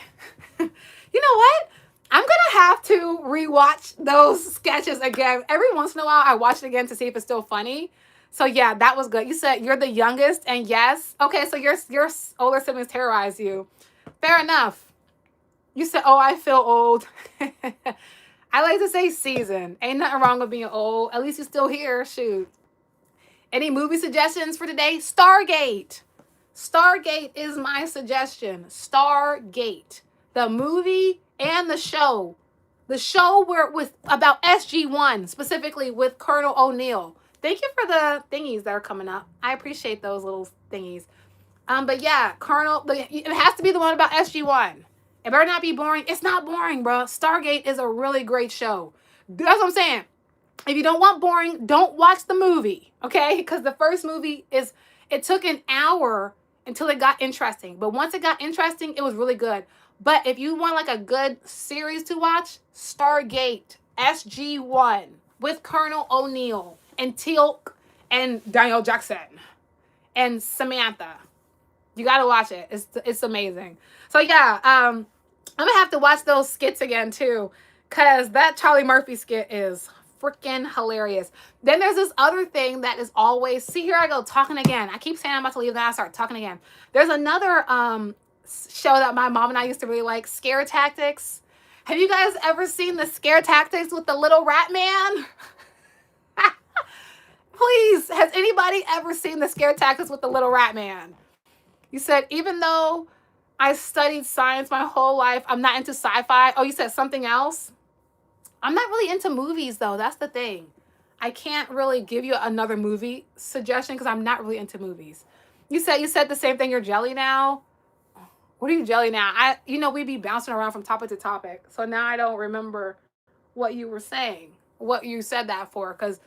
You know what? I'm going to have to rewatch those sketches again. Every once in a while, I watch it again to see if it's still funny. So yeah, that was good. You said you're the youngest, and yes. Okay, so your older siblings terrorize you. Fair enough. You said, oh, I feel old. I like to say seasoned. Ain't nothing wrong with being old. At least you're still here. Shoot. Any movie suggestions for today? Stargate. Stargate is my suggestion. Stargate. The movie and the show. The show with about SG-1, specifically with Colonel O'Neill. Thank you for the thingies that are coming up. I appreciate those little thingies. But yeah, Colonel. It has to be the one about SG-1. It better not be boring. It's not boring, bro. Stargate is a really great show. That's what I'm saying. If you don't want boring, don't watch the movie, okay? Because the first movie is, it took an hour until it got interesting. But once it got interesting, it was really good. But if you want like a good series to watch, Stargate SG-1 with Colonel O'Neill and Teal'c and Daniel Jackson and Samantha. You gotta watch it. It's amazing. So yeah, I'm gonna have to watch those skits again too, cause that Charlie Murphy skit is freaking hilarious. Then there's this other thing that is always, see, here I go talking again. I keep saying I'm about to leave, then I start talking again. There's another show that my mom and I used to really like, Scare Tactics. Have you guys ever seen the Scare Tactics with the little rat man? Please, has anybody ever seen the Scare Tactics with the little rat man? You said, even though I studied science my whole life, I'm not into sci-fi. Oh, you said something else? I'm not really into movies, though. That's the thing. I can't really give you another movie suggestion because I'm not really into movies. You said the same thing. You're jelly now. What are you jelly now? We be bouncing around from topic to topic. So now I don't remember what you were saying, what you said that for. Because,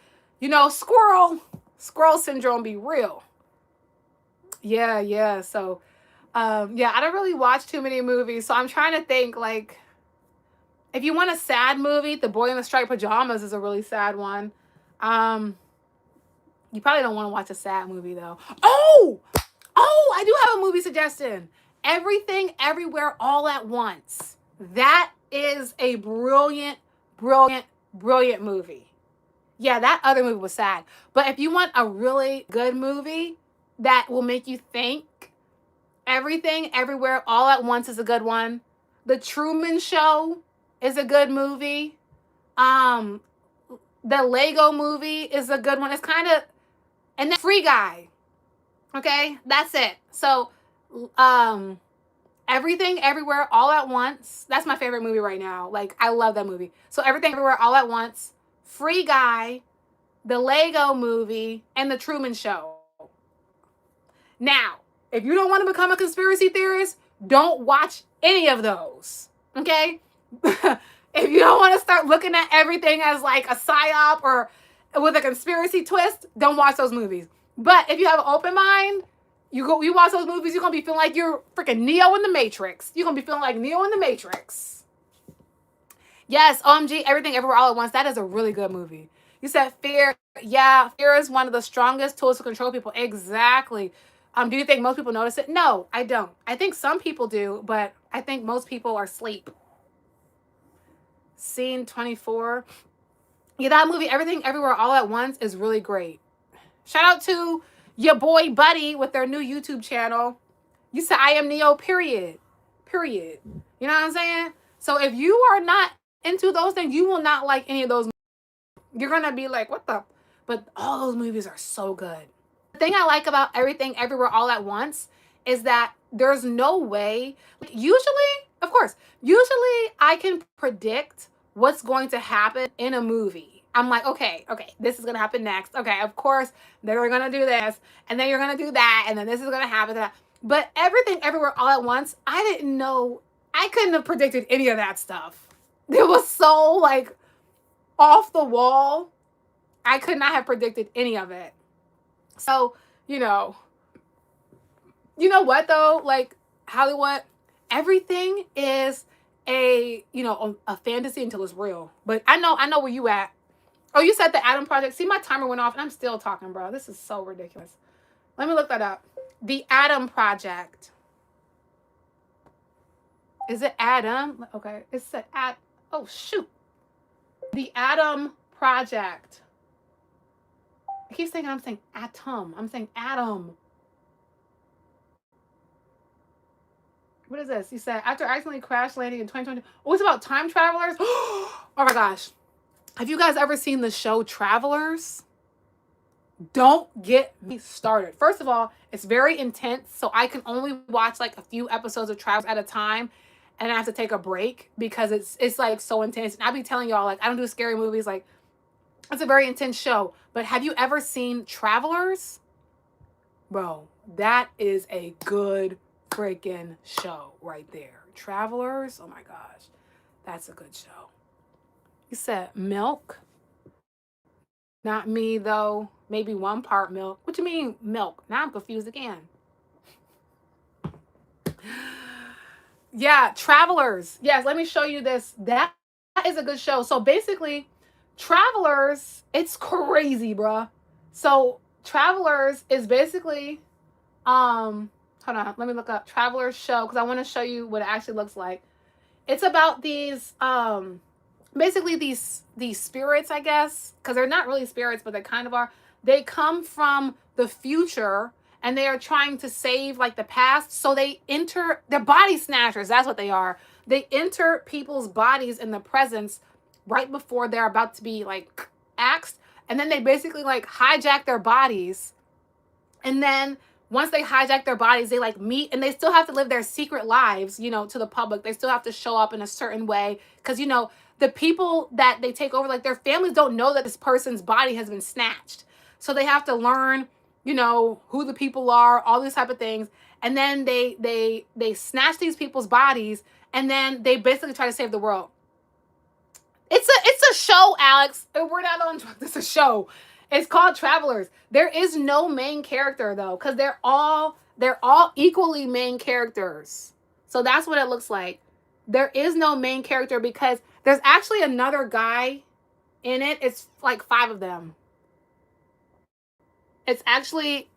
squirrel syndrome be real. Yeah. So, yeah, I don't really watch too many movies. So I'm trying to think, like, if you want a sad movie, The Boy in the Striped Pajamas is a really sad one. You probably don't want to watch a sad movie, though. Oh, I do have a movie suggestion. Everything, Everywhere, All at Once. That is a brilliant movie. Yeah, that other movie was sad. But if you want a really good movie that will make you think, Everything, Everywhere, All at Once is a good one. The Truman Show is a good movie. The Lego Movie is a good one. It's kind of, and then Free Guy. Okay, that's it. So, Everything, Everywhere, All at Once. That's my favorite movie right now. Like, I love that movie. So, Everything, Everywhere, All at Once, Free Guy, the Lego Movie, and the Truman Show. Now, if you don't want to become a conspiracy theorist, don't watch any of those. Okay? If you don't want to start looking at everything as like a psyop or with a conspiracy twist, don't watch those movies. But if you have an open mind, you watch those movies, you're gonna be feeling like you're freaking Neo in the Matrix. You're gonna be feeling like Neo in the Matrix. Yes, OMG, Everything Everywhere All at Once. That is a really good movie. You said fear. Yeah, fear is one of the strongest tools to control people. Exactly. Do you think most people notice it? No, I don't. I think some people do, but I think most people are asleep. Scene 24. Yeah, that movie, Everything Everywhere All at Once, is really great. Shout out to your boy Buddy with their new YouTube channel. You said I am Neo, period. You know what I'm saying? So if you are not into those things, you will not like any of those movies. You're going to be like, what the? But all those movies are so good. The thing I like about Everything Everywhere All at Once is that there's no way, usually I can predict what's going to happen in a movie. I'm like, okay, this is going to happen next. Okay, of course, they're going to do this, and then you're going to do that, and then this is going to happen. But Everything Everywhere All at Once, I didn't know, I couldn't have predicted any of that stuff. It was so, like, off the wall. I could not have predicted any of it. So, you know what, though? Like, Hollywood, everything is a fantasy until it's real. But I know where you at. Oh, you said the Adam Project. See, my timer went off and I'm still talking, bro. This is so ridiculous. Let me look that up. The Adam Project. Is it Adam? Okay. It's the oh, shoot. The Adam Project. I keep saying I'm saying atom. I'm saying Adam. What is this? You said, after accidentally crash landing in 2020. Oh, it's about time travelers? Oh my gosh. Have you guys ever seen the show Travelers? Don't get me started. First of all, it's very intense, so I can only watch like a few episodes of Travelers at a time, and I have to take a break because it's like so intense. And I'll be telling y'all, like, I don't do scary movies. Like, it's a very intense show. But have you ever seen Travelers? Bro, that is a good freaking show right there. Travelers, oh my gosh, that's a good show. You said milk? Not me though. Maybe one part milk. What you mean milk? Now I'm confused again. Yeah, Travelers. Yes, let me show you this. That is a good show. So basically, Travelers, it's crazy, bruh. So Travelers is basically hold on, let me look up Travelers show because I want to show you what it actually looks like. It's about these basically these spirits, I guess, because they're not really spirits, but they kind of are. They come from the future and they are trying to save like the past. So they enter, they're body snatchers. That's what they are. They enter people's bodies in the presence right before they're about to be like axed. And then they basically like hijack their bodies. And then once they hijack their bodies, they like meet and they still have to live their secret lives, you know, to the public. They still have to show up in a certain way. Cause you know, the people that they take over, like their families don't know that this person's body has been snatched. So they have to learn, you know, who the people are, all these type of things. And then they snatch these people's bodies and then they basically try to save the world. It's a show, Alex. We're not on drugs. It's a show. It's called Travelers. There is no main character though, because they're all equally main characters. So that's what it looks like. There is no main character because there's actually another guy in it. It's like 5 of them. It's actually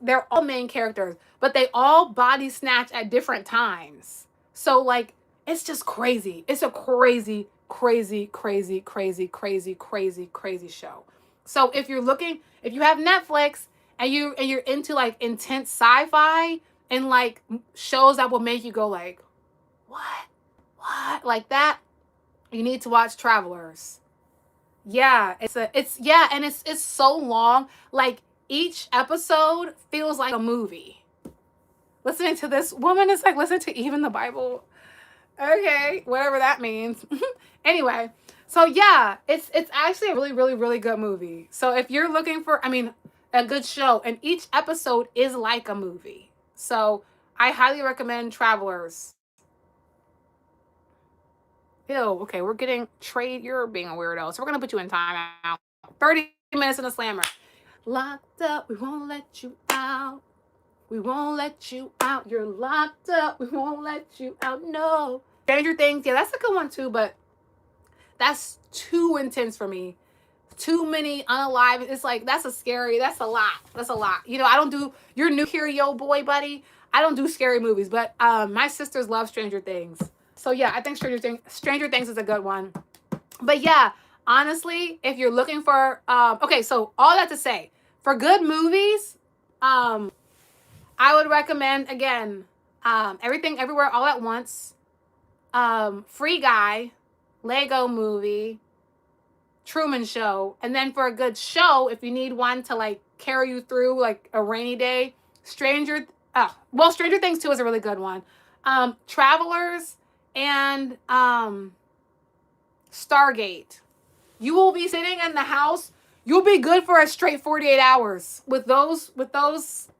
they're all main characters, but they all body snatch at different times. So like it's just crazy. It's a crazy, crazy, crazy, crazy, crazy, crazy, crazy show. So if you have Netflix and you're into like intense sci-fi and like shows that will make you go like, what? What? Like that, you need to watch Travelers. Yeah, and it's so long. Like each episode feels like a movie. Listening to this woman is like listening to even the Bible. Okay, whatever that means. Anyway, so yeah, it's actually a really really really good movie. So if you're looking for, I mean, a good show, and each episode is like a movie. So I highly recommend Travelers. Ew, okay, we're getting trade. You're being a weirdo. So we're gonna put you in timeout. 30 minutes in the slammer. Locked up, we won't let you out. We won't let you out. You're locked up. We won't let you out. No. Stranger Things, yeah, that's a good one too, but that's too intense for me. Too many unalive. It's like that's a lot. That's a lot. You know, I don't do you're new here, yo boy, buddy. I don't do scary movies, but my sisters love Stranger Things. So yeah, I think Stranger Things is a good one. But yeah, honestly, if you're looking for okay, so all that to say, for good movies, I would recommend again, Everything Everywhere All at Once, Free Guy, Lego Movie, Truman Show, and then for a good show, if you need one to like carry you through like a rainy day, Stranger Things 2 is a really good one. Travelers and Stargate. You will be sitting in the house. You'll be good for a straight 48 hours. With those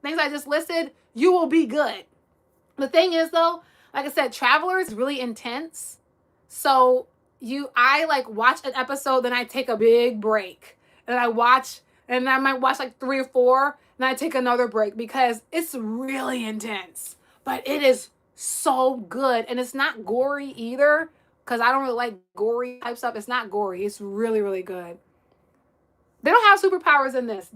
things I just listed, you will be good. The thing is though, like I said, Travelers is really intense. So I like watch an episode, then I take a big break. And I might watch like 3 or 4, then I take another break because it's really intense. But it is so good. And it's not gory either. Because I don't really like gory type stuff. It's not gory. It's really, really good. They don't have superpowers in this.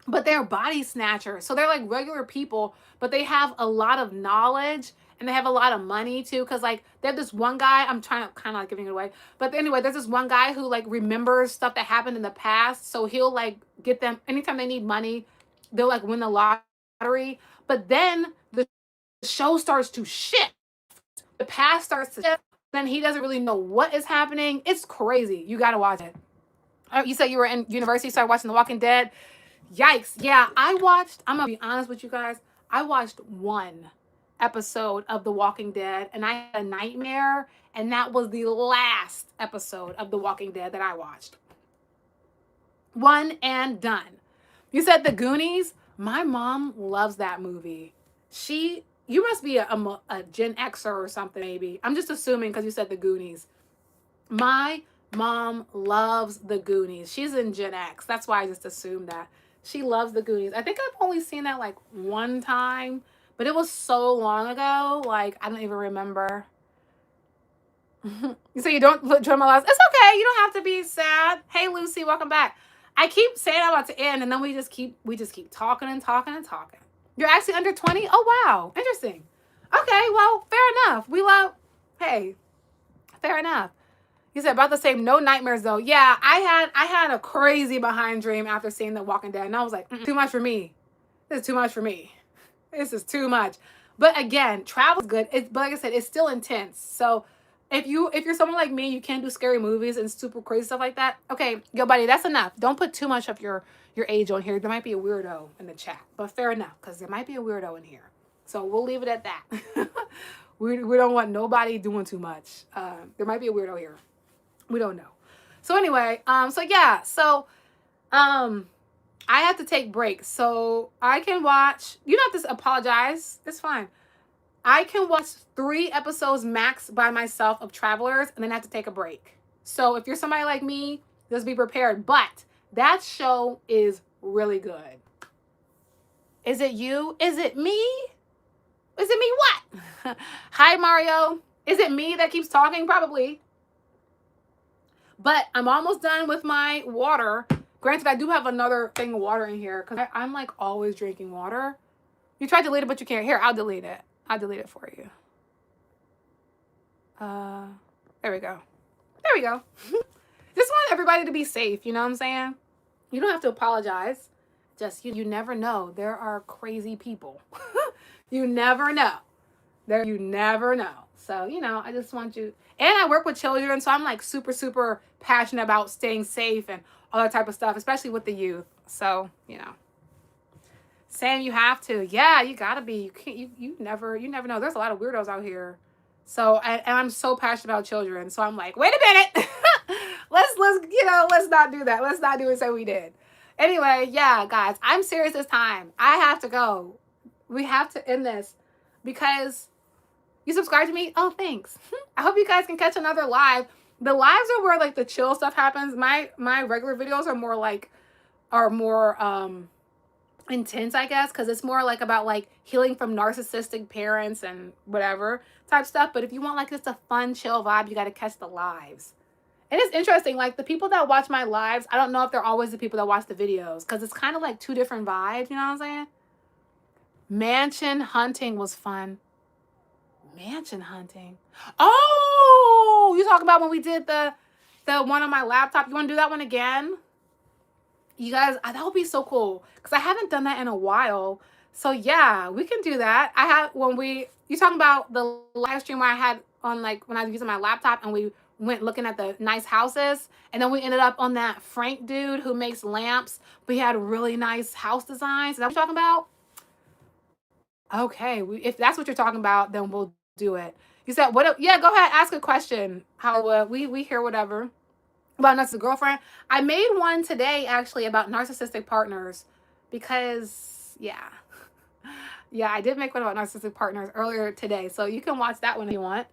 But they're body snatchers. So they're like regular people, but they have a lot of knowledge and they have a lot of money too. Cause like they have this one guy, I'm trying to kind of like giving it away. But anyway, there's this one guy who like remembers stuff that happened in the past. So he'll like get them anytime they need money, they'll like win the lottery. But then the show starts to shift. The past starts to shift. Then he doesn't really know what is happening. It's crazy. You gotta watch it. You said you were in university, started watching The Walking Dead. Yikes. Yeah, I'm gonna be honest with you guys. I watched 1 episode of The Walking Dead and I had a nightmare, and that was the last episode of The Walking Dead that I watched. 1 and done. You said The Goonies? My mom loves that movie. You must be a Gen Xer or something, maybe. I'm just assuming because you said The Goonies. My mom loves The Goonies. She's in Gen X. That's why I just assumed that. She loves The Goonies. I think I've only seen that like one time, but it was so long ago. Like, I don't even remember. So you don't join my lives. It's okay. You don't have to be sad. Hey, Lucy, welcome back. I keep saying I'm about to end, and then we just keep talking and talking and talking. You're actually under 20? Oh, wow. Interesting. Okay, well, fair enough. Hey, fair enough. You said about the same, no nightmares though. Yeah, I had a crazy behind dream after seeing The Walking Dead, and I was like, too much for me. This is too much for me. This is too much. But again, travel is good. But like I said, it's still intense. So if you're someone like me, you can't do scary movies and super crazy stuff like that. Okay, yo, buddy, that's enough. Don't put too much of your age on here. There might be a weirdo in the chat, but fair enough, because there might be a weirdo in here. So we'll leave it at that. we don't want nobody doing too much. There might be a weirdo here. We don't know. So anyway, I have to take breaks. So I can watch, you don't have to apologize. It's fine. I can watch 3 episodes max by myself of Travelers and then I have to take a break. So if you're somebody like me, just be prepared. But that show is really good. Is it you? Is it me? Is it me what? Hi, Mario. Is it me that keeps talking? Probably. But I'm almost done with my water. Granted, I do have another thing of water in here because I'm like always drinking water. You tried to delete it, but you can't. Here, I'll delete it. I'll delete it for you. There we go. There we go. Just want everybody to be safe. You know what I'm saying? You don't have to apologize. Just, you never know. There are crazy people. You never know. You never know. So, I just want you. And I work with children, so I'm like super, super passionate about staying safe and all that type of stuff, especially with the youth. So, saying you have to, yeah, you gotta be. You can't. You never know. There's a lot of weirdos out here. So, and I'm so passionate about children. So I'm like, wait a minute, let's not do that. Let's not do it. So we did. Anyway, yeah, guys, I'm serious this time. I have to go. We have to end this because you subscribe to me. Oh, thanks. I hope you guys can catch another live. The lives are where like the chill stuff happens. My regular videos are more intense, I guess, because it's more like about like healing from narcissistic parents and whatever type stuff. But if you want like just a fun, chill vibe, you got to catch the lives. And it's interesting, like the people that watch my lives, I don't know if they're always the people that watch the videos because it's kind of like 2 different vibes. You know what I'm saying? Mansion hunting was fun. Mansion hunting. Oh, you talking about when we did the one on my laptop? You want to do that one again? You guys, that would be so cool because I haven't done that in a while. So yeah, we can do that. You talking about the live stream where I had on like when I was using my laptop and we went looking at the nice houses and then we ended up on that Frank dude who makes lamps, but he had really nice house designs. Is that what you're talking about? Okay, if that's what you're talking about, then we'll do it. You said what? Yeah, go ahead, ask a question. How we hear whatever about narcissistic girlfriend. I made one today actually about narcissistic partners because yeah, I did make one about narcissistic partners earlier today, so you can watch that one if you want.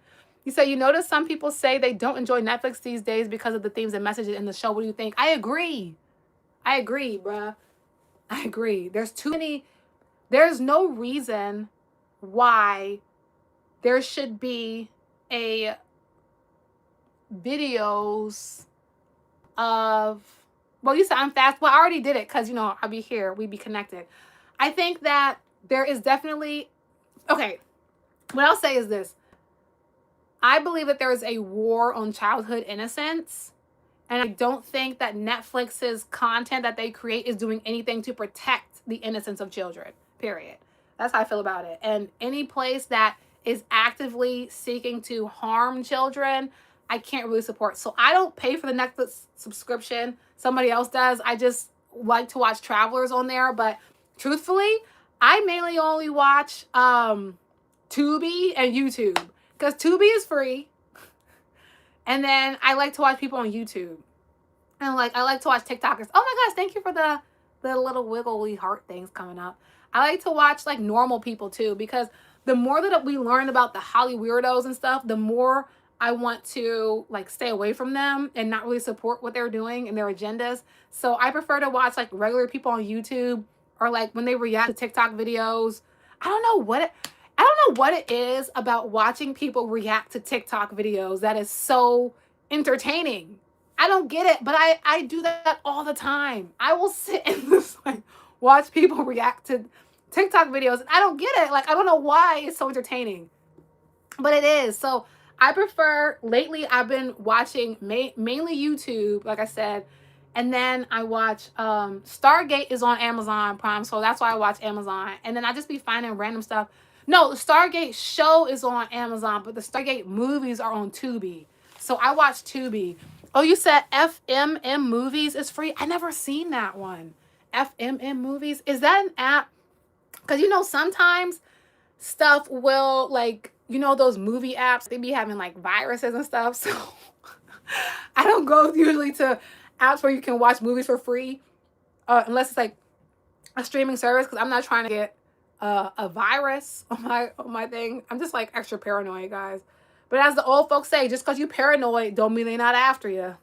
You say you notice some people say they don't enjoy Netflix these days because of the themes and messages in the show. What do you think? I agree, bruh. I agree. There's too many. There's no reason why there should be a videos of, well, you said I'm fast. Well, I already did it because, I'll be here. We'd be connected. I think that there is definitely, okay, what I'll say is this. I believe that there is a war on childhood innocence. And I don't think that Netflix's content that they create is doing anything to protect the innocence of children, period. That's how I feel about it. And any place that is actively seeking to harm children, I can't really support. So I don't pay for the Netflix subscription. Somebody else does. I just like to watch Travelers on there. But truthfully, I mainly only watch Tubi and YouTube. Because Tubi is free. And then I like to watch people on YouTube. And I like to watch TikTokers. Oh my gosh, thank you for the the little wiggly heart things coming up. I like to watch like normal people too, because the more that we learn about the Holly weirdos and stuff, the more I want to like stay away from them and not really support what they're doing and their agendas. So I prefer to watch like regular people on YouTube, or like when they react to TikTok videos. I don't know what it, I don't know what it is about watching people react to TikTok videos that is so entertaining. I don't get it, but I do that all the time. I will sit and just like watch people react to TikTok videos, and I don't get it. Like, I don't know why it's so entertaining, but it is. So I prefer, lately I've been watching mainly YouTube, like I said, and then I watch Stargate is on Amazon Prime, so that's why I watch Amazon. And then I just be finding random stuff. No, the Stargate show is on Amazon, but the Stargate movies are on Tubi. So I watch Tubi. Oh, you said FMM Movies is free? I never seen that one. FMM Movies, is that an app? Because you know sometimes stuff will, like, you know those movie apps, they be having like viruses and stuff. So I don't go usually to apps where you can watch movies for free, unless it's like a streaming service, because I'm not trying to get a virus on my thing. I'm just like extra paranoid, guys. But as the old folks say, just because you paranoid don't mean they're not after you.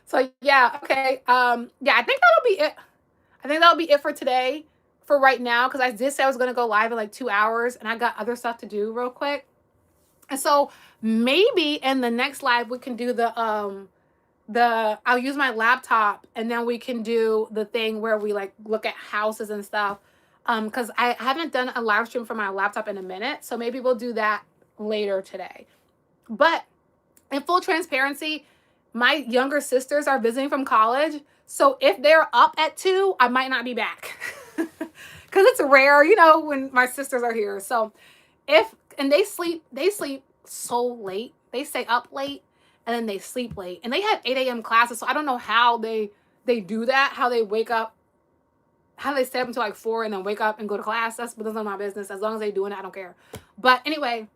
So yeah, okay. Yeah, I think that'll be it. I think that'll be it for today, for right now, because I did say I was going to go live in like 2 hours, and I got other stuff to do real quick. And so maybe in the next live we can do I'll use my laptop, and then we can do the thing where we like look at houses and stuff. Because I haven't done a live stream from my laptop in a minute, so maybe we'll do that later today. But in full transparency, my younger sisters are visiting from college, so if they're up at 2, I might not be back. Because it's rare, you know, when my sisters are here. So and they sleep so late. They stay up late and then they sleep late. And they have 8 a.m. classes, so I don't know how they do that, how they wake up, how they stay up until like 4 and then wake up and go to class. That's none of my business. As long as they're doing it, I don't care. But anyway,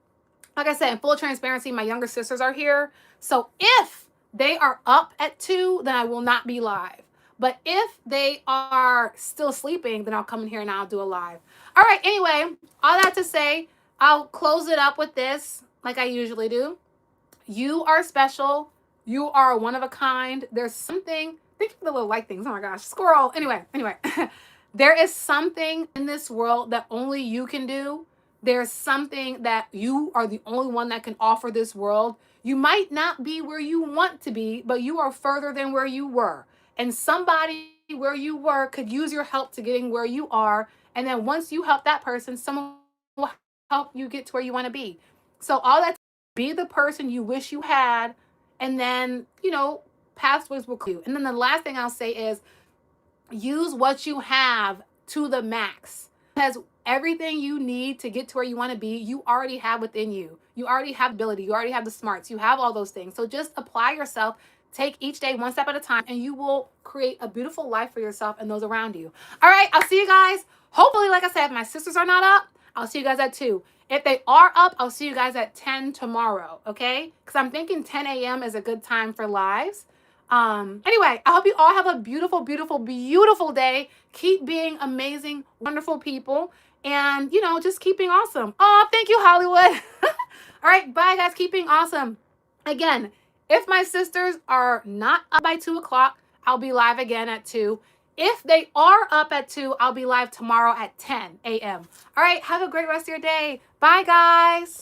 like I said, in full transparency, my younger sisters are here. So if they are up at 2, then I will not be live. But if they are still sleeping, then I'll come in here and I'll do a live. All right, anyway, all that to say, I'll close it up with this like I usually do. You are special. You are one of a kind. There's something, think of the little light things. Oh my gosh, squirrel. Anyway. There is something in this world that only you can do. There's something that you are the only one that can offer this world. You might not be where you want to be, but you are further than where you were. And somebody where you were could use your help to getting where you are. And then once you help that person, someone will help you get to where you want to be. So all that, be the person you wish you had, and then, you know, pathways will clue. And then the last thing I'll say is use what you have to the max. Because everything you need to get to where you want to be, you already have within you. You already have ability. You already have the smarts. You have all those things. So just apply yourself. Take each day one step at a time, and you will create a beautiful life for yourself and those around you. All right, I'll see you guys. Hopefully, like I said, if my sisters are not up, I'll see you guys at 2. If they are up, I'll see you guys at 10 tomorrow, okay? Because I'm thinking 10 a.m. is a good time for lives. Anyway, I hope you all have a beautiful, beautiful, beautiful day. Keep being amazing, wonderful people. And, you know, just keep being awesome. Oh, thank you, Hollywood. All right, bye, guys. Keep being awesome. Again, if my sisters are not up by 2 o'clock, I'll be live again at 2. If they are up at 2, I'll be live tomorrow at 10 a.m. All right, have a great rest of your day. Bye, guys.